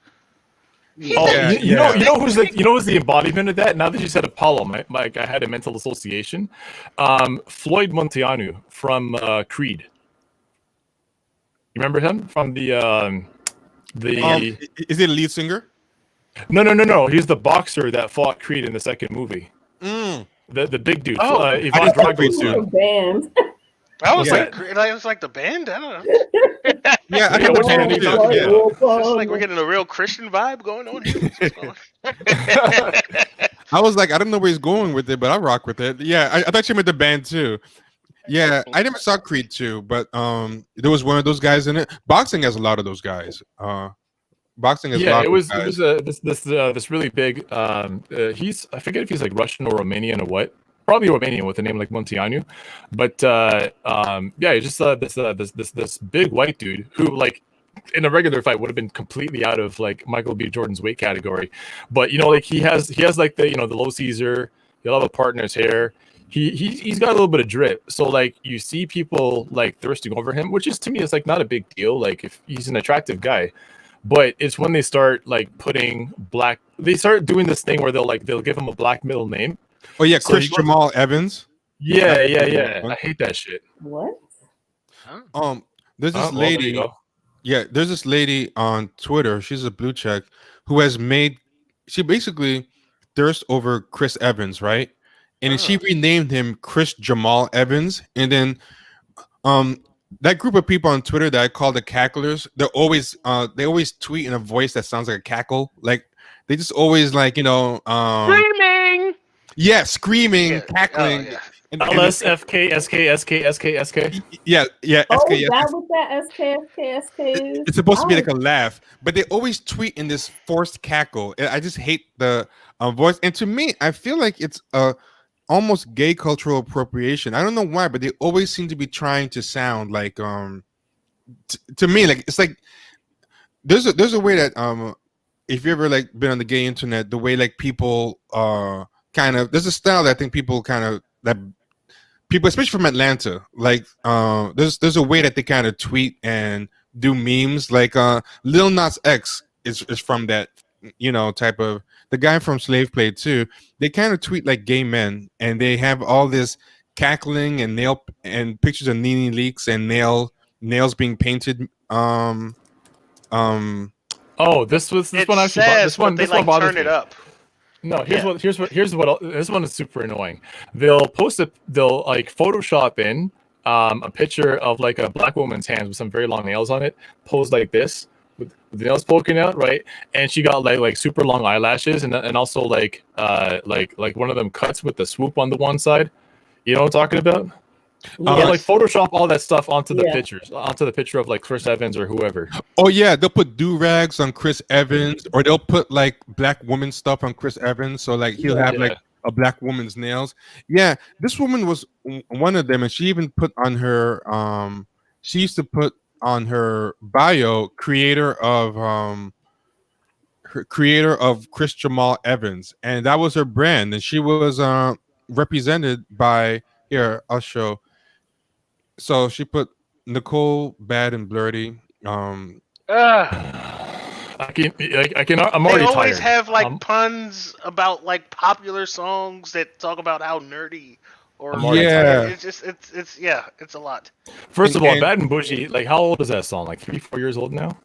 You know who's the embodiment of that? Now that you said Apollo, like I had a mental association. Floyd Monteanu from Creed. You remember him from the is he the lead singer? No. He's the boxer that fought Creed in the second movie. The big dude. Yvonne Drago's dude. Band. I was like the band. I don't know. Yeah, it's like we're getting a real Christian vibe going on here. I was like, I don't know where he's going with it, but I'll rock with it. Yeah, I thought you meant the band too. Yeah, I never saw Creed 2, but there was one of those guys in it. Boxing has a lot of those guys. Boxing has a lot of those guys. It was this really big. I forget if he's like Russian or Romanian or what. Probably Romanian with a name like Monteanu, but just this big white dude who like in a regular fight would have been completely out of like Michael B. Jordan's weight category, but like he has like the the low Caesar. He'll have a part in his hair. He's got a little bit of drip, so like you see people like thirsting over him, which is to me is like not a big deal. Like if he's an attractive guy. But it's when they start like they start doing this thing where they'll give him a black middle name. Oh yeah, Chris Jamal Evans. Yeah. I hate that shit. What? There's this lady. Yeah, there's this lady on Twitter. She's a blue check who has she basically thirsts over Chris Evans, right? And she renamed him Chris Jamal Evans. And then that group of people on Twitter that I call the cacklers, they always tweet in a voice that sounds like a cackle. Like they just always like, screaming. Yeah, screaming, cackling. LS, FK, SK, SK, SK, SK. Yeah. Oh, SK, is that what that SK is? It's supposed to be like a laugh, but they always tweet in this forced cackle. I just hate the voice. And to me, I feel like it's almost gay cultural appropriation. I don't know why, but they always seem to be trying to sound like to me, like it's like there's a way that if you ever like been on the gay internet, the way like people kind of there's a style that I think people kind of that people, especially from Atlanta, like there's a way that they kind of tweet and do memes. Like Lil Nas X is from that type of, the guy from Slave Play too. They kind of tweet like gay men, and they have all this cackling and nail and pictures of Nene Leaks and nails being painted. Um Oh, this one It's actually says, but they this one like bothers turn it me. up. No, Yeah. here's what this one is super annoying. They'll post it. They'll like Photoshop in a picture of like a black woman's hands with some very long nails on it, posed like this with the nails poking out, right? And she got like super long eyelashes and also like one of them cuts with the swoop on the one side. You know what I'm talking about? Uh, They'll like Photoshop all that stuff onto the Yeah. pictures, onto the picture of like Chris Evans or whoever. oh yeah, they'll put do rags on Chris Evans, or they'll put like black woman stuff on Chris Evans. So like he'll have like Yeah. a black woman's nails. Yeah, this woman was one of them, and she even put on her she used to put on her bio creator of Chris Jamal Evans, and that was her brand, and she was represented by, here I'll show. So she put Nicole Bad and Blurty. I'm They already always tired. have like puns about like popular songs that talk about how nerdy or I'm already Yeah. tired. it's just it's yeah, it's a lot. First of all, And- Bad and Bougie, like how old is that song? Like 3-4 years old now?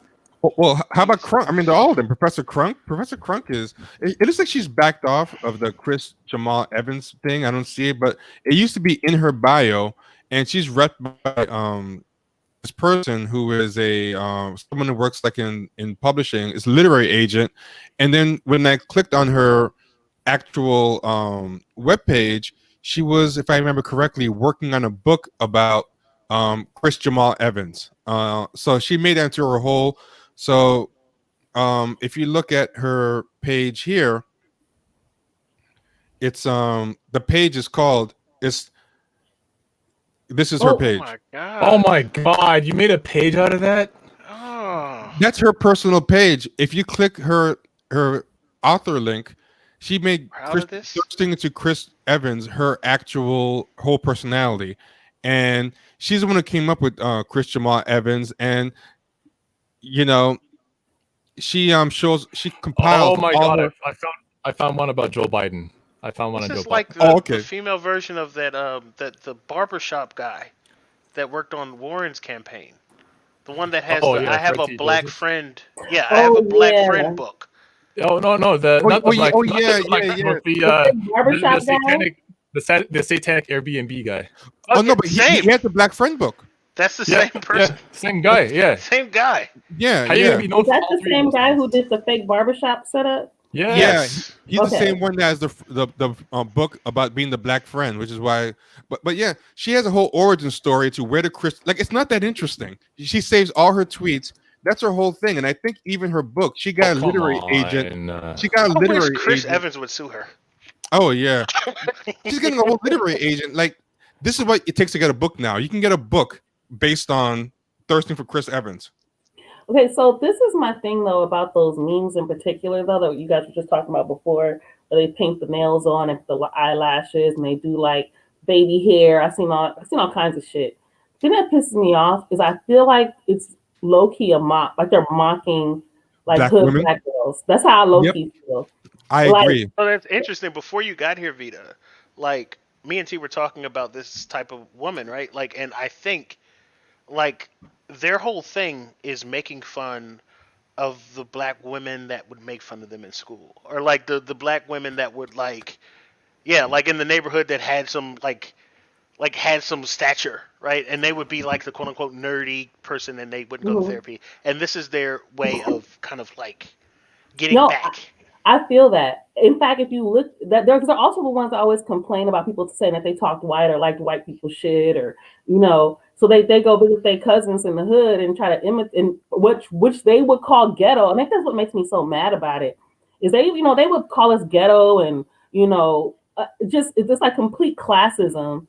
Well, how about Crunk? I mean, they're all of them. Professor Crunk. Professor Crunk is. It looks like she's backed off of the Chris Jamal Evans thing. I don't see it, but it used to be in her bio, and she's rep by this person who is a someone who works like in publishing, is a literary agent. And then when I clicked on her actual webpage, she was, if I remember correctly, working on a book about Chris Jamal Evans. So she made that into her whole. So if you look at her page here, it's the page is called this is her Oh. page. Oh my god. Oh my god, you made a page out of that? Oh. That's her personal page. If you click her author link, she made Proud of this? thirsting into Chris Evans her actual whole personality, and she's the one who came up with Chris Jamal Evans, and she compiled. Oh my all god, her- I found one about Joe Biden. I found one This on Joe is Biden. like Oh, okay. the female version of that the barbershop guy that worked on Warren's campaign. The one that has I have Fred a T. black Joseph. friend. Yeah, I have a Oh, black yeah. friend book. Oh no, not the black, yeah, not the black yeah. book, The barbershop guy? the satanic Airbnb guy. Oh no, Okay, but he same. had the Black Friend book. That's the Yeah, same person. yeah, same guy. Yeah. Same guy. Yeah, How you yeah. gonna be known Is for that all the three of same those guy things? who did the fake barbershop setup? Yeah. Yes. He's the Okay. same one that has the book about being the Black Friend, which is why. But yeah, she has a whole origin story to where the Chris. Like, it's not that interesting. She saves all her tweets. That's her whole thing, and I think even her book, she got a come literary agent. on. She got a I wish literary Chris agent. Evans would sue her. Oh yeah, she's getting a whole literary agent. Like, this is what it takes to get a book now. You can get a book based on thirsting for Chris Evans. Okay, so this is my thing though about those memes in particular though that you guys were just talking about before, where they paint the nails on and the eyelashes and they do like baby hair. I've seen all kinds of shit. The thing that pisses me off is I feel like it's low key a mock, like they're mocking like Black hood women? black girls. That's how I low key feel. I Like- agree. Oh, that's interesting. Before you got here, Vida, like me and T were talking about this type of woman, right? Like, and I think, like, their whole thing is making fun of the black women that would make fun of them in school, or like the black women that would like in the neighborhood that had some like had some stature, right? And they would be like the quote unquote nerdy person, and they wouldn't go to therapy. And this is their way of kind of like getting No, back. I feel that. In fact, if you look, that they're also the ones that always complain about people saying that they talk white or like white people shit, or so they go visit their cousins in the hood and try to imitate, which they would call ghetto. I think that's what makes me so mad about it. Is they would call us ghetto and it's just like complete classism,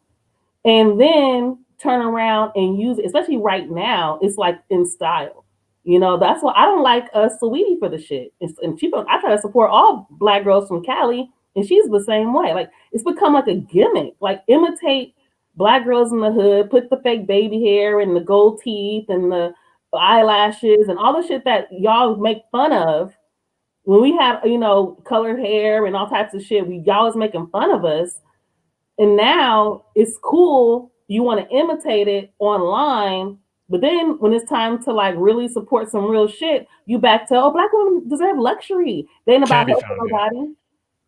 and then turn around and use it, especially right now, it's like in style. That's why I don't like Sweetie for the shit. And I try to support all black girls from Cali, and she's the same way. Like, it's become like a gimmick. Like, imitate black girls in the hood, put the fake baby hair and the gold teeth and the eyelashes and all the shit that y'all make fun of. When we have, colored hair and all types of shit, y'all was making fun of us. And now it's cool. You want to imitate it online, but then when it's time to like really support some real shit, you back to, oh, black women deserve luxury. They ain't about helping nobody.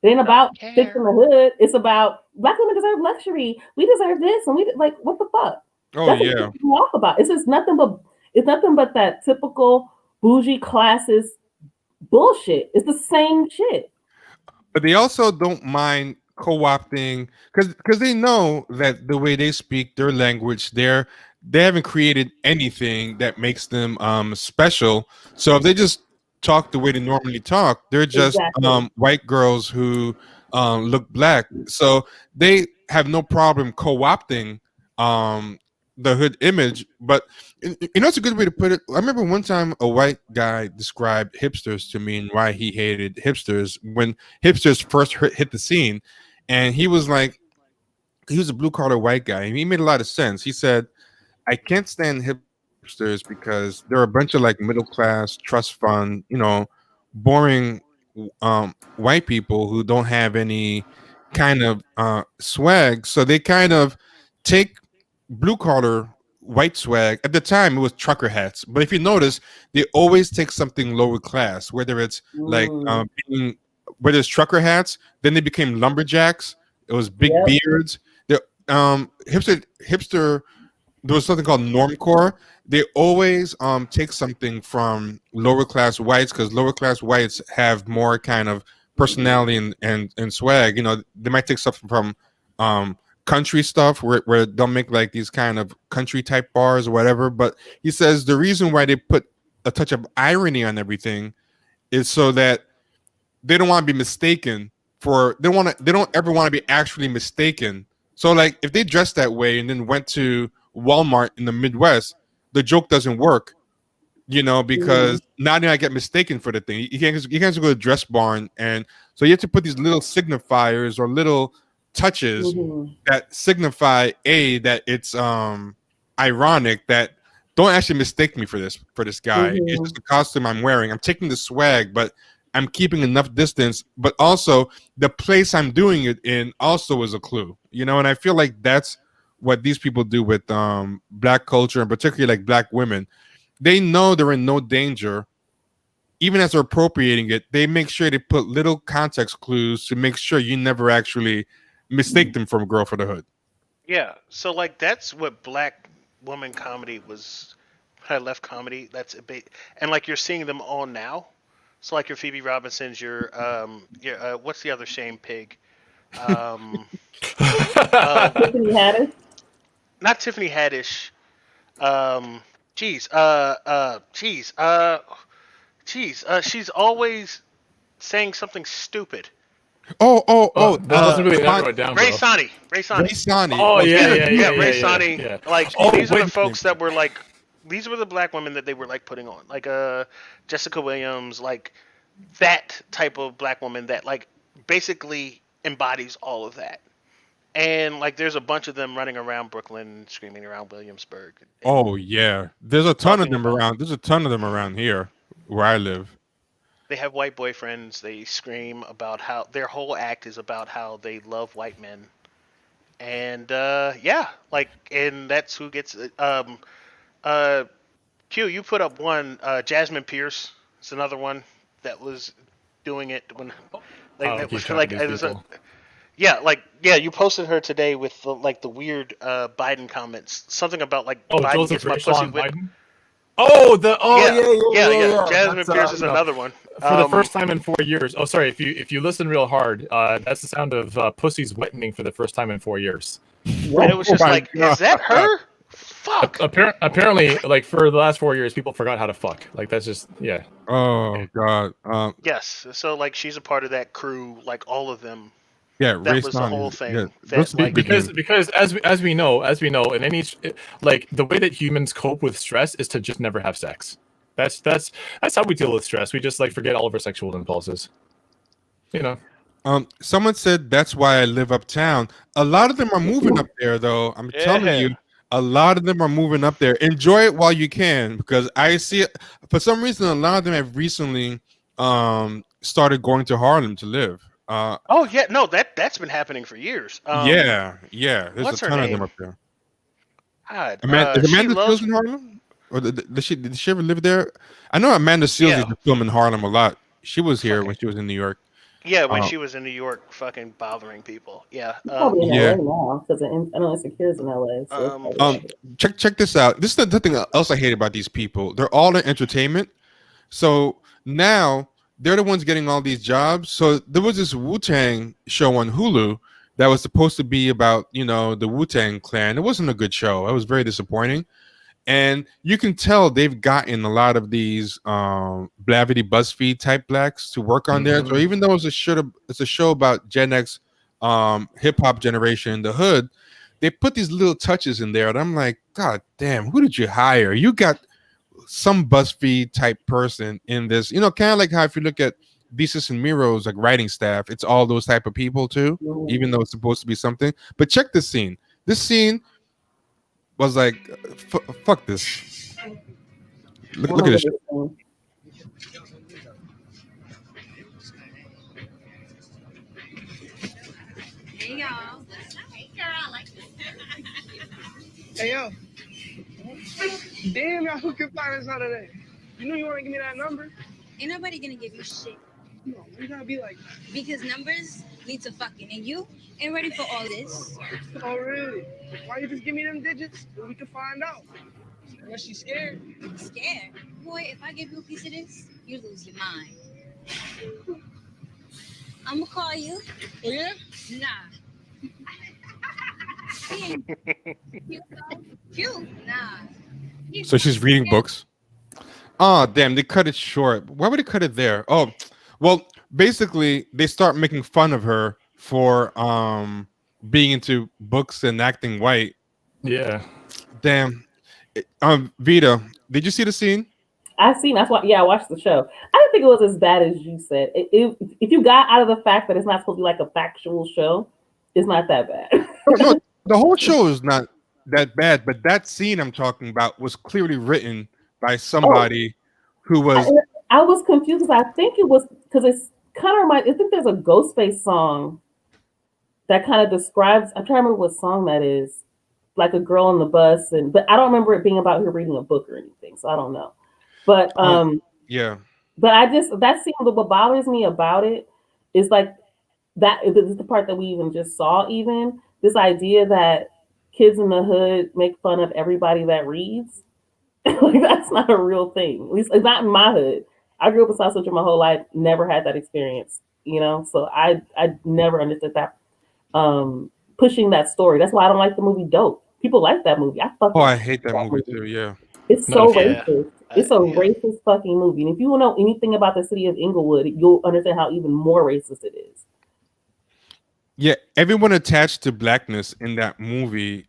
They ain't about fixing the hood. It's about black women deserve luxury. We deserve this, and we like, what the fuck? Oh, That's yeah. what you talk about. It's nothing but that typical bougie classist bullshit. It's the same shit. But they also don't mind co-opting because they know that the way they speak their language, they haven't created anything that makes them special. So if they just talk the way they normally talk, they're just white girls who look black. So they have no problem co-opting the hood image. But it's a good way to put it. I remember one time a white guy described hipsters to me and why he hated hipsters when hipsters first hit the scene, and he was like, he was a blue collar white guy, and he made a lot of sense. He said, I can't stand hipsters because they're a bunch of like middle class trust fund, boring white people who don't have any kind of swag. So they kind of take blue collar white swag. At the time it was trucker hats, but if you notice, they always take something lower class, whether it's like whether it's trucker hats, then they became lumberjacks. It was big beards. The hipster, there was something called normcore. They always take something from lower class whites because lower class whites have more kind of personality and swag. They might take stuff from country stuff where they'll make like these kind of country type bars or whatever. But he says the reason why they put a touch of irony on everything is so that they don't want to be mistaken they don't ever want to be actually mistaken. So like if they dress that way and then went to Walmart in the Midwest, the joke doesn't work, because now I get mistaken for the thing. You can't just go to Dress Barn, and so you have to put these little signifiers or little touches that signify that it's ironic, that don't actually mistake me for this guy. It's just the costume I'm wearing. I'm taking the swag, but I'm keeping enough distance. But also the place I'm doing it in also is a clue, and I feel like that's what these people do with black culture, and particularly like black women. They know they're in no danger. Even as they're appropriating it, they make sure they put little context clues to make sure you never actually mistake them for a girl for the hood. Yeah, so like that's what black woman comedy was. When I left comedy, that's a bit, and like you're seeing them all now. So like your Phoebe Robinsons, your what's the other shame pig? Tiffany Haddish. Not Tiffany Haddish. She's always saying something stupid. That wasn't really narrow it down, Ray bro. Sani. Oh yeah. Ray Sani. Yeah. Like these are the folks that were like, these were the black women that they were like putting on, like Jessica Williams, like that type of black woman that like basically embodies all of that. And like there's a bunch of them running around Brooklyn, screaming around Williamsburg. Oh yeah, there's a ton of them around. There's a ton of them around here where I live. They have white boyfriends. They scream about how their whole act is about how they love white men. And and that's who gets Q, you put up one. Jasmine Pierce is another one that was doing it when you posted her today with the weird Biden comments, something about like Biden gets my pussy whipped. Jasmine Pierce is another one. For the first time in 4 years. Oh, sorry. If you listen real hard, that's the sound of pussies wetting for the first time in 4 years. And it was just like, is that her? Fuck. Apparently, like for the last 4 years, people forgot how to fuck. Like that's just Oh god. Yes. So like she's a part of that crew. Like all of them. Yeah, Ray That was the whole Swan. Yeah, thing. those That like because as we know, in any like the way that humans cope with stress is to just never have sex. That's how we deal with stress. We just like forget all of our sexual impulses. You know. Someone said that's why I live uptown. A lot of them are moving up there, though. I'm telling yeah. you, a lot of them are moving up there. Enjoy it while you can, because I see it. For some reason, a lot of them have recently started going to Harlem to live. Oh yeah, no, that's been happening for years. Yeah. There's a What's her ton of them name? up there. God, Is she Amanda Seals loves. in Harlem? Or did she ever live there? I know Amanda Seals Yeah, used to film in Harlem a lot. She was here when fucking she was in New York. yeah. When Uh, she was in New York, fucking bothering people. Yeah. He's probably in yeah. LA now because I know Insecure's in LA. So it's probably Um, LA. check this out. This is the thing else I hate about these people. They're all in entertainment. So now they're the ones getting all these jobs. So there was this Wu Tang show on Hulu that was supposed to be about, the Wu Tang clan. It wasn't a good show. It was very disappointing. And you can tell they've gotten a lot of these Blavity BuzzFeed type blacks to work on there. So even though it's a show about Gen X hip hop generation in the hood, they put these little touches in there, and I'm like, God damn, who did you hire? You got some BuzzFeed type person in this, kind of like how if you look at Visas and Miro's like writing staff, it's all those type of people too, even though it's supposed to be something. But check this scene. This scene was like, fuck this. Look at this shit. Hey y'all. Hey girl, I like this. Hey yo. Damn, y'all, who can find us out of that? You know you want to give me that number? Ain't nobody gonna give you shit. No, you gotta be like, Because numbers lead to fucking, and you ain't ready for all this. oh really? Why you just give me them digits so we can find out? Unless she's scared. Scared? Boy, if I give you a piece of this, you lose your mind. I'ma call you. Oh yeah? Nah. He ain't cute though. Cute? Nah. So she's reading books. Oh, damn, they cut it short. Why would they cut it there? Oh, well, basically, they start making fun of her for being into books and acting white. Yeah. Damn. Vida, did you see the scene? I've seen. That's why. Yeah, I watched the show. I didn't think it was as bad as you said. If you got out of the fact that it's not supposed to be like a factual show, it's not that bad. No, the whole show is not that bad, but that scene I'm talking about was clearly written by somebody who was. I was confused because I think it was because it's kind of reminds. I think there's a Ghostface song that kind of describes. I'm trying to remember what song that is. Like a girl on the bus, but I don't remember it being about her reading a book or anything, so I don't know. But yeah. But I just that scene. What bothers me about it is like that. This is the part that we even just saw. Even this idea that kids in the hood make fun of everybody that reads. Like that's not a real thing. At least it's not in my hood. I grew up in South Central my whole life. Never had that experience. So I never understood that. Pushing that story. That's why I don't like the movie Dope. People like that movie. I hate that movie too. Yeah. It's so Yeah. racist. It's a racist fucking movie. And if you know anything about the city of Inglewood, you'll understand how even more racist it is. Yeah, everyone attached to blackness in that movie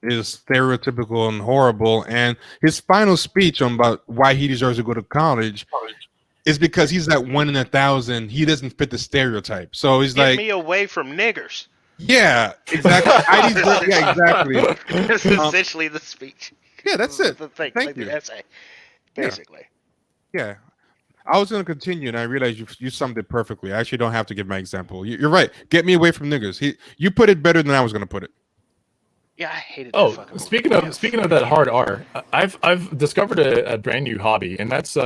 is stereotypical and horrible. And his final speech on about why he deserves to go to college is because he's that 1 in 1,000. He doesn't fit the stereotype. So he's Get like, me away from niggers. yeah, exactly. Yeah, exactly. That's essentially the speech. Yeah, that's it. The thing, Thank like you. the essay, basically. Yeah. I was going to continue, and I realized you summed it perfectly. I actually don't have to give my example. You're right. Get me away from niggers. You put it better than I was going to put it. Yeah, I hated that fucking movie. Speaking of that hard R, I've discovered a brand new hobby, and that's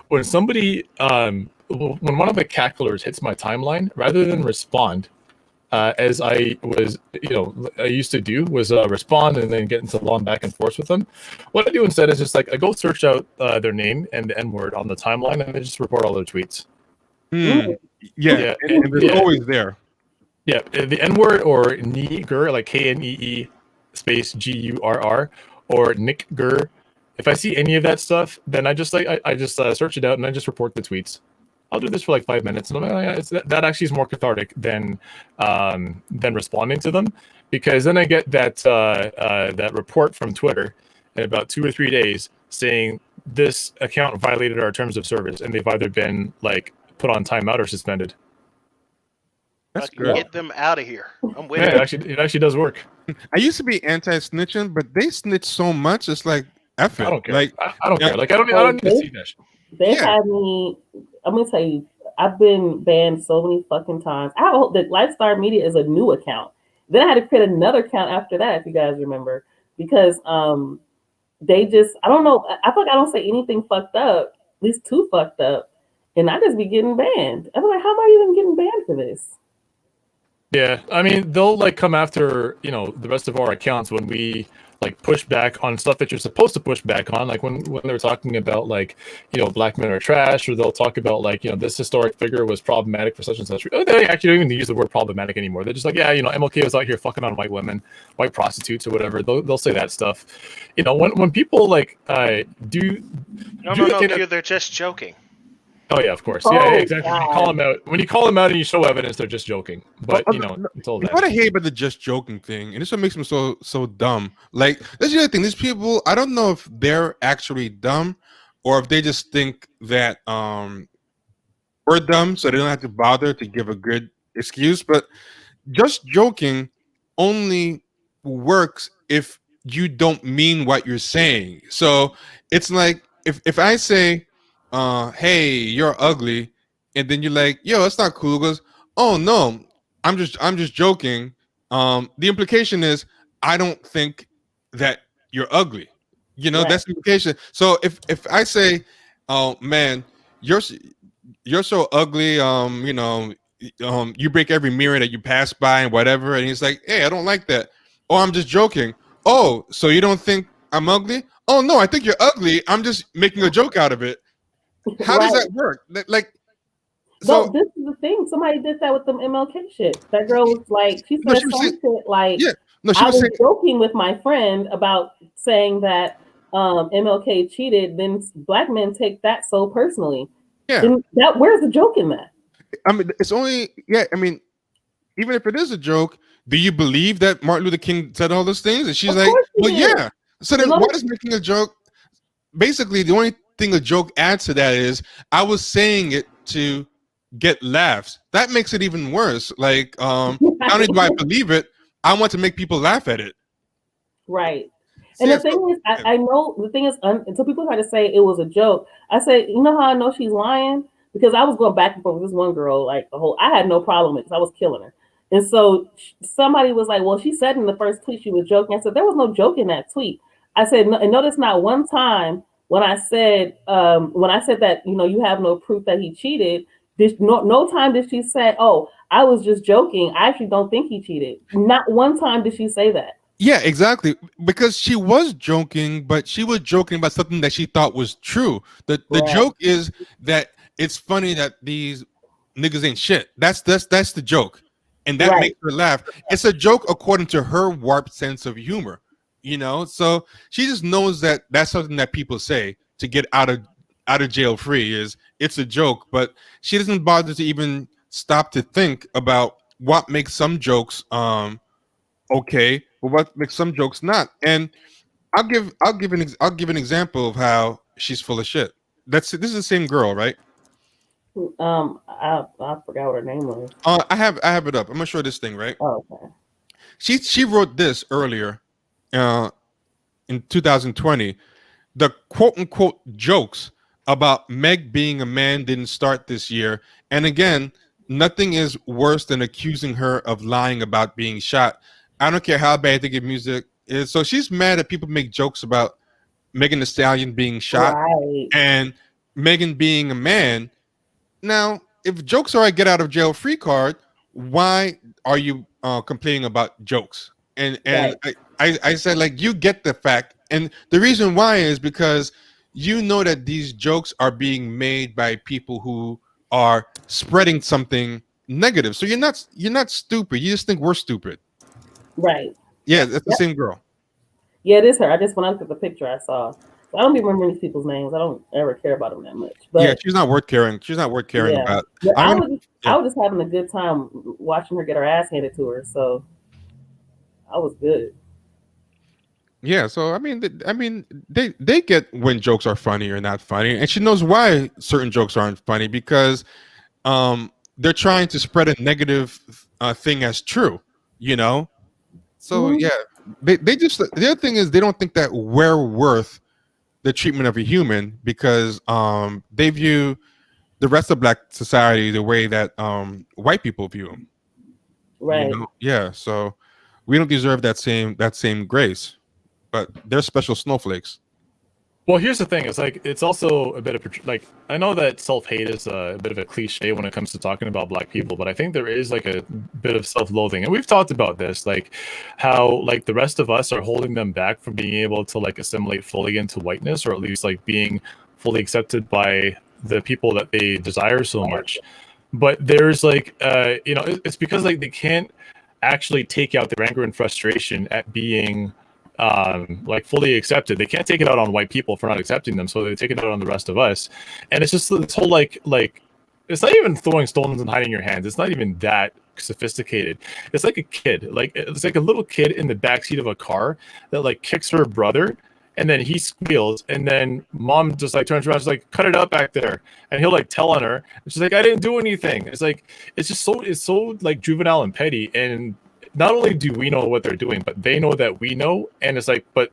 when somebody when one of the cacklers hits my timeline, rather than respond, as I used to do, was respond and then get into long back and forth with them. What I do instead is just like I go search out their name and the N word on the timeline, and I just report all their tweets. Yeah, and it's always there. Yeah, the N word or Neegur, like Knee space Gurr, or Nick Gurr. If I see any of that stuff, then I just search it out and I just report the tweets. I'll do this for like 5 minutes, and I'm like, that actually is more cathartic than responding to them, because then I get that report from Twitter in about 2 or 3 days saying this account violated our terms of service, and they've either been like put on timeout or suspended. That's good. Get them out of here. I'm with Yeah, you. it actually does work. I used to be anti-snitching, but they snitch so much. It's like F it. I don't care. Like I don't care. Like I don't need to see that. They had me. I'm gonna tell you, I've been banned so many fucking times. I hope that Lifestyle Media is a new account. Then I had to create another account after that, if you guys remember, because they just, I don't know. I feel like I don't say anything fucked up, at least too fucked up, and I just be getting banned. I'm like, how am I even getting banned for this? Yeah, I mean, they'll like come after, you know, the rest of our accounts when we like push back on stuff that you're supposed to push back on, like when they're talking about like, you know, black men are trash, or they'll talk about like, you know, this historic figure was problematic for such and such. They actually don't even use the word problematic anymore. They're just like, yeah, you know, MLK was out here fucking on white women, white prostitutes or whatever. They'll say that stuff. You know, when people like do They're just joking. Oh yeah, of course. Yeah, exactly. When you call them out and you show evidence, they're just joking. But you know, until that. What I hate about the just joking thing, and this is what makes them so dumb. Like, that's the other thing. These people, I don't know if they're actually dumb, or if they just think that we're dumb, so they don't have to bother to give a good excuse. But just joking only works if you don't mean what you're saying. So it's like if I say, hey, you're ugly, and then you're like, yo, that's not cool. Goes, oh no, I'm just joking. The implication is I don't think that you're ugly. You know, that's the implication. So if I say, oh man, you're so ugly, you know, you break every mirror that you pass by and whatever, and he's like, hey, I don't like that. Oh, I'm just joking. Oh, so you don't think I'm ugly? Oh no, I think you're ugly. I'm just making a joke out of it. How does that work? Like, so this is the thing. Somebody did that with them MLK shit. That girl was like, she said some shit like, I was joking with my friend about saying that MLK cheated. Then black men take that so personally. Yeah. Where's the joke in that? I mean, it's only I mean, even if it is a joke, do you believe that Martin Luther King said all those things? And she's like, well, yeah. So then what is making a joke? Basically, the only thing a joke adds to that is I was saying it to get laughs. That makes it even worse. Like, not only do I believe it, I want to make people laugh at it. Right. And the thing is, I know the thing is, until people try to say it was a joke, I say, you know how I know she's lying? Because I was going back and forth with this one girl, like I had no problem with it because I was killing her. And so somebody was like, well, she said in the first tweet she was joking. I said, there was no joke in that tweet. I said, and notice not one time when I said that, you know, you have no proof that he cheated, no time did she say, oh, I was just joking. I actually don't think he cheated. Not one time did she say that. Yeah, exactly. Because she was joking, but she was joking about something that she thought was true. The joke is that it's funny that these niggas ain't shit. That's the joke. And that makes her laugh. It's a joke according to her warped sense of humor, you know? So she just knows that that's something that people say to get out of jail free, is it's a joke, but she doesn't bother to even stop to think about what makes some jokes okay, but what makes some jokes not. And I'll give an example of how she's full of shit. This is the same girl, right? I forgot what her name was. I have it up. I'm gonna show this thing, right? Oh, okay. She wrote this earlier, in 2020. The quote unquote jokes about Meg being a man didn't start this year. And again, nothing is worse than accusing her of lying about being shot. I don't care how bad they get music is. So she's mad that people make jokes about Megan Thee Stallion being shot and Megan being a man. Now, if jokes are a get out of jail free card, why are you complaining about jokes? And I said, like, you get the fact. And the reason why is because you know that these jokes are being made by people who are spreading something negative. So you're not stupid. You just think we're stupid. Right. Yeah, that's the same girl. Yeah, it is her. I just went up to the picture I saw. I don't even remember these people's names. I don't ever care about them that much. But Yeah, she's not worth caring. She's not worth caring yeah, about. but I'm I gonna, was yeah. just having a good time watching her get her ass handed to her. So I was good. Yeah, so they get when jokes are funny or not funny, and she knows why certain jokes aren't funny because they're trying to spread a negative thing as true, you know. So Mhm. yeah, they just the other thing is they don't think that we're worth the treatment of a human because they view the rest of black society the way that white people view them. You Right. know, yeah. So we don't deserve that same grace, but they're special snowflakes. Well, here's the thing. It's like it's also a bit of like I know that self-hate is a bit of a cliche when it comes to talking about black people, but I think there is like a bit of self-loathing, and we've talked about this, like how like the rest of us are holding them back from being able to like assimilate fully into whiteness, or at least like being fully accepted by the people that they desire so much. But there's like it's because like they can't actually take out their anger and frustration at being like fully accepted. They can't take it out on white people for not accepting them, so they take it out on the rest of us. And it's just this whole like it's not even throwing stones and hiding your hands. It's not even that sophisticated. It's like a kid. Like it's like a little kid in the backseat of a car that like kicks her brother, and then he squeals, and then mom just like turns around, she's like, cut it up back there. And he'll like tell on her. And she's like, I didn't do anything. It's like it's so like juvenile and petty. And not only do we know what they're doing, but they know that we know. And it's like, but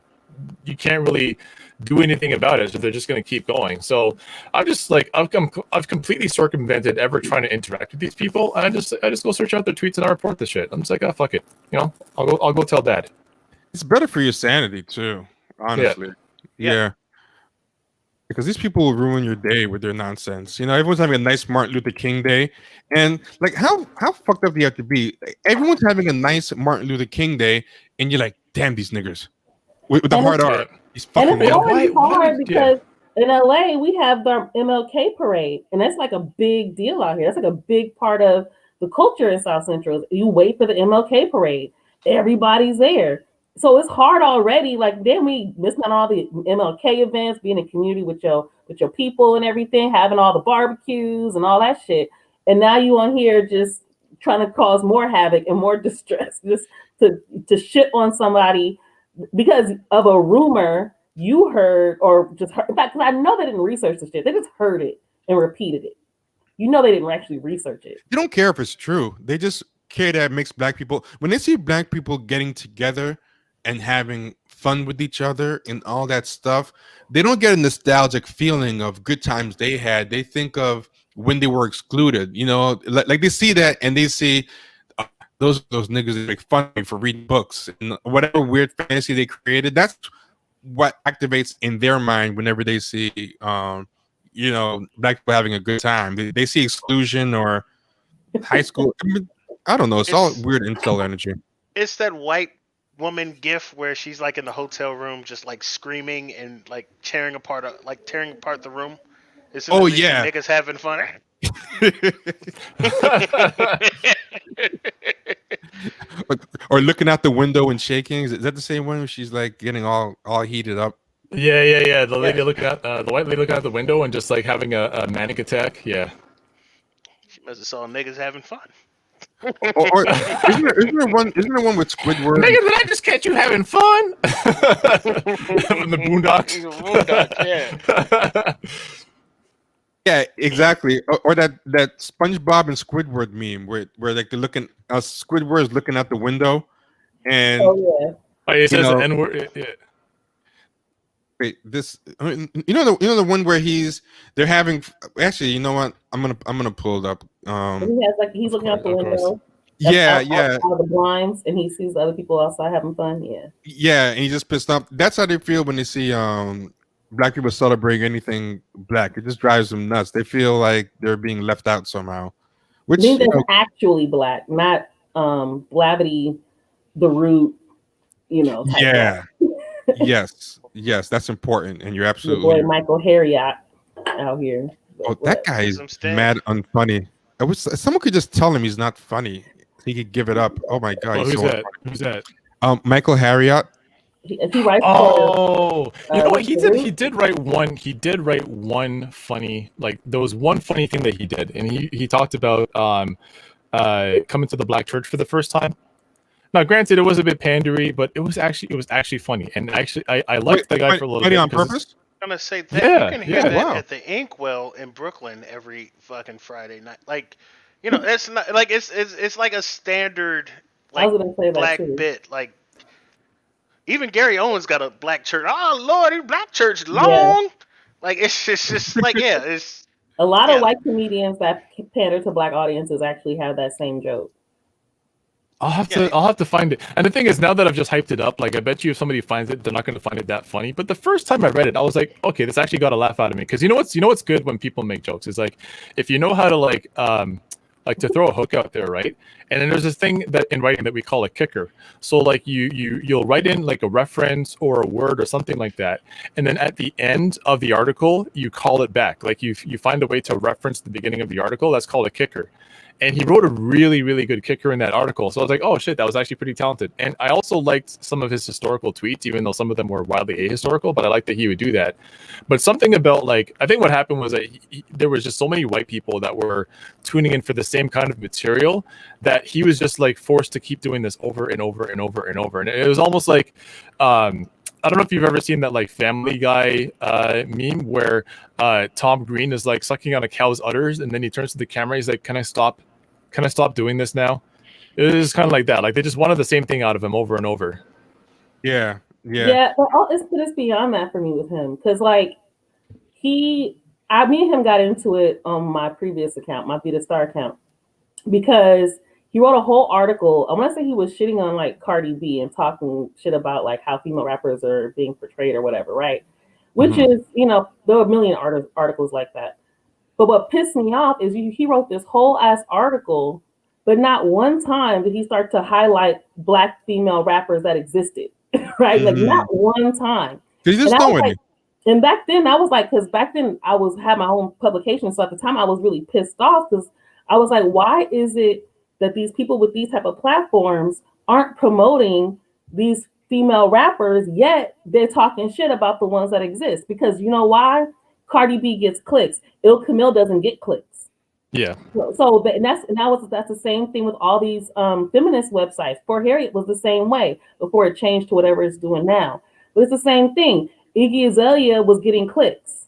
you can't really do anything about it. So they're just going to keep going. So I'm just like, I've completely circumvented ever trying to interact with these people. And I just go search out their tweets and I report the shit. I'm just like, oh, fuck it. You know, I'll go tell dad. It's better for your sanity too, honestly. Yeah. Because these people will ruin your day with their nonsense. You know, everyone's having a nice Martin Luther King Day, and like, how fucked up do you have to be? Like, everyone's having a nice Martin Luther King Day, and you're like, damn, these niggers with the And hard it's, R. These and fucking it's niggas. already hard because in LA we have the MLK parade, and that's like a big deal out here. That's like a big part of the culture in South Central. You wait for the MLK parade, everybody's there. So it's hard already. Like then we missing on all the MLK events, being in community with your people and everything, having all the barbecues and all that shit. And now you on here just trying to cause more havoc and more distress, just to shit on somebody because of a rumor you heard or just heard. In fact, because I know they didn't research the shit. They just heard it and repeated it. You know they didn't actually research it. They don't care if it's true. They just care that it makes black people, when they see black people getting together and having fun with each other and all that stuff, they don't get a nostalgic feeling of good times they had. They think of when they were excluded. You know, like they see that and they see those niggas make fun of me for reading books and whatever weird fantasy they created. That's what activates in their mind whenever they see black people having a good time. They see exclusion or high school. I don't know. It's all weird incel energy. It's that white woman gif where she's like in the hotel room just like screaming and like tearing apart the room. Oh yeah, niggas having fun. or looking out the window and shaking. Is that the same one where she's like getting all heated up? Yeah. The lady looking out, the white lady looking out the window and just like having a manic attack. Yeah. She must have saw niggas having fun. Or isn't there one with Squidward? Nigga, did I just catch you having fun? From the Boondocks. Yeah. Yeah, exactly. Or that SpongeBob and Squidward meme where like they're looking, Squidward is looking out the window, and it says the N word. Yeah. Wait, this the one where they're having, actually, you know what? I'm gonna pull it up. He has he's looking out the window. Yeah. Out of the blinds, and he sees other people outside having fun. Yeah, and he's just pissed off. That's how they feel when they see black people celebrating anything black. It just drives them nuts. They feel like they're being left out somehow. Which means they're actually black, not Blavity the Root. Yeah. yes, that's important, and you're absolutely. Your boy Michael Harriot out here. Oh, that guy is mad unfunny. I wish someone could just tell him he's not funny. He could give it up. Oh my god, who's that? Michael Harriot. He writes for. Oh, you know what he did? Duluth. He did write one. He did write one funny, like there was one funny thing that he did, and he talked about coming to the black church for the first time. Now, granted, it was a bit pandery, but it was actually funny, and actually I liked the guy for a little bit on because purpose. I'm gonna say that Yeah, you can hear yeah. that Wow. at the Inkwell in Brooklyn every fucking Friday night. Like, you know, it's not like it's like a standard I like was gonna say that black too. bit. Like even Gary Owens got a black church. Oh Lord, his black church Yeah, long. Like it's just like yeah, it's a lot of yeah. white comedians that pander to black audiences actually have that same joke. Yeah, I'll have to find it. And the thing is, now that I've just hyped it up, like I bet you if somebody finds it, they're not going to find it that funny. But the first time I read it, I was like, okay, this actually got a laugh out of me. Because you know what's good when people make jokes is like if you know how to like to throw a hook out there, right? And then there's this thing that in writing that we call a kicker. So like you'll write in like a reference or a word or something like that, and then at the end of the article you call it back. Like you find a way to reference the beginning of the article. That's called a kicker. And he wrote a really, really good kicker in that article. So I was like, oh shit, that was actually pretty talented. And I also liked some of his historical tweets, even though some of them were wildly ahistorical, but I liked that he would do that. But something about like, I think what happened was that there was just so many white people that were tuning in for the same kind of material that he was just like forced to keep doing this over and over and over and over. And it was almost like, I don't know if you've ever seen that like Family Guy meme where Tom Green is like sucking on a cow's udders and then he turns to the camera. He's like, can I stop doing this now? It was kind of like that. Like they just wanted the same thing out of him over and over. Yeah. But it's beyond that for me with him because like me and him got into it on my previous account, my Vida Star account, because he wrote a whole article. I want to say he was shitting on like Cardi B and talking shit about like how female rappers are being portrayed or whatever, right? Which is, you know, there are a million articles like that. But what pissed me off is he wrote this whole ass article, but not one time did he start to highlight black female rappers that existed, right? Like not one time. He's just throwing it. And back then I was like, because back then I had my own publication, so at the time I was really pissed off because I was like, why is it that these people with these type of platforms aren't promoting these female rappers, yet they're talking shit about the ones that exist? Because you know why? Cardi B gets clicks. Il Camille doesn't get clicks. Yeah. So that's the same thing with all these feminist websites. For Harriet was the same way before it changed to whatever it's doing now. But it's the same thing. Iggy Azalea was getting clicks.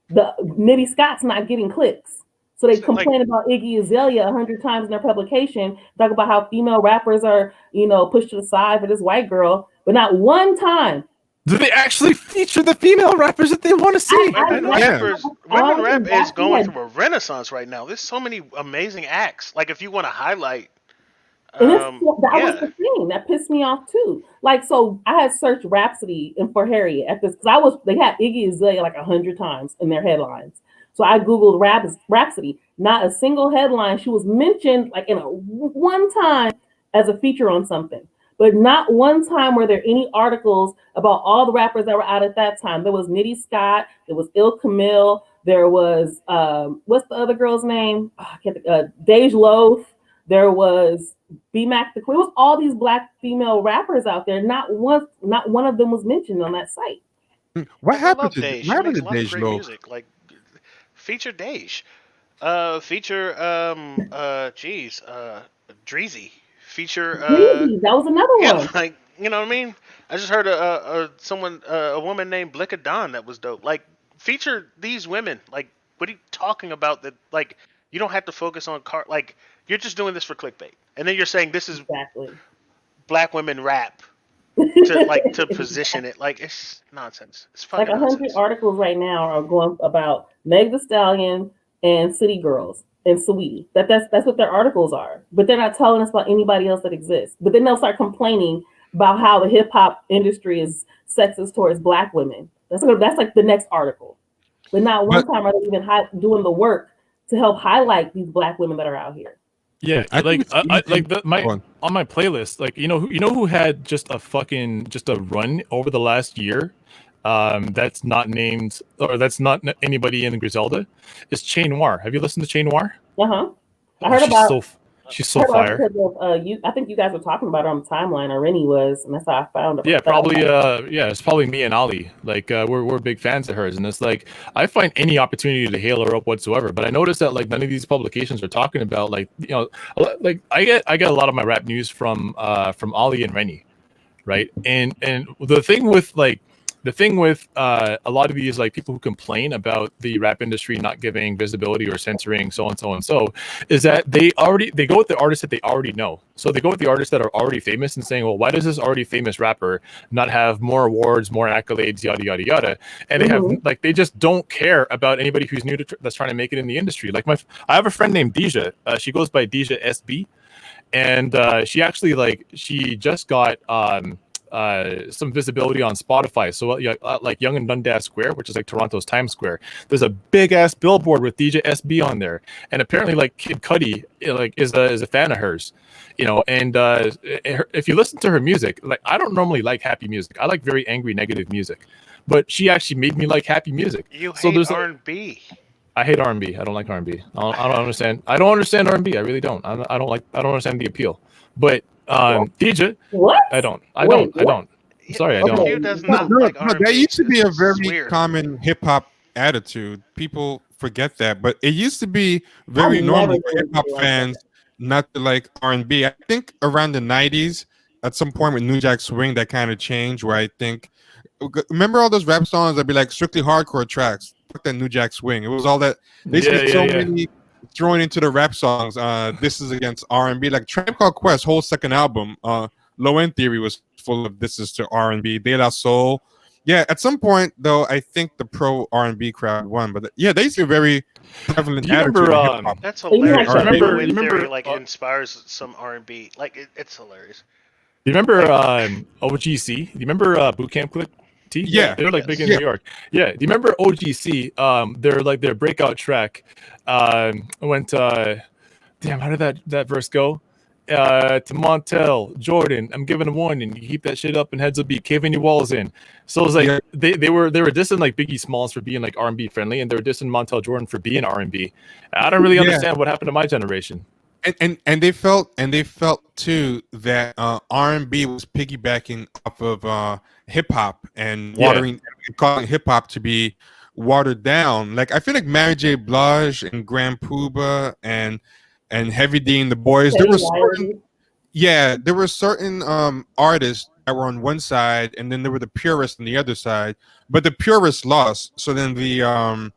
The Nitty Scott's not getting clicks. So they complain about Iggy Azalea 100 times in their publication, talk about how female rappers are, you know, pushed to the side for this white girl, but not one time do they actually feature the female rappers that they want to see? Women rap is going through a renaissance right now. There's so many amazing acts. Like if you want to highlight, and that was the thing that pissed me off too. Like, so I had searched Rhapsody and For Harriet at this because they had Iggy Azalea like 100 times in their headlines. So I googled Rhapsody. Not a single headline. She was mentioned like in one time as a feature on something. But not one time were there any articles about all the rappers that were out at that time. There was Nitty Scott, there was Il Camille, there was what's the other girl's name? Dej Loaf. There was B Mac the Queen. It was all these black female rappers out there. Not one of them was mentioned on that site. What happened to Dej Loaf? Music, like feature Dej, feature Dreezy. Feature that was another one. Like you know what I mean. I just heard a woman named Blicka Dawn that was dope. Like feature these women. Like what are you talking about? That like you don't have to focus on like you're just doing this for clickbait, and then you're saying this is black women rap to position it. Like it's nonsense. It's fucking like 100 articles right now are going about Meg Thee Stallion and City Girls and Saweetie. That's what their articles are. But they're not telling us about anybody else that exists. But then they'll start complaining about how the hip hop industry is sexist towards black women. That's like the next article. But not one time are they even doing the work to help highlight these black women that are out here. Yeah, on my playlist, like you know who had just a run over the last year. That's not named or that's not anybody in Griselda. Is Che Noir. Have you listened to Che Noir? I heard about She's I so heard about fire. it because of you. I think you guys were talking about her on the timeline, or Rennie was, and that's how I found Yeah, about probably. Yeah, it's probably me and Ali. Like, we're big fans of hers, and it's like I find any opportunity to hail her up whatsoever. But I noticed that like none of these publications are talking about like like I get a lot of my rap news from Ali and Rennie, right? And the thing with a lot of these like people who complain about the rap industry not giving visibility or censoring so and so and so is that they go with the artists that they already know. So they go with the artists that are already famous and saying, well, why does this already famous rapper not have more awards, more accolades, yada yada yada? And they have like they just don't care about anybody who's new to that's trying to make it in the industry. Like I have a friend named Deja. She goes by Deja SB, and she actually she just got some visibility on Spotify. So like Yonge and Dundas Square, which is like Toronto's Times Square, there's a big ass billboard with DJ SB on there, and apparently like Kid Cudi is a fan of hers, And if you listen to her music, like I don't normally like happy music. I like very angry, negative music, but she actually made me like happy music. You So hate there's R&B. I hate R&B. I don't like R&B. I don't understand. I don't understand R&B. I really don't. I don't understand the appeal. But DJ, What? I don't. Wait, I don't. I'm sorry, I don't. Q does No, not no, like no, R&B. that used to be a It's very weird. common hip hop attitude. People forget that, but it used to be very I've normal never for heard hip hop anything like fans not to like R&B. I think around the 90s, at some point with New Jack Swing, that kind of changed. Where I think, remember all those rap songs that'd be like strictly hardcore tracks? Fuck that New Jack Swing. It was all that. They used to get so many thrown into the rap songs. This is against R&B. Like Tribe Called Quest, whole second album, Low End Theory was full of this is to R&B. De La Soul. Yeah, at some point though, I think the pro R&B crowd won. But yeah, they used to be a very prevalent Do you attitude remember? in hip hop. That's You hilarious. like Remember, R&B? Wind You remember- Theory like inspires some R&B. Like it's hilarious. Do you remember OGC? Do you remember Boot Camp Click T? Yeah. They were like big in Yeah. New York. Yeah. Do you remember OGC? Their breakout track went. Damn, how did that verse go? To Montel, Jordan, I'm giving a warning. You keep that shit up and heads will be caving your walls in. So it was like Yeah. they were dissing like Biggie Smalls for being like R&B friendly, and they were dissing Montel Jordan for being R&B. I don't really Yeah. understand what happened to my generation. And they felt too that R&B was piggybacking off of hip hop and calling hip hop to be watered down. Like I feel like Mary J. Blige and Grand Puba and Heavy D and the Boys. There were certain artists that were on one side, and then there were the purists on the other side. But the purists lost. So then the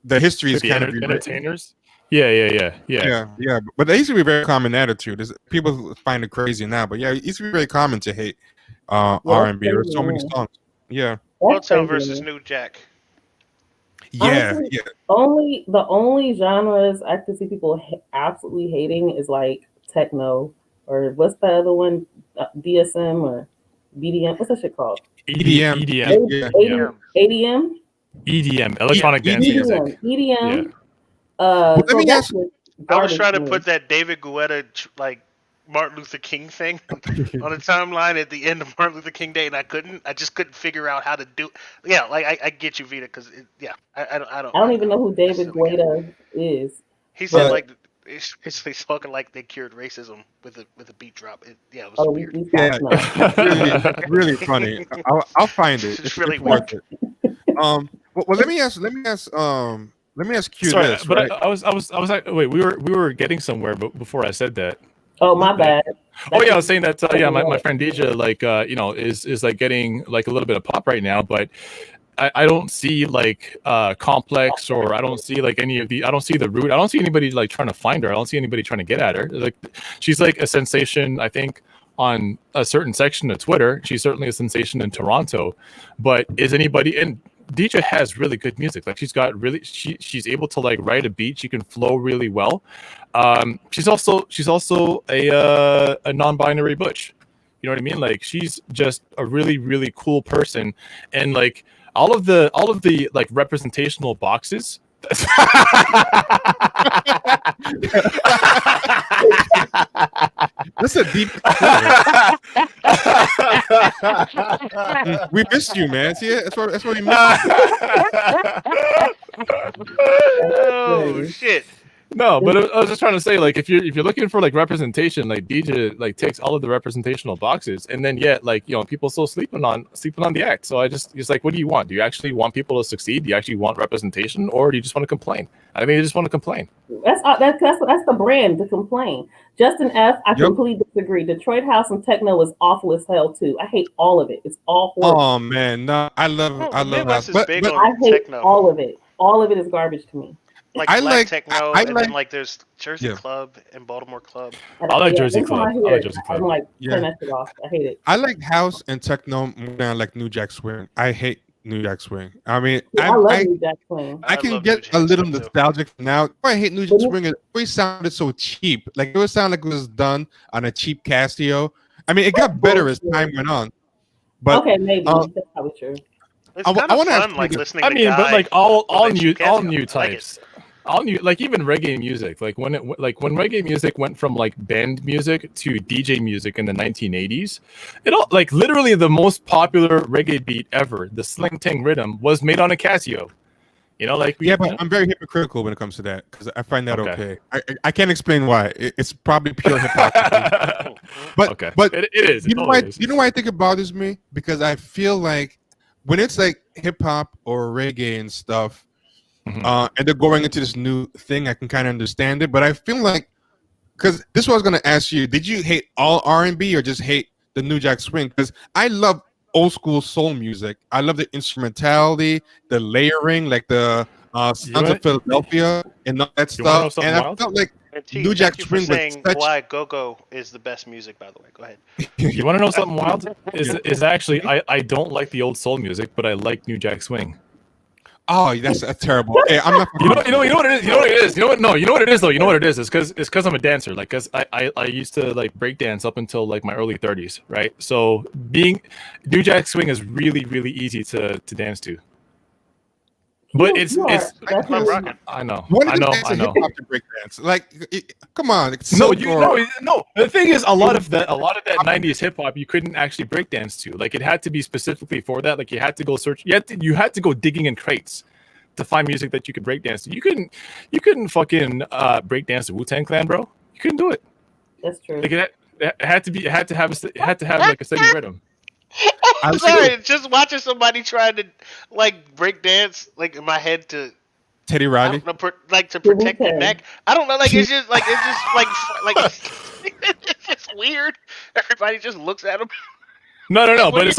history is The kind of rewritten. entertainers. Yeah. But that used to be a very common attitude. People find it crazy now, but yeah, it used to be very common to hate R&B. There were so many songs. Yeah. Motown versus New Jack. Yeah, Honestly, yeah. The only genres I can see people absolutely hating is like techno, or what's the other one? DSM or BDM? What's that shit called? EDM. EDM. ADM? EDM. Electronic dance music. EDM. Let me ask. I was trying to put that David Guetta like Martin Luther King thing on the timeline at the end of Martin Luther King Day, and I couldn't. I just couldn't figure out how to do. Yeah, like I get you, Vida, because I don't even know who David Guetta is. He said like it's basically talking like they cured racism with a beat drop. It was weird. Yeah, really funny. I'll find it. It's really worth it. Well, let me ask Q Sorry, this. but Right? I was wait. We were getting somewhere, but before I said that. Oh, my bad. Oh yeah, I was saying that. My friend Deja, is like getting like a little bit of pop right now, but I don't see like Complex, or I don't see like any of the. I don't see the Root. I don't see anybody like trying to find her. I don't see anybody trying to get at her. Like she's like a sensation, I think, on a certain section of Twitter. She's certainly a sensation in Toronto, but is anybody in? Deja has really good music. Like she's she's able to like write a beat. She can flow really well. She's also a non-binary butch. You know what I mean? Like she's just a really, really cool person, and like all of the like representational boxes. That's a deep. We missed you, man. See, that's what we missed. Oh shit! No, but I was just trying to say, like, if you're looking for like representation, like DJ like takes all of the representational boxes, and then yet like people still sleeping on the act. So I just like, what do you want? Do you actually want people to succeed? Do you actually want representation, or do you just want to complain? I think you just want to complain. That's the brand, to complain. Justin F, I completely disagree. Detroit house and techno is awful as hell too. I hate all of it. It's all horrible. Oh man, no, I love Midwest house, is big on I hate techno. all of it. All of it is garbage to me. Like I black like techno, I and like then like there's Jersey Club and Baltimore Club. I like Jersey Club. I like Jersey Club. I'm like, turn that shit off. I hate it. I like house and techno more than I like New Jack Swing. I hate New Jack Swing. I mean, I love New Jack Swing. I can get a little nostalgic now. I hate New Jack Swing. It always sounded so cheap. Like it would sound like it was done on a cheap Casio. I mean, it got better as time went on. But okay, maybe that's probably true. It's kind of fun, like listening. I mean, but like all new types. Like all new, like even reggae music, like when reggae music went from like band music to DJ music in the 1980s, it all like literally the most popular reggae beat ever, the Sling Tang rhythm, was made on a Casio. Like but I'm very hypocritical when it comes to that because I find that okay. I can't explain why. It's probably pure hypocrisy. but it is. You know why I think it bothers me? Because I feel like when it's like hip hop or reggae and stuff. And they're going into this new thing, I can kind of understand it, but I feel like, because this was going to ask you, did you hate all R&B or just hate the New Jack Swing? Because I love old school soul music. I love the instrumentality, the layering, like the Sounds of Philadelphia and all that stuff. And I felt like New Jack Swing was saying why Go-Go is the best music, by the way. Go ahead. You want to know something wild? Is actually, I don't like the old soul music, but I like New Jack Swing. Oh, that's terrible. Hey, I'm not. You know what it is. You know what it is. You know what? No, you know what it is though. You know what it is. It's because I'm a dancer. Like, cause I used to like break dance up until like my early 30s, right? So being New Jack Swing is really easy to dance to. But I know. Hip hop to break dance. Like, come on. No. The thing is, a lot of that 90s hip hop you couldn't actually break dance to. Like, it had to be specifically for that. Like, you had to go search. You had to go digging in crates to find music that you could break dance to. You couldn't fucking break dance to Wu-Tang Clan, bro. You couldn't do it. That's true. Like, it had to have like a steady rhythm. I'm sorry, just watching somebody trying to like break dance, like in my head to Teddy Riley, to protect their neck. I don't know, like it's just like it's just weird. Everybody just looks at him. No, but it's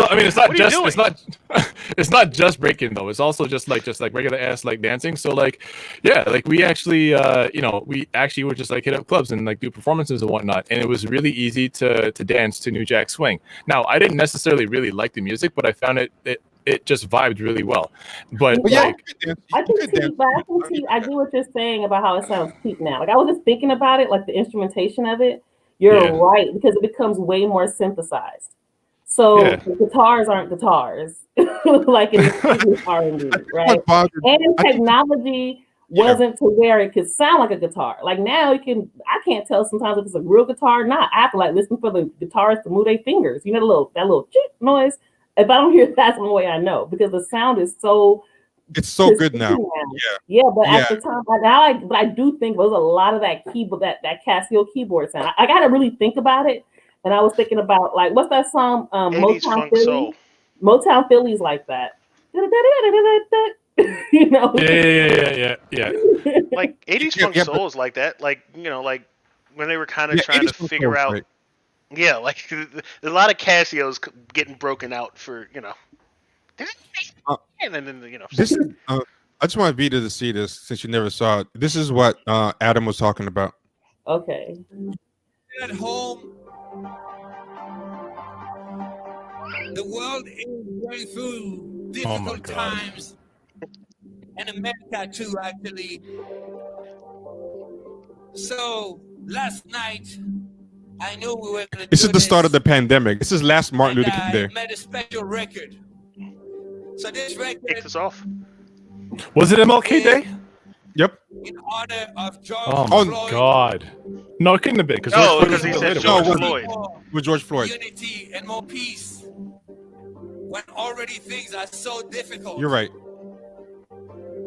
not just breaking though. It's also just like regular ass like dancing. So like, yeah, like we actually would just like hit up clubs and like do performances and whatnot. And it was really easy to dance to New Jack Swing. Now I didn't necessarily really like the music, but I found it just vibed really well. But I do what you're saying about how it sounds cheap now. Like I was just thinking about it, like the instrumentation of it. You're right, because it becomes way more synthesized. So the guitars aren't guitars like in the R&B, right? And technology wasn't to where it could sound like a guitar. Like now I can't tell sometimes if it's a real guitar or not. I have to like listen for the guitarists to move their fingers. You know that little chip noise. If I don't hear that's the way I know, because the sound is so. It's so good now. But at the time, but I do think there was a lot of that keyboard, that Casio keyboard sound. I got to really think about it. And I was thinking about like, what's that song? Motown Philly. Motown Philly's like that. You know? Yeah. Like 80s funk soul is like that. Like, like when they were kind of trying to figure out. Right. Yeah, like a lot of Casios getting broken out for, and then This is. I just want Vida to see this since you never saw it. This is what Adam was talking about. Okay. At home. The world is going through difficult times, and America too, actually. So last night, I knew we were going to. This is the start of the pandemic. This is last Martin Luther King Day. I made a special record. So this record kicked us off. Was it MLK Day? Yep. In honor of George Floyd. God. No, it couldn't have been because he said George Floyd. With George Floyd. Unity and more peace. When already things are so difficult. You're right.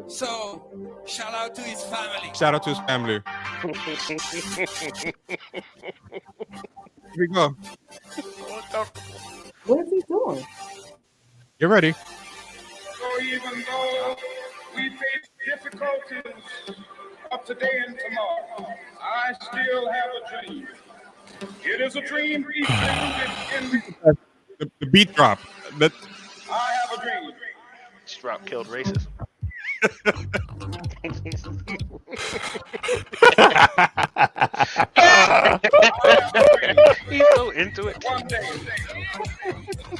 So, shout out to his family. Shout out to his family. Here we go. What is he doing? Get ready. So even though we face difficulties of today and tomorrow, I still have a dream. It is a dream rooted in The beat drop. I have a dream. This drop killed racism. He's so into it. One day,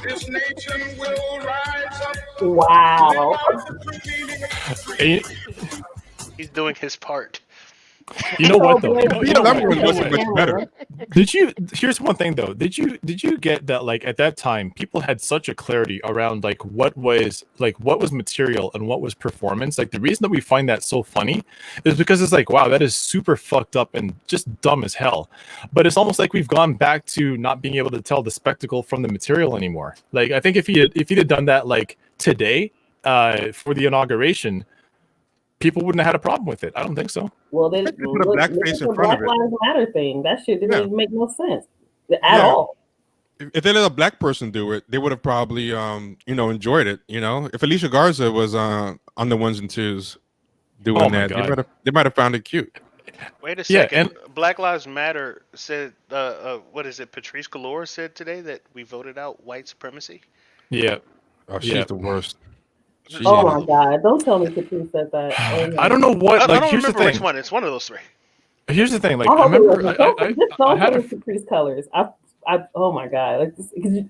this nation will rise up. Wow. He's doing his part. You know what though? Did you? Here's one thing though. Did you get that? Like at that time, people had such a clarity around like what was material and what was performance. Like the reason that we find that so funny is because it's like, wow, that is super fucked up and just dumb as hell. But it's almost like we've gone back to not being able to tell the spectacle from the material anymore. Like I think if he'd have done that like today for the inauguration, people wouldn't have had a problem with it. I don't think so. Well, then put a black face in front of it. Black Lives Matter thing. That shit didn't even make no sense at all. If they let a black person do it, they would have probably enjoyed it. You know, if Alicia Garza was on the ones and twos doing that, they might have found it cute. Wait a second. Black Lives Matter said, what is it? Patrisse Cullors said today that we voted out white supremacy. Yeah. Oh, she's the worst. Oh my God! Don't tell me Patrice said that. I don't know what. I don't remember which one. It's one of those three. Here's the thing. Like I remember, I had Patrice colors. Oh my God! Like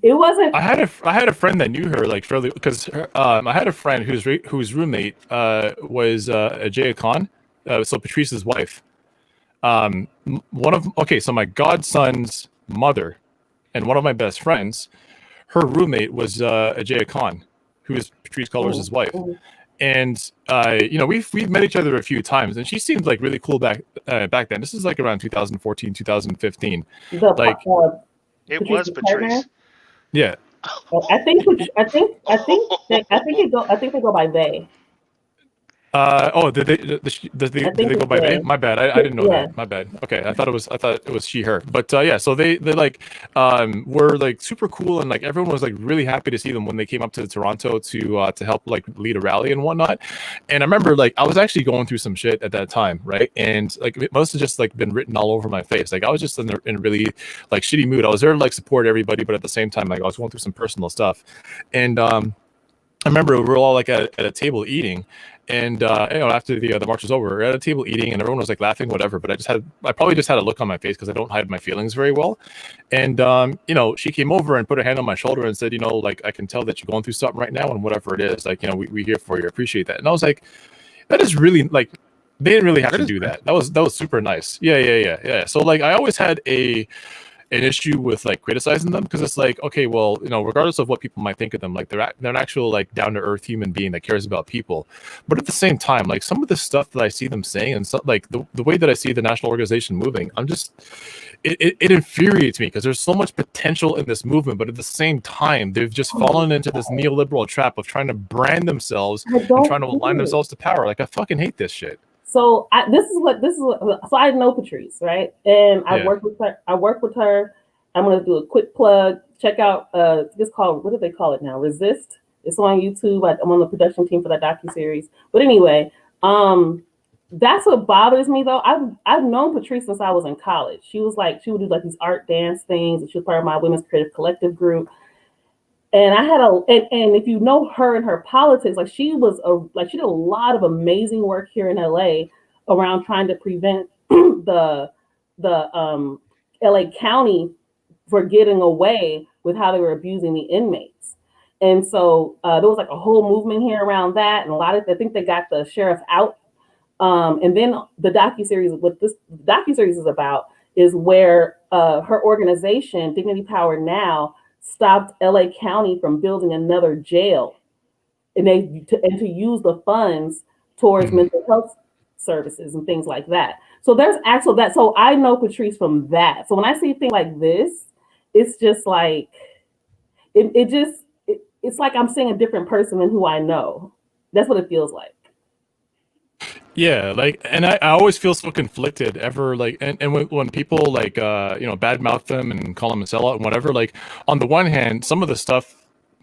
it wasn't. I had a friend that knew her like fairly because I had a friend whose roommate was Jaya Khan, so Patrice's wife. So my godson's mother, and one of my best friends, her roommate was Jaya Khan, who is Patrisse Cullors' wife. And we've met each other a few times, and she seemed like really cool back then. This is like around 2014, 2015. It was Patrice. Yeah. I think they go by they. Did they go by they? My bad. I didn't know that. My bad. Okay, I thought it was she her. But so they like were like super cool, and like everyone was like really happy to see them when they came up to Toronto to help like lead a rally and whatnot. And I remember like I was actually going through some shit at that time, right? And like it must have just like been written all over my face. Like I was just in a really like shitty mood. I was there to like support everybody, but at the same time like I was going through some personal stuff. And I remember we were all like at a table eating. And after the march was over, we were at a table eating, and everyone was like laughing, whatever. But I probably just had a look on my face because I don't hide my feelings very well. And she came over and put her hand on my shoulder and said, like I can tell that you're going through something right now, and whatever it is, like we here for you, appreciate that. And I was like, that is really like they didn't really have to do that. That was super nice. Yeah. So like I always had an issue with like criticizing them because it's like, okay, well, regardless of what people might think of them, like they're an actual like down to earth human being that cares about people. But at the same time, like some of the stuff that I see them saying and like the way that I see the national organization moving, I'm just it infuriates me because there's so much potential in this movement, but at the same time, they've just fallen into this neoliberal trap of trying to brand themselves and trying to align themselves to power. Like I fucking hate this shit. So this is what. So I know Patrice, right? And I work with her. I'm gonna do a quick plug. Check out it's called, what do they call it now? Resist. It's on YouTube. I'm on the production team for that docuseries. But anyway, that's what bothers me though. I've known Patrice since I was in college. She would do like these art dance things, and she was part of my women's creative collective group. And I had and if you know her and her politics, like she did a lot of amazing work here in LA around trying to prevent the LA County for getting away with how they were abusing the inmates. And so there was like a whole movement here around that, and I think they got the sheriff out. And then the docuseries, what this docuseries is about, is where her organization, Dignity Power Now, stopped LA County from building another jail, and to use the funds towards mental health services and things like that. So there's actually that. So I know Patrice from that. So when I see things like this, it's just like it's like I'm seeing a different person than who I know. That's what it feels like. Yeah, like, and I always feel so conflicted ever, like, and when people like badmouth them and call them a sellout and whatever, like, on the one hand, some of the stuff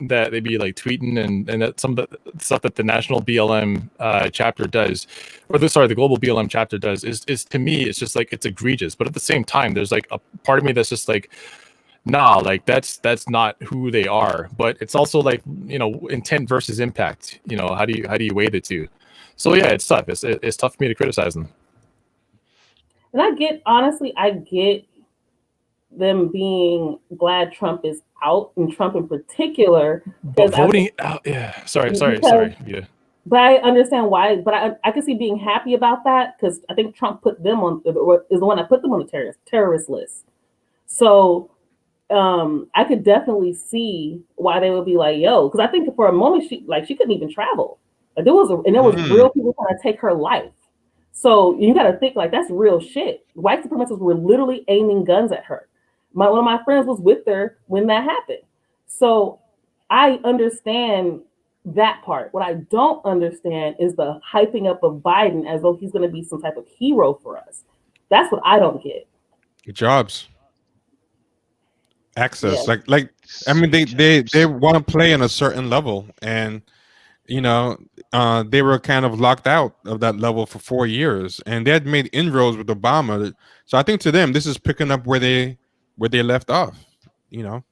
that they be like tweeting and that some of the stuff that the national BLM chapter does, or the global BLM chapter does, is to me, it's just like, it's egregious. But at the same time, there's like a part of me that's just like, nah, like that's not who they are. But it's also like, intent versus impact. How do you weigh the two? So yeah, it's tough. It's tough for me to criticize them. And I get them being glad Trump is out, and Trump in particular. But voting out, yeah. Sorry. Yeah. But I understand why. But I can see being happy about that, because I think Trump put them on, or is the one that put them on the terrorist list. So I could definitely see why they would be like, yo, because I think for a moment she couldn't even travel. Like there was real people trying to take her life. So you got to think, like, that's real shit. White supremacists were literally aiming guns at her. One of my friends was with her when that happened. So I understand that part. What I don't understand is the hyping up of Biden as though he's going to be some type of hero for us. That's what I don't get. Jobs. Access. Yeah. Like I mean, they want to play on a certain level, and they were kind of locked out of that level for 4 years, and they had made inroads with Obama. So I think to them, this is picking up where they left off.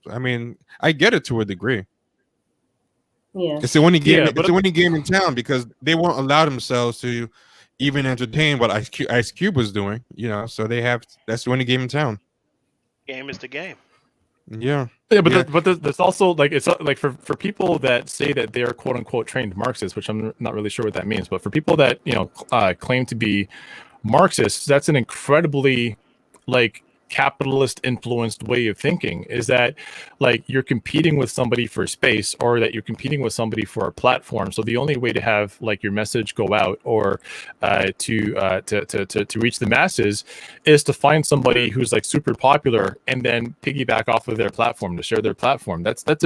I mean, I get it to a degree. Yeah, it's the only game. It's the only game in town, because they won't allow themselves to even entertain what Ice Cube was doing. So that's the only game in town. Game is the game. Yeah. But there's also, like, it's like for people that say that they're quote unquote trained Marxists, which I'm not really sure what that means, but for people that claim to be Marxists, that's an incredibly like capitalist influenced way of thinking. Is that like you're competing with somebody for space, or that you're competing with somebody for a platform? So the only way to have like your message go out, or to reach the masses, is to find somebody who's like super popular and then piggyback off of their platform to share their platform. That's that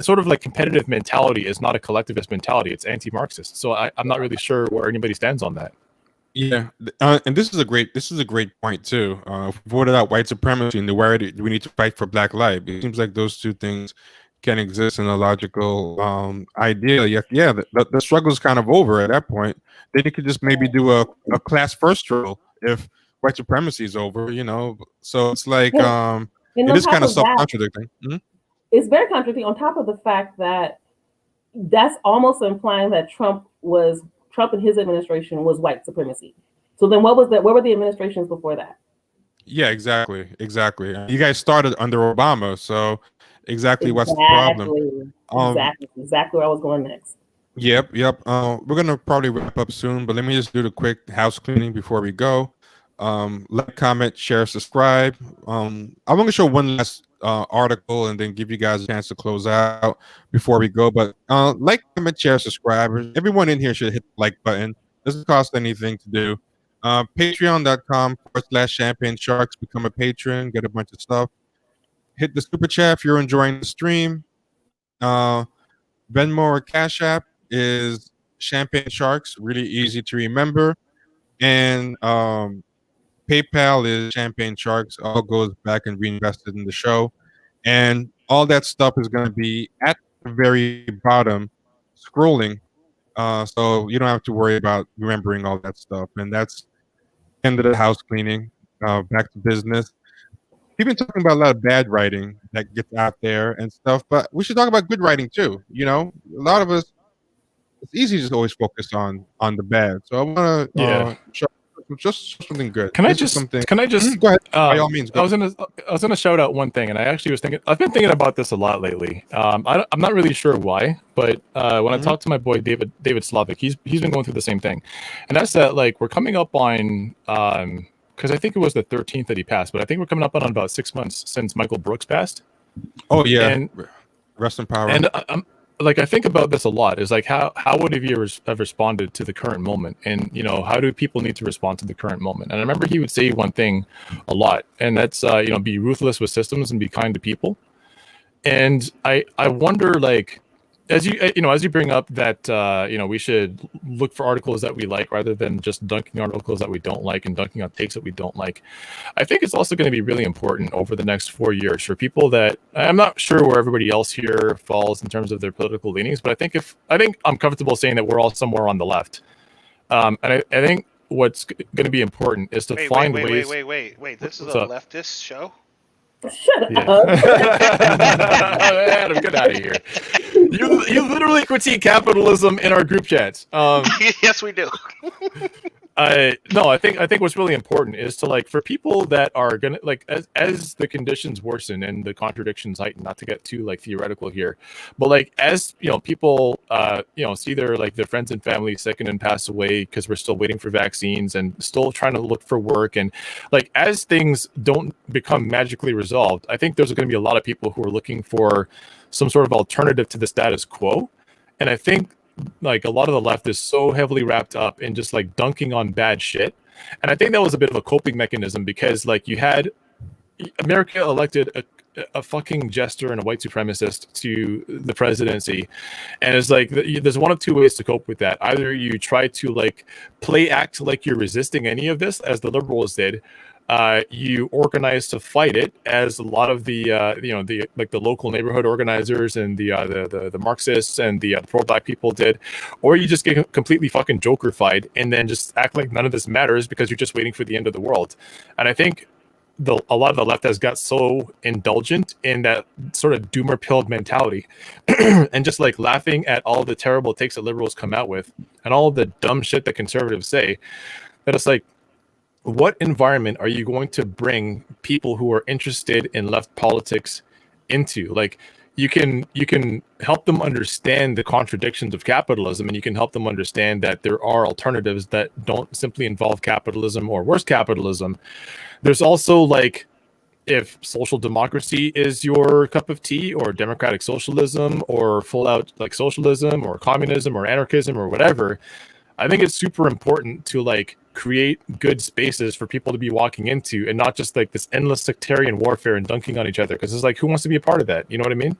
sort of like competitive mentality is not a collectivist mentality. It's anti-Marxist. So I'm not really sure where anybody stands on that. Yeah, and this is a great point too. Voted out white supremacy, and why do we need to fight for Black life? It seems like those two things can exist in a logical idea. Yeah, the struggle is kind of over at that point. Then you could just maybe do a class first drill if white supremacy is over. So it's like it is kind of self-contradicting. Mm-hmm. It's very contradicting. On top of the fact that that's almost implying that Trump and his administration was white supremacy. So then what were the administrations before that? Yeah, exactly. You guys started under Obama, so exactly what's the problem? Exactly where I was going next. Yep. We're gonna probably wrap up soon, but let me just do the quick house cleaning before we go. Like, comment, share, subscribe. I'm gonna show one last article and then give you guys a chance to close out before we go. But like, comment, share, subscribe. Everyone in here should hit the like button. Doesn't cost anything to do. Patreon.com/Champagne Sharks. Become a patron, get a bunch of stuff. Hit the super chat if you're enjoying the stream. Venmo or Cash App is Champagne Sharks. Really easy to remember. And PayPal is Champagne Sharks. All goes back and reinvested in the show. And all that stuff is going to be at the very bottom, scrolling. So you don't have to worry about remembering all that stuff. And that's the end of the house cleaning. Back to business. We've been talking about a lot of bad writing that gets out there and stuff, but we should talk about good writing too. A lot of us, it's easy to just always focus on the bad. So I want to show just something good. Can I just go ahead? By all means, I was gonna shout out one thing, and I actually was thinking, I've been thinking about this a lot lately. I'm not really sure why, but when I talked to my boy David Slavic, he's been going through the same thing, and that's that, like, we're coming up on because I think it was the 13th that he passed, but I think we're coming up on about 6 months since Michael Brooks passed. Oh yeah, and rest in power. And I think about this a lot. Is like, how would you have responded to the current moment, and how do people need to respond to the current moment? And I remember he would say one thing a lot, and that's be ruthless with systems and be kind to people. And I wonder, like, as you bring up that we should look for articles that we like rather than just dunking on articles that we don't like and dunking on takes that we don't like. I think it's also going to be really important over the next 4 years for people that I'm not sure where everybody else here falls in terms of their political leanings, but I think I'm comfortable saying that we're all somewhere on the left. And I think what's going to be important is to find ways. Wait! This is a leftist show. Shut up. Adam, get out of here. You literally critique capitalism in our group chats. Yes, we do. No, I think what's really important is to, like, for people that are gonna, like, as the conditions worsen and the contradictions heighten, not to get too like theoretical here, but like as people see their friends and family sick and pass away because we're still waiting for vaccines and still trying to look for work, and like as things don't become magically resolved, I think there's going to be a lot of people who are looking for some sort of alternative to the status quo, and I think like a lot of the left is so heavily wrapped up in just like dunking on bad shit. And I think that was a bit of a coping mechanism because like you had America elected a fucking jester and a white supremacist to the presidency. And it's like, there's one of two ways to cope with that. Either you try to like act like you're resisting any of this, as the liberals did. You organize to fight it, as a lot of the the local neighborhood organizers and the Marxists and the pro-black people did, or you just get completely fucking joker-fied and then just act like none of this matters because you're just waiting for the end of the world. And I think a lot of the left has got so indulgent in that sort of doomer pilled mentality and just like laughing at all the terrible takes that liberals come out with and all the dumb shit that conservatives say, that it's like, what environment are you going to bring people who are interested in left politics into? Like, you can help them understand the contradictions of capitalism, and you can help them understand that there are alternatives that don't simply involve capitalism or worse capitalism. There's also like, if social democracy is your cup of tea, or democratic socialism, or full out like socialism or communism or anarchism or whatever, I think it's super important to like create good spaces for people to be walking into, and not just like this endless sectarian warfare and dunking on each other. Because it's like, who wants to be a part of that? You know what I mean?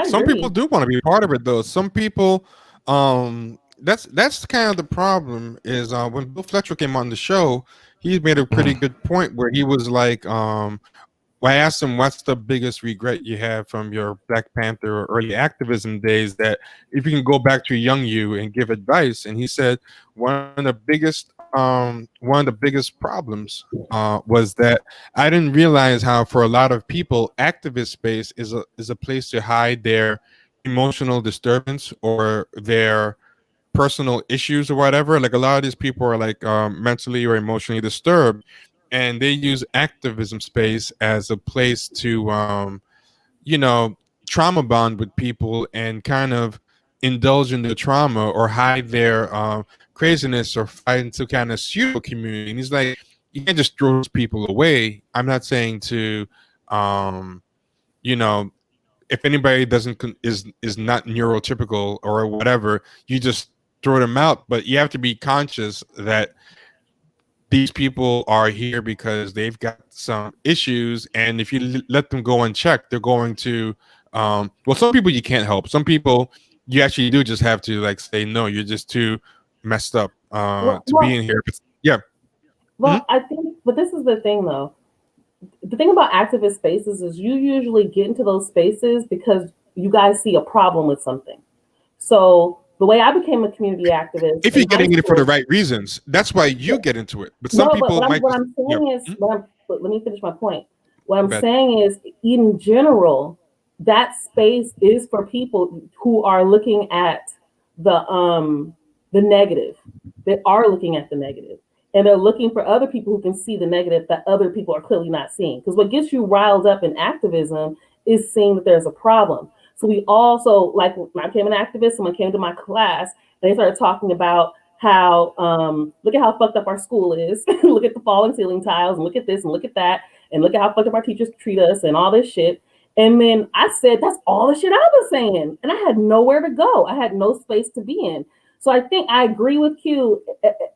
Some people do want to be part of it, though. Some people, that's kind of the problem. Is when Bill Fletcher came on the show, he made a pretty good point where he was like, I asked him, what's the biggest regret you have from your Black Panther or early activism days, that if you can go back to young you and give advice? And he said one of the biggest problems was that I didn't realize how, for a lot of people, activist space is a place to hide their emotional disturbance or their personal issues or whatever. Like, a lot of these people are like mentally or emotionally disturbed, and they use activism space as a place to trauma bond with people and kind of indulge in their trauma or hide their craziness, or find some kind of pseudo community. And he's like, you can't just throw those people away. I'm not saying to if anybody is not neurotypical or whatever, you just throw them out. But you have to be conscious that these people are here because they've got some issues, and if you let them go unchecked, they're going to some people you can't help. Some people you actually do just have to like say, no, you're just too messed up to be in here. Yeah. Well, I think, but this is the thing though. The thing about activist spaces is you usually get into those spaces because you guys see a problem with something. So the way I became a community activist, if you're getting into it for the right reasons, that's why you get into it. But some people might. What I'm saying is, let me finish my point. What I'm saying is, in general, that space is for people who are looking at the negative. They are looking at the negative, and they're looking for other people who can see the negative that other people are clearly not seeing. Because what gets you riled up in activism is seeing that there's a problem. So we also, like, when I became an activist, someone came to my class and they started talking about how, look at how fucked up our school is. Look at the falling ceiling tiles, and look at this and look at that, and look at how fucked up our teachers treat us and all this shit. And then I said, that's all the shit I was saying. And I had nowhere to go. I had no space to be in. So I think I agree with Q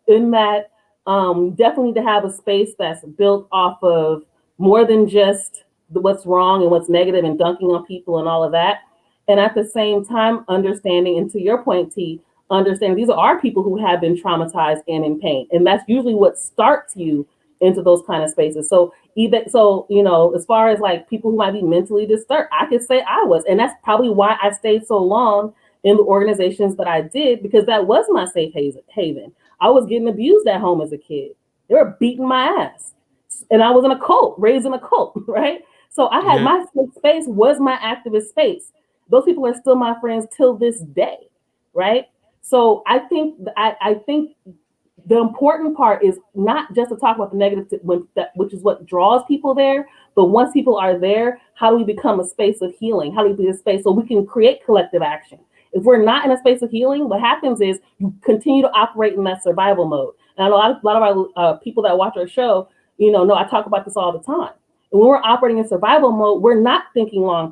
in that definitely to have a space that's built off of more than just what's wrong and what's negative and dunking on people and all of that. And at the same time, understanding, and to your point, T, understanding these are people who have been traumatized and in pain. And that's usually what starts you into those kind of spaces. So even so, as far as like people who might be mentally disturbed, I could say I was. And that's probably why I stayed so long in the organizations that I did, because that was my safe haven. I was getting abused at home as a kid. They were beating my ass. And I was in a cult, raised in a cult, right? So I had my space was my activist space. Those people are still my friends till this day, right? So I think the important part is not just to talk about the negative, which is what draws people there, but once people are there, how do we become a space of healing? How do we be a space so we can create collective action? If we're not in a space of healing, what happens is you continue to operate in that survival mode. And a lot of our people that watch our show, know I talk about this all the time. And when we're operating in survival mode, we're not thinking long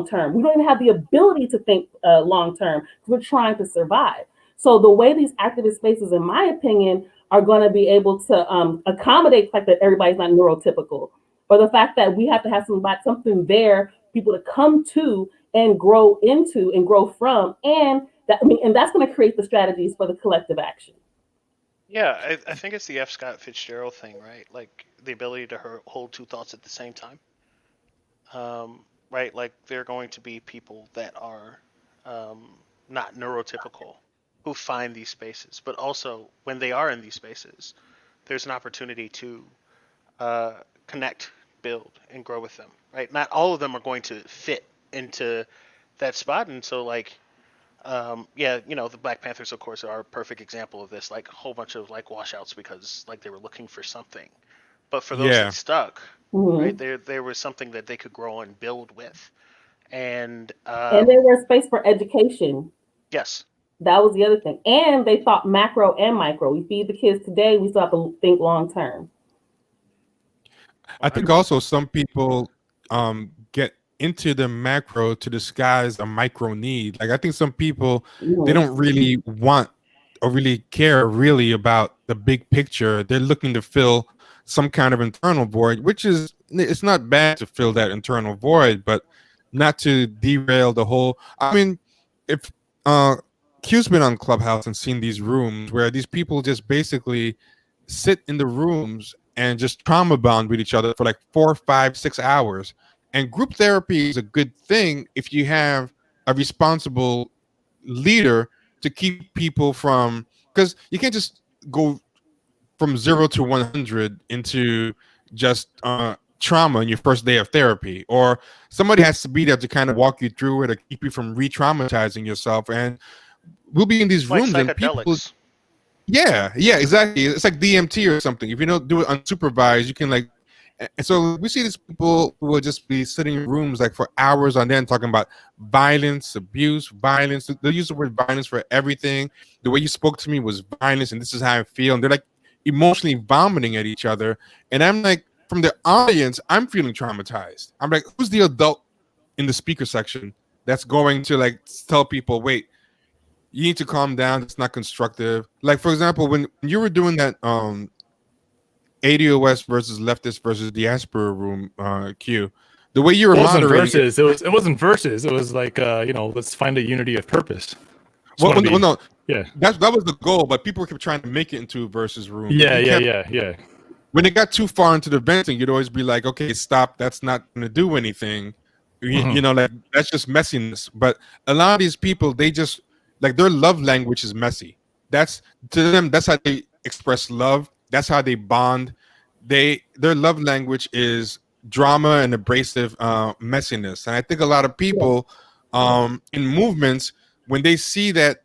term. We don't even have the ability to think long term because we're trying to survive. So the way these activist spaces, in my opinion, are going to be able to accommodate the fact that everybody's not neurotypical, or the fact that we have to have something there, people to come to and grow into and grow from, and that's going to create the strategies for the collective action. Yeah, I think it's the F. Scott Fitzgerald thing, right? Like the ability to hold two thoughts at the same time. Right? Like there are going to be people that are not neurotypical who find these spaces, but also when they are in these spaces, there's an opportunity to connect, build, and grow with them, right? Not all of them are going to fit into that spot, and so like, the Black Panthers, of course, are a perfect example of this. Like a whole bunch of like washouts because like they were looking for something, but for those that stuck, right, there was something that they could grow and build with, and there was space for education. Yes. That was the other thing. And they thought macro and micro. We feed the kids today, we still have to think long term. I think also some people get into the macro to disguise a micro need. Like I think some people, they don't really want or really care really about the big picture. They're looking to fill some kind of internal void, which is, it's not bad to fill that internal void, but not to derail the whole. I mean, if Q's been on Clubhouse and seen these rooms where these people just basically sit in the rooms and just trauma bond with each other for like 4, 5, 6 hours. And group therapy is a good thing if you have a responsible leader to keep people from, because you can't just go from 0 to 100 into just trauma in your first day of therapy, or somebody has to be there to kind of walk you through it or keep you from re-traumatizing yourself. And we'll be in these rooms and people, yeah, exactly. It's like DMT or something. If you don't do it unsupervised, you can like. And so we see these people who will just be sitting in rooms like for hours on end talking about violence, abuse, violence. They use the word violence for everything. The way you spoke to me was violence, and this is how I feel. And they're like emotionally vomiting at each other. And I'm like, from the audience, I'm feeling traumatized. I'm like, who's the adult in the speaker section that's going to like tell people, wait, you need to calm down. It's not constructive. Like, for example, when you were doing that ADOS versus leftist versus diaspora room, Q, the way you were moderating it wasn't versus. It was like let's find a unity of purpose. No, yeah, that was the goal, but people kept trying to make it into a versus room. Yeah. When it got too far into the venting, you'd always be like, okay, stop. That's not going to do anything. You know, like that's just messiness. But a lot of these people, they just like their love language is messy. That's to them. That's how they express love. That's how they bond. Their love language is drama and abrasive messiness. And I think a lot of people in movements, when they see that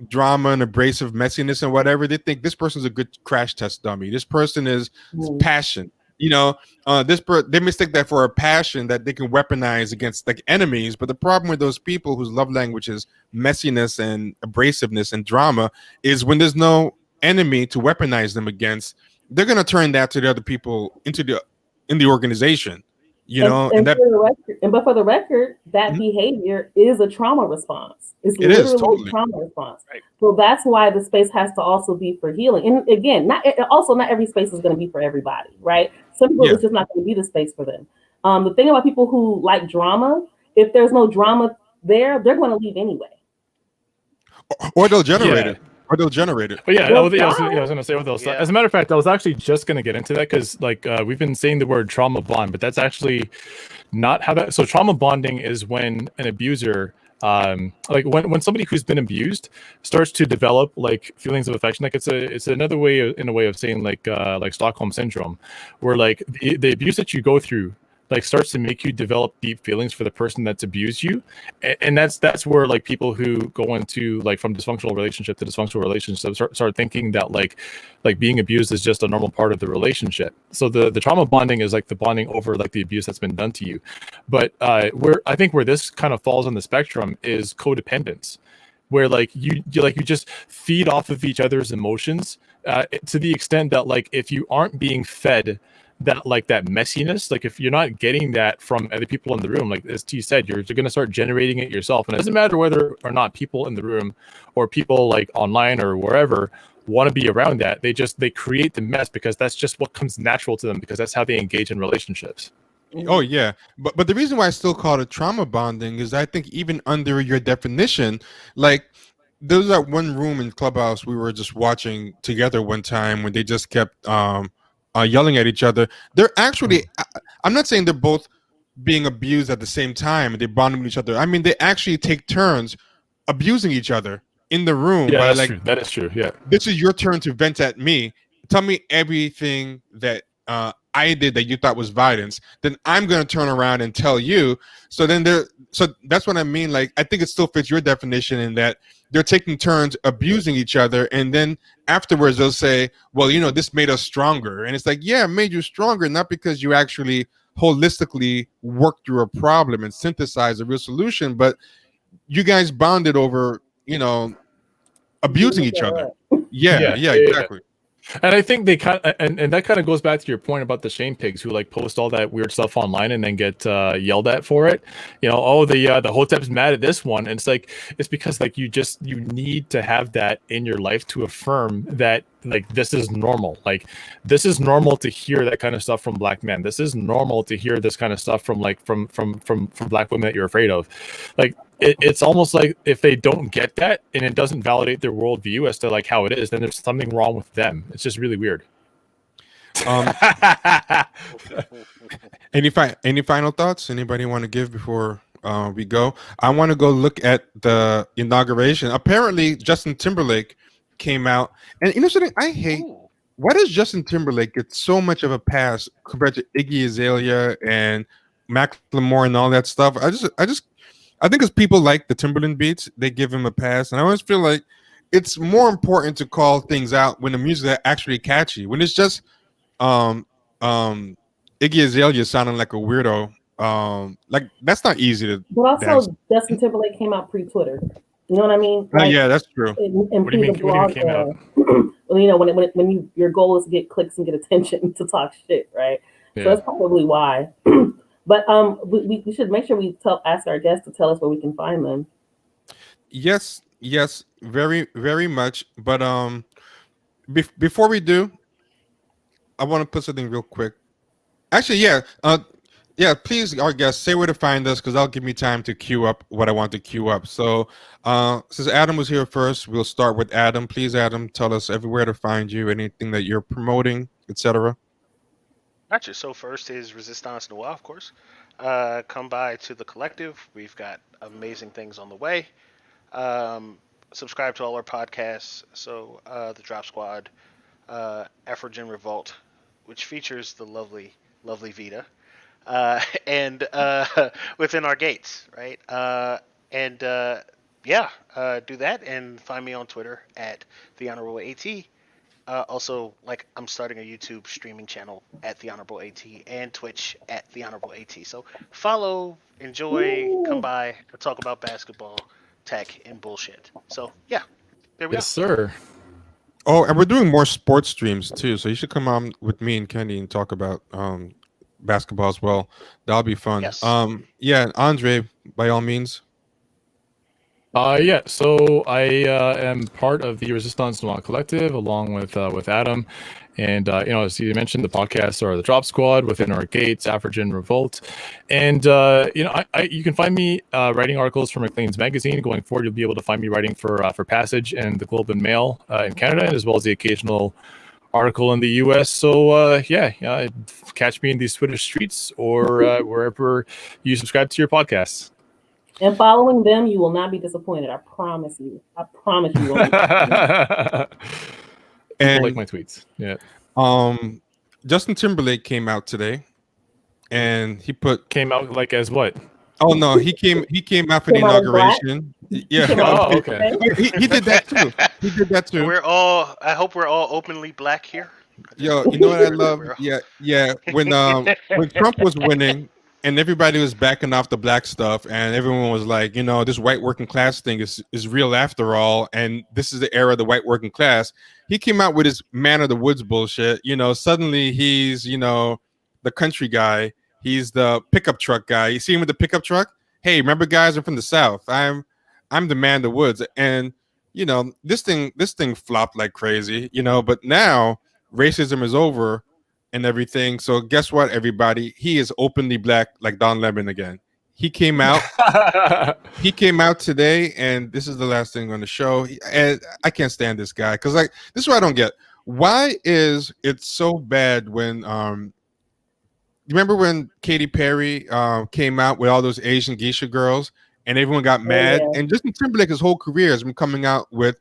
drama and abrasive messiness and whatever, they think this person's a good crash test dummy. This person is passion. They mistake that for a passion that they can weaponize against like enemies. But the problem with those people whose love language is messiness and abrasiveness and drama is when there's no enemy to weaponize them against, they're gonna turn that to the other people in the organization. But for the record, that behavior is a trauma response. It's literally a trauma response. Right. So that's why the space has to also be for healing. And again, not every space is going to be for everybody, right? Some people it's just not going to be the space for them. The thing about people who like drama if there's no drama there, they're going to leave anyway. Or they'll generate Yeah. it. Or they'll generate it. But yeah, They'll I was try. going to say what those. Yeah. As a matter of fact, I was actually just going to get into that because like we've been saying the word trauma bond, but that's actually not how that. So trauma bonding is when an abuser, like when somebody who's been abused starts to develop like feelings of affection. Like it's another way in a way of saying like Stockholm syndrome, where like the abuse that you go through like starts to make you develop deep feelings for the person that's abused you, and that's where like people who go into like from dysfunctional relationship to dysfunctional relationship start thinking that like being abused is just a normal part of the relationship. So the trauma bonding is like the bonding over like the abuse that's been done to you. But where I think where this kind of falls on the spectrum is codependence, where like you just feed off of each other's emotions to the extent that like if you aren't being fed that messiness, like if you're not getting that from other people in the room, like as T said, you're going to start generating it yourself. And it doesn't matter whether or not people in the room or people like online or wherever want to be around that. They create the mess because that's just what comes natural to them, because that's how they engage in relationships. Oh yeah, but the reason why I still call it trauma bonding is I think even under your definition, like there was that one room in Clubhouse we were just watching together one time when they just kept yelling at each other. They're actually, I'm not saying they're both being abused at the same time and they bond with each other. I mean, they actually take turns abusing each other in the room. Yeah, By that's like, true. That is true. Yeah. this is your turn to vent at me. Tell me everything that I did that you thought was violence. Then I'm going to turn around and tell you. So that's what I mean. Like, I think it still fits your definition in that they're taking turns abusing each other. And then afterwards they'll say, well, this made us stronger. And it's like, yeah, it made you stronger, not because you actually holistically worked through a problem and synthesized a real solution, but you guys bonded over, abusing each other. Yeah, exactly. And I think they kind of, and that kind of goes back to your point about the shame pigs who like post all that weird stuff online and then get yelled at for it. Oh, the Hotep's mad at this one, and it's like it's because like you need to have that in your life to affirm that like this is normal. Like this is normal to hear that kind of stuff from black men. This is normal to hear this kind of stuff from like from black women that you're afraid of. Like it's almost like if they don't get that and it doesn't validate their worldview as to like how it is, then there's something wrong with them. It's just really weird. Any final thoughts anybody want to give before we go? I want to go look at the inauguration. Apparently Justin Timberlake came out, and you know something I hate. Why does Justin Timberlake get so much of a pass compared to Iggy Azalea and Macklemore and all that stuff? I think as people like the Timberland beats, they give him a pass. And I always feel like it's more important to call things out when the music is actually catchy. When it's just Iggy Azalea sounding like a weirdo, like that's not easy to But also, dance. Justin Timberlake came out pre-Twitter. You know what I mean? Like, yeah, that's true. And What do you mean? What do you mean came out? Well, when your goal is to get clicks and get attention to talk shit, right? Yeah. So that's probably why. But we should make sure we ask our guests to tell us where we can find them. Yes, very, very much. But before we do, I want to put something real quick. Actually, yeah, please, our guests, say where to find us because that'll give me time to queue up what I want to queue up. So since Adam was here first, we'll start with Adam. Please, Adam, tell us everywhere to find you, anything that you're promoting, etc. Gotcha. So first is Resistance Noir, of course. Come by to the collective. We've got amazing things on the way. Subscribe to all our podcasts. So the Drop Squad, Afrogen Revolt, which features the lovely Vida, and Within Our Gates, right? Do that and find me on Twitter at the Honorable AT. Also, like, I'm starting a YouTube streaming channel at The Honorable AT and Twitch at The Honorable AT. So follow, enjoy, come by, talk about basketball, tech, and bullshit. So, yeah, there we go. Yes, sir. Oh, and we're doing more sports streams too, so you should come on with me and Kenny and talk about basketball as well. That'll be fun. Yes. Yeah, Andre, by all means. Yeah, so I am part of the Resistance Noir Collective along with Adam, and as you mentioned, the podcasts are the Drop Squad, Within Our Gates, Afrigen Revolt, and you can find me writing articles for Maclean's magazine. Going forward, you'll be able to find me writing for Passage and the Globe and Mail in Canada, as well as the occasional article in the U.S. So catch me in these Twitter streets or wherever you subscribe to your podcasts. And following them, you will not be disappointed. I promise you. I promise you won't be disappointed. And like my tweets. Yeah. Justin Timberlake came out today, and he came out like as what? Oh no, he came out for the inauguration. Yeah. Oh, okay. He did that too. He did that too. I hope we're all openly black here. Yo, you know what I love? Yeah. When Trump was winning and everybody was backing off the black stuff, and everyone was like, this white working class thing is real after all, and this is the era of the white working class. He came out with his man of the woods bullshit. Suddenly he's the country guy. He's the pickup truck guy. You see him with the pickup truck? Hey, remember, guys, I'm from the South. I'm the man of the woods, and this thing flopped like crazy. But now racism is over and everything. So guess what, everybody? He is openly black, like Don Lemon again. He came out. He came out today, and this is the last thing on the show. And I can't stand this guy because, this is what I don't get. Why is it so bad when you remember when Katy Perry came out with all those Asian geisha girls, and everyone got mad? Yeah. And Justin Timberlake, his whole career has been coming out with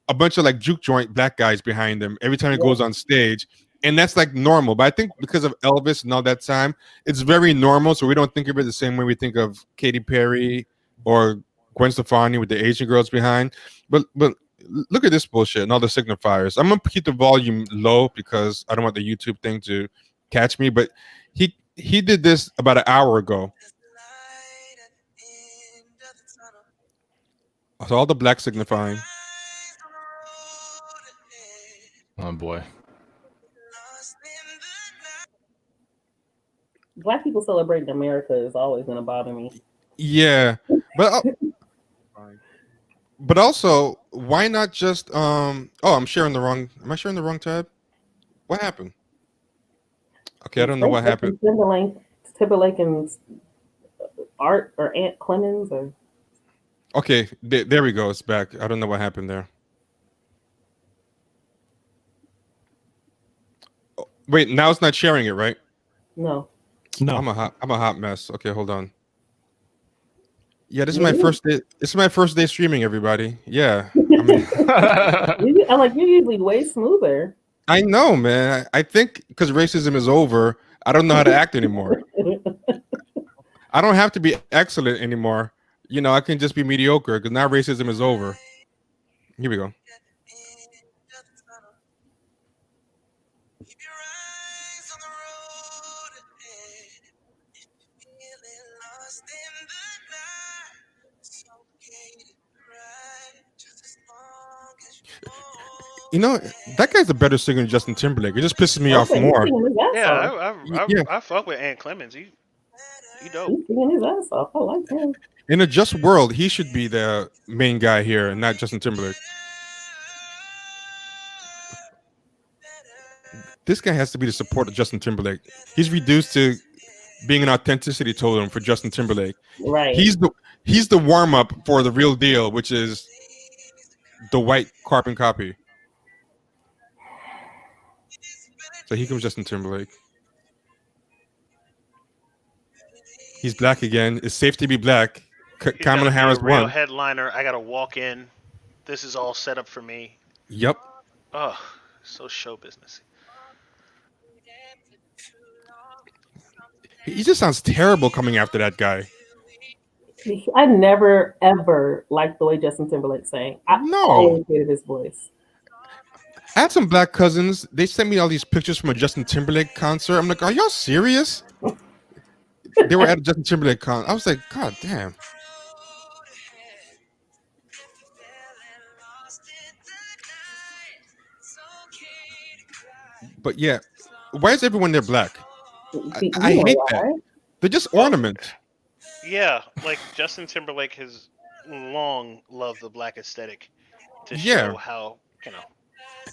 a bunch of juke joint black guys behind him every time he goes on stage. And that's normal. But I think because of Elvis and all that time, it's very normal. So we don't think of it the same way we think of Katy Perry or Gwen Stefani with the Asian girls behind. But look at this bullshit and all the signifiers. I'm going to keep the volume low because I don't want the YouTube thing to catch me. But he did this about an hour ago. So all the black signifying. Oh boy. Black people celebrating America is always going to bother me. Yeah, but also, why not just I'm sharing the wrong. Am I sharing the wrong tab? What happened? Okay, I don't know what happened. Timberlake and Art or Aunt Clemens or. Okay, there we go. It's back. I don't know what happened there. Oh, wait, now it's not sharing it, right? No. I'm a hot mess. Okay, hold on. Yeah, this is my first day. This is my first day streaming, everybody. Yeah. I'm like, you're usually way smoother. I know, man. I think because racism is over, I don't know how to act anymore. I don't have to be excellent anymore. I can just be mediocre because now racism is over. Here we go. That guy's a better singer than Justin Timberlake. It just pisses me off more. Yeah, I fuck with Aunt Clemens. He dope. He's singing his ass off. I like him. In a just world, he should be the main guy here and not Justin Timberlake. This guy has to be the support of Justin Timberlake. He's reduced to being an authenticity totem for Justin Timberlake. Right. He's the warm up for the real deal, which is the white carbon copy. So here comes Justin Timberlake. He's black again. It's safe to be black. Kamala Harris real won. Headliner. I gotta walk in. This is all set up for me. Yep. Oh, so show business. He just sounds terrible coming after that guy. I never ever liked the way Justin Timberlake sang. I always hated his voice. I had some black cousins. They sent me all these pictures from a Justin Timberlake concert. I'm like, are y'all serious? They were at a Justin Timberlake concert. I was like, God damn. But yeah, why is everyone there black? I hate that. They're just ornaments. Yeah, like Justin Timberlake has long loved the black aesthetic to Yeah, show how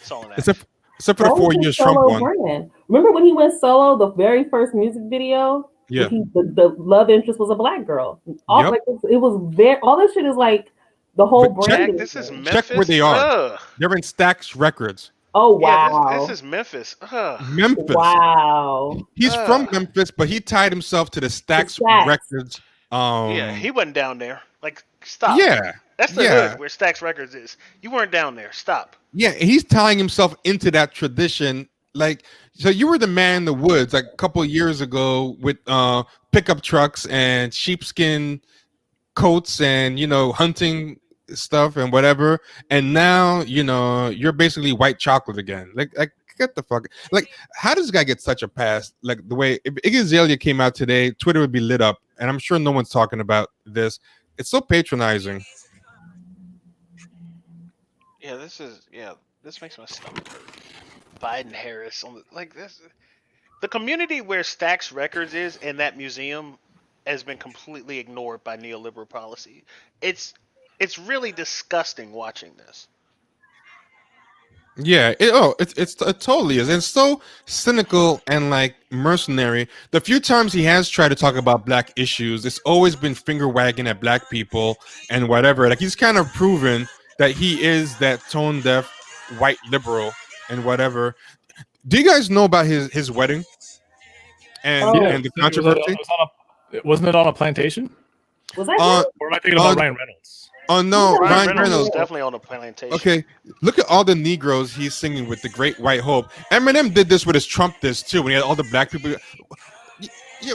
Solid except acts. except for the What was 4 years his Trump solo won. brand? Remember when he went solo? The very first music video, Yeah. the love interest was a black girl. All Yep. like it was very all this shit is like the whole But check Jack, branding this is thing. check where Memphis. they are. Ugh. They're in Stax Records, Oh Yeah, this wow, is Memphis. Ugh. Memphis. wow, He's from Ugh. Memphis, but he tied himself to the the Stax stats. Records. Yeah, he wasn't down there. Like, stop. Yeah, That's the yeah, hood where Stax Records is. You weren't down there. Stop. yeah. He's tying himself into that tradition. Like, so you were the man in the woods like a couple of years ago with pickup trucks and sheepskin coats and hunting stuff and whatever, and now you're basically white chocolate again. Like get the fuck, like, how does this guy get such a pass? Like, the way if Iggy Azalea came out today, Twitter would be lit up, and I'm sure no one's talking about this. It's so patronizing. Yeah, this makes my stomach hurt. Biden Harris on like this. The community where Stax Records is and that museum has been completely ignored by neoliberal policy. It's it's really disgusting watching this. Yeah, it totally is. It's so cynical and like mercenary. The few times he has tried to talk about black issues, it's always been finger wagging at black people and whatever. Like, he's kind of proven that he is that tone deaf white liberal and whatever. Do you guys know about his wedding and Oh, Yeah, and the it was, controversy? wasn't it on a plantation? was that Uh, him? Or am I thinking about on Ryan Reynolds? Oh no, Ryan Ryan Ryan Reynolds is Reynolds. definitely on a plantation. Okay, look at all the Negroes he's singing with, the Great White Hope. Eminem did this with his Trump diss too, when he had all the black people. Yeah,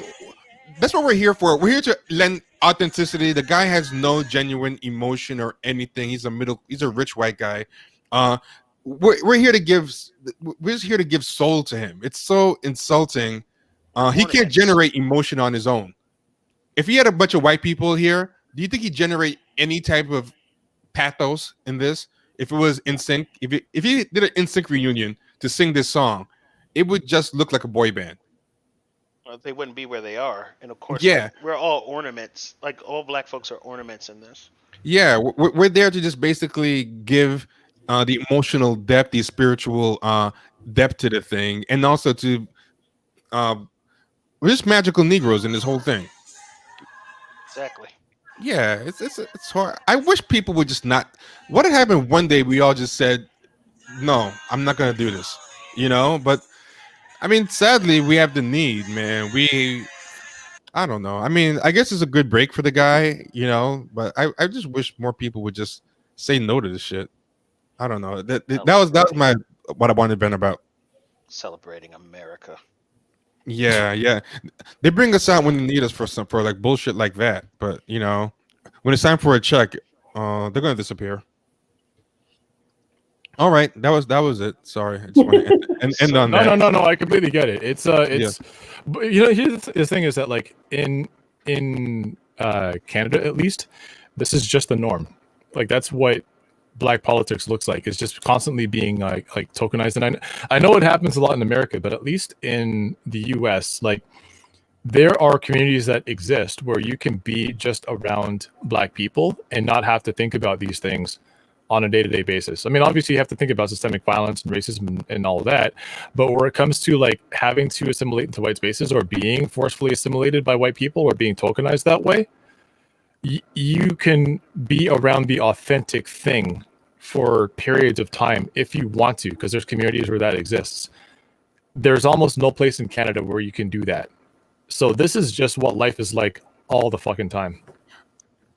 that's what we're here for. We're here to lend authenticity. The guy has no genuine emotion or anything. He's a rich white guy. Uh, we're here to give soul to him. It's so insulting. He can't Ornaments. generate emotion on his own. If he had a bunch of white people here, do you think he'd generate any type of pathos in this? If it was in sync, if he did an in sync reunion to sing this song, it would just look like a boy band. They wouldn't be where they are. And of course, Yeah, like we're all ornaments. Like all black folks are ornaments in this. yeah, we're there to just basically give the emotional depth, the spiritual depth to the thing, and also to uh, we're just magical Negroes in this whole thing. Exactly. Yeah, it's hard. I wish people would just not. What had happened one day? We all just said, "No, I'm not gonna do this," But I mean, sadly, we have the need, man. I don't know. I mean, I guess it's a good break for the guy, But I just wish more people would just say no to this shit. I don't know. That was my what I wanted to vent about. Celebrating America. Yeah, yeah. They bring us out when they need us for like bullshit like that. But when it's time for a check, they're gonna disappear. All right, that was it. Sorry, I just want to end on No, that. no, no, no. I completely get it. Yeah. But here's the thing is that like in Canada at least, this is just the norm. Like that's what black politics looks like. It's just constantly being like tokenized. And I know it happens a lot in America, but at least in the U.S., like there are communities that exist where you can be just around black people and not have to think about these things on a day-to-day basis. I mean, obviously you have to think about systemic violence and racism and all of that, but where it comes to like having to assimilate into white spaces or being forcefully assimilated by white people or being tokenized that way, you can be around the authentic thing for periods of time if you want to, because there's communities where that exists. There's almost no place in Canada where you can do that. So this is just what life is like all the fucking time.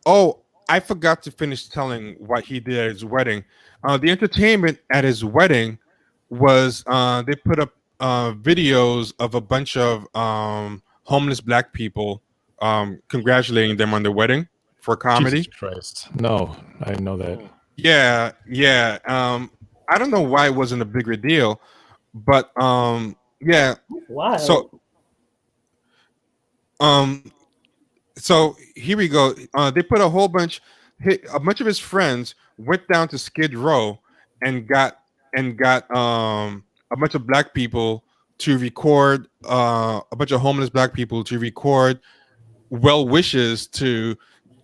Oh, I forgot to finish telling what he did at his wedding. The entertainment at his wedding was they put up videos of a bunch of homeless black people congratulating them on their wedding for comedy. Jesus Christ. No, I didn't know that. Yeah, yeah. I don't know why it wasn't a bigger deal, but yeah. Wow. So here we go. They put a bunch of his friends went down to Skid Row and got a bunch of black people to record a bunch of homeless black people to record well wishes to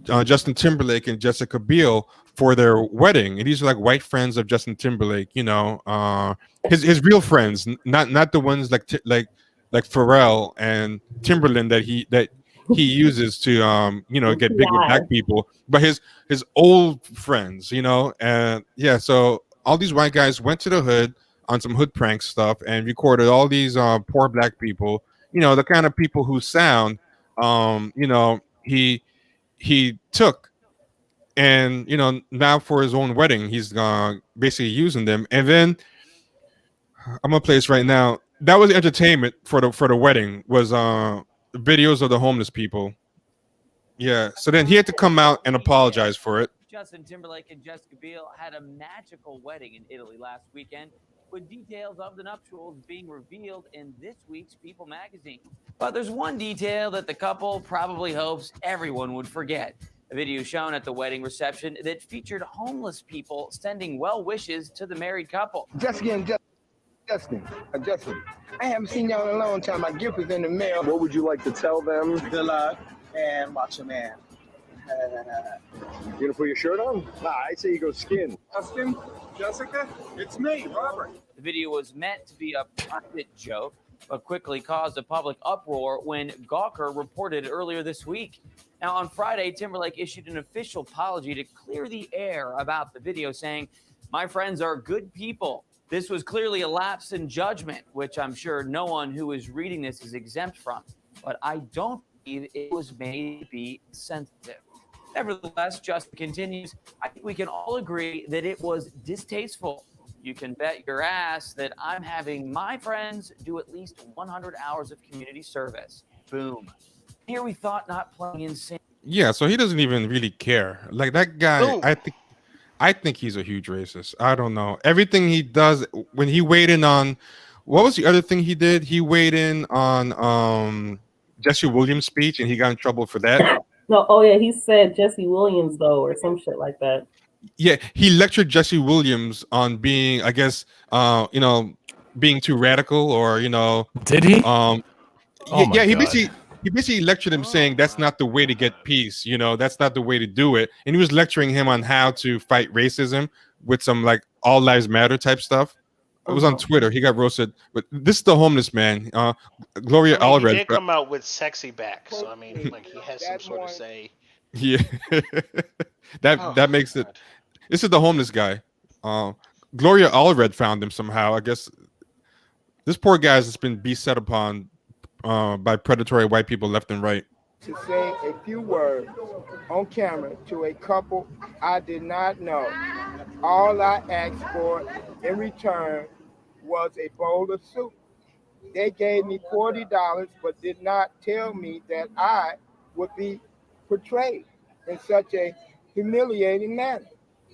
Justin Timberlake and Jessica Biel for their wedding, and these are like white friends of Justin Timberlake. His real friends, not the ones like Pharrell and Timberland that he uses to get big with black people, but his old friends, and yeah. So all these white guys went to the hood on some hood prank stuff and recorded all these poor black people, the kind of people whose sound, he took, and now for his own wedding he's basically using them. And then I'm gonna play this right now. That was the entertainment for the wedding, was videos of the homeless people. Yeah, so then he had to come out and apologize for it. Justin Timberlake and Jessica Biel had a magical wedding in Italy last weekend, with details of the nuptials being revealed in this week's People magazine. But there's one detail that the couple probably hopes everyone would forget. A video shown at the wedding reception that featured homeless people sending well wishes to the married couple. Jessica and Justin, I haven't seen y'all in a long time. My gift is in the mail. What would you like to tell them? Good luck and watch a man. You gonna put your shirt on? Nah, I'd say you go skin. Justin, Jessica, it's me, Robert. The video was meant to be a private joke, but quickly caused a public uproar when Gawker reported earlier this week. Now, on Friday, Timberlake issued an official apology to clear the air about the video, saying, "My friends are good people. This was clearly a lapse in judgment," which I'm sure no one who is reading this is exempt from. But I don't believe it was made to be sensitive. Nevertheless, Justin continues, "I think we can all agree that it was distasteful. You can bet your ass that I'm having my friends do at least 100 hours of community service." Boom. Here we thought not playing insane. Yeah, so he doesn't even really care. Like that guy, Boom. I think he's a huge racist. I don't know. Everything he does, when he weighed in on, what was the other thing he did? He weighed in on Jesse Williams' speech, and he got in trouble for that. No, oh yeah, he said Jesse Williams though, or some shit like that. Yeah, he lectured Jesse Williams on being, I guess, being too radical, or Did he? Oh my yeah, he God. basically lectured him, saying that's not the way to get peace. That's not the way to do it. And he was lecturing him on how to fight racism with some like all lives matter type stuff. It was on Twitter. He got roasted. But this is the homeless man, Gloria He Allred. did come out with sexy back, so I mean, like he has some sort of say. Yeah, that makes it. This is the homeless guy. Gloria Allred found him somehow. I guess this poor guy has been beset upon by predatory white people left and right. To say a few words on camera to a couple I did not know. All I asked for in return was a bowl of soup. They gave me $40, but did not tell me that I would be portrayed in such a humiliating manner.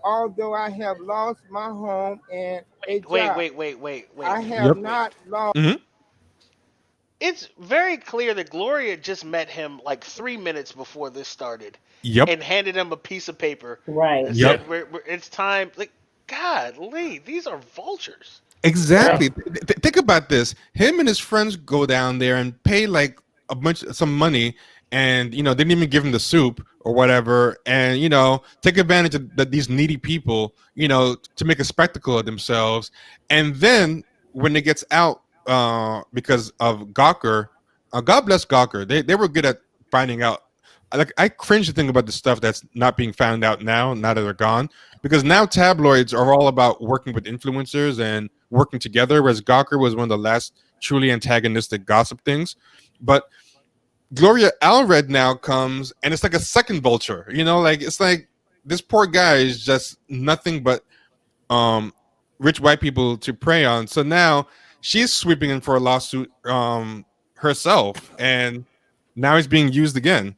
Although I have lost my home and a job. Wait. I have not lost. Mm-hmm. It's very clear that Gloria just met him like 3 minutes before this started. Yep. And handed him a piece of paper. Right. And Yep. said, it's time. Like, God, Lee, these are vultures. Exactly. Think about this. Him and his friends go down there and pay like some money, and they didn't even give him the soup or whatever, and take advantage of these needy people, to make a spectacle of themselves. And then when it gets out, because of Gawker, God bless Gawker, they were good at finding out. Like, I cringe to think about the stuff that's not being found out now that they're gone, because now tabloids are all about working with influencers and working together, whereas Gawker was one of the last truly antagonistic gossip things. But Gloria Allred now comes, and it's like a second vulture, like it's like this poor guy is just nothing but rich white people to prey on. So now she's sweeping in for a lawsuit herself, and now he's being used again.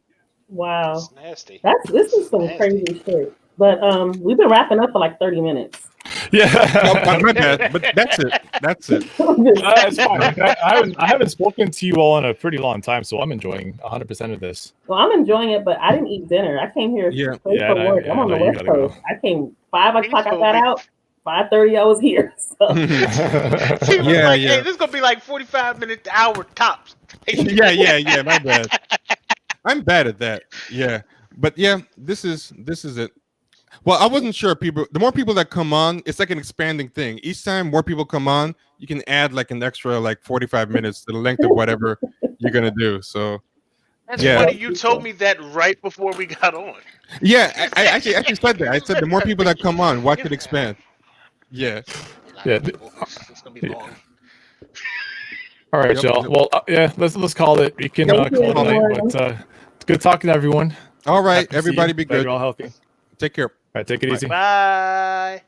Wow, That's nasty. This is some crazy shit. But we've been wrapping up for like 30 minutes. Yeah, my bad. But that's it. It's fine. I haven't spoken to you all in a pretty long time, so I'm enjoying 100% of this. Well, I'm enjoying it, but I didn't eat dinner. I came here straight for work. I'm on the West Coast. I came 5 o'clock. I got out. 5:30. I was here. So. She was like, hey, this is gonna be like 45 minutes to hour tops. Yeah. My bad. I'm bad at that. Yeah. But yeah, this is it. Well, I wasn't sure. The more people that come on, it's like an expanding thing. Each time more people come on, you can add like an extra like 45 minutes to the length of whatever you're gonna do. So That's yeah, funny. You told me that right before we got on. yeah. I actually said that. I said the more people that come on, watch it expand. Yeah, yeah. It's gonna be long. All right, Yep, y'all. yep. Well, yeah, let's call it. You can Thank call you, it a night. But good talking to everyone. All right, Happy to see everybody you. be Glad good. you're all healthy. Take care. All right, take it easy. Bye.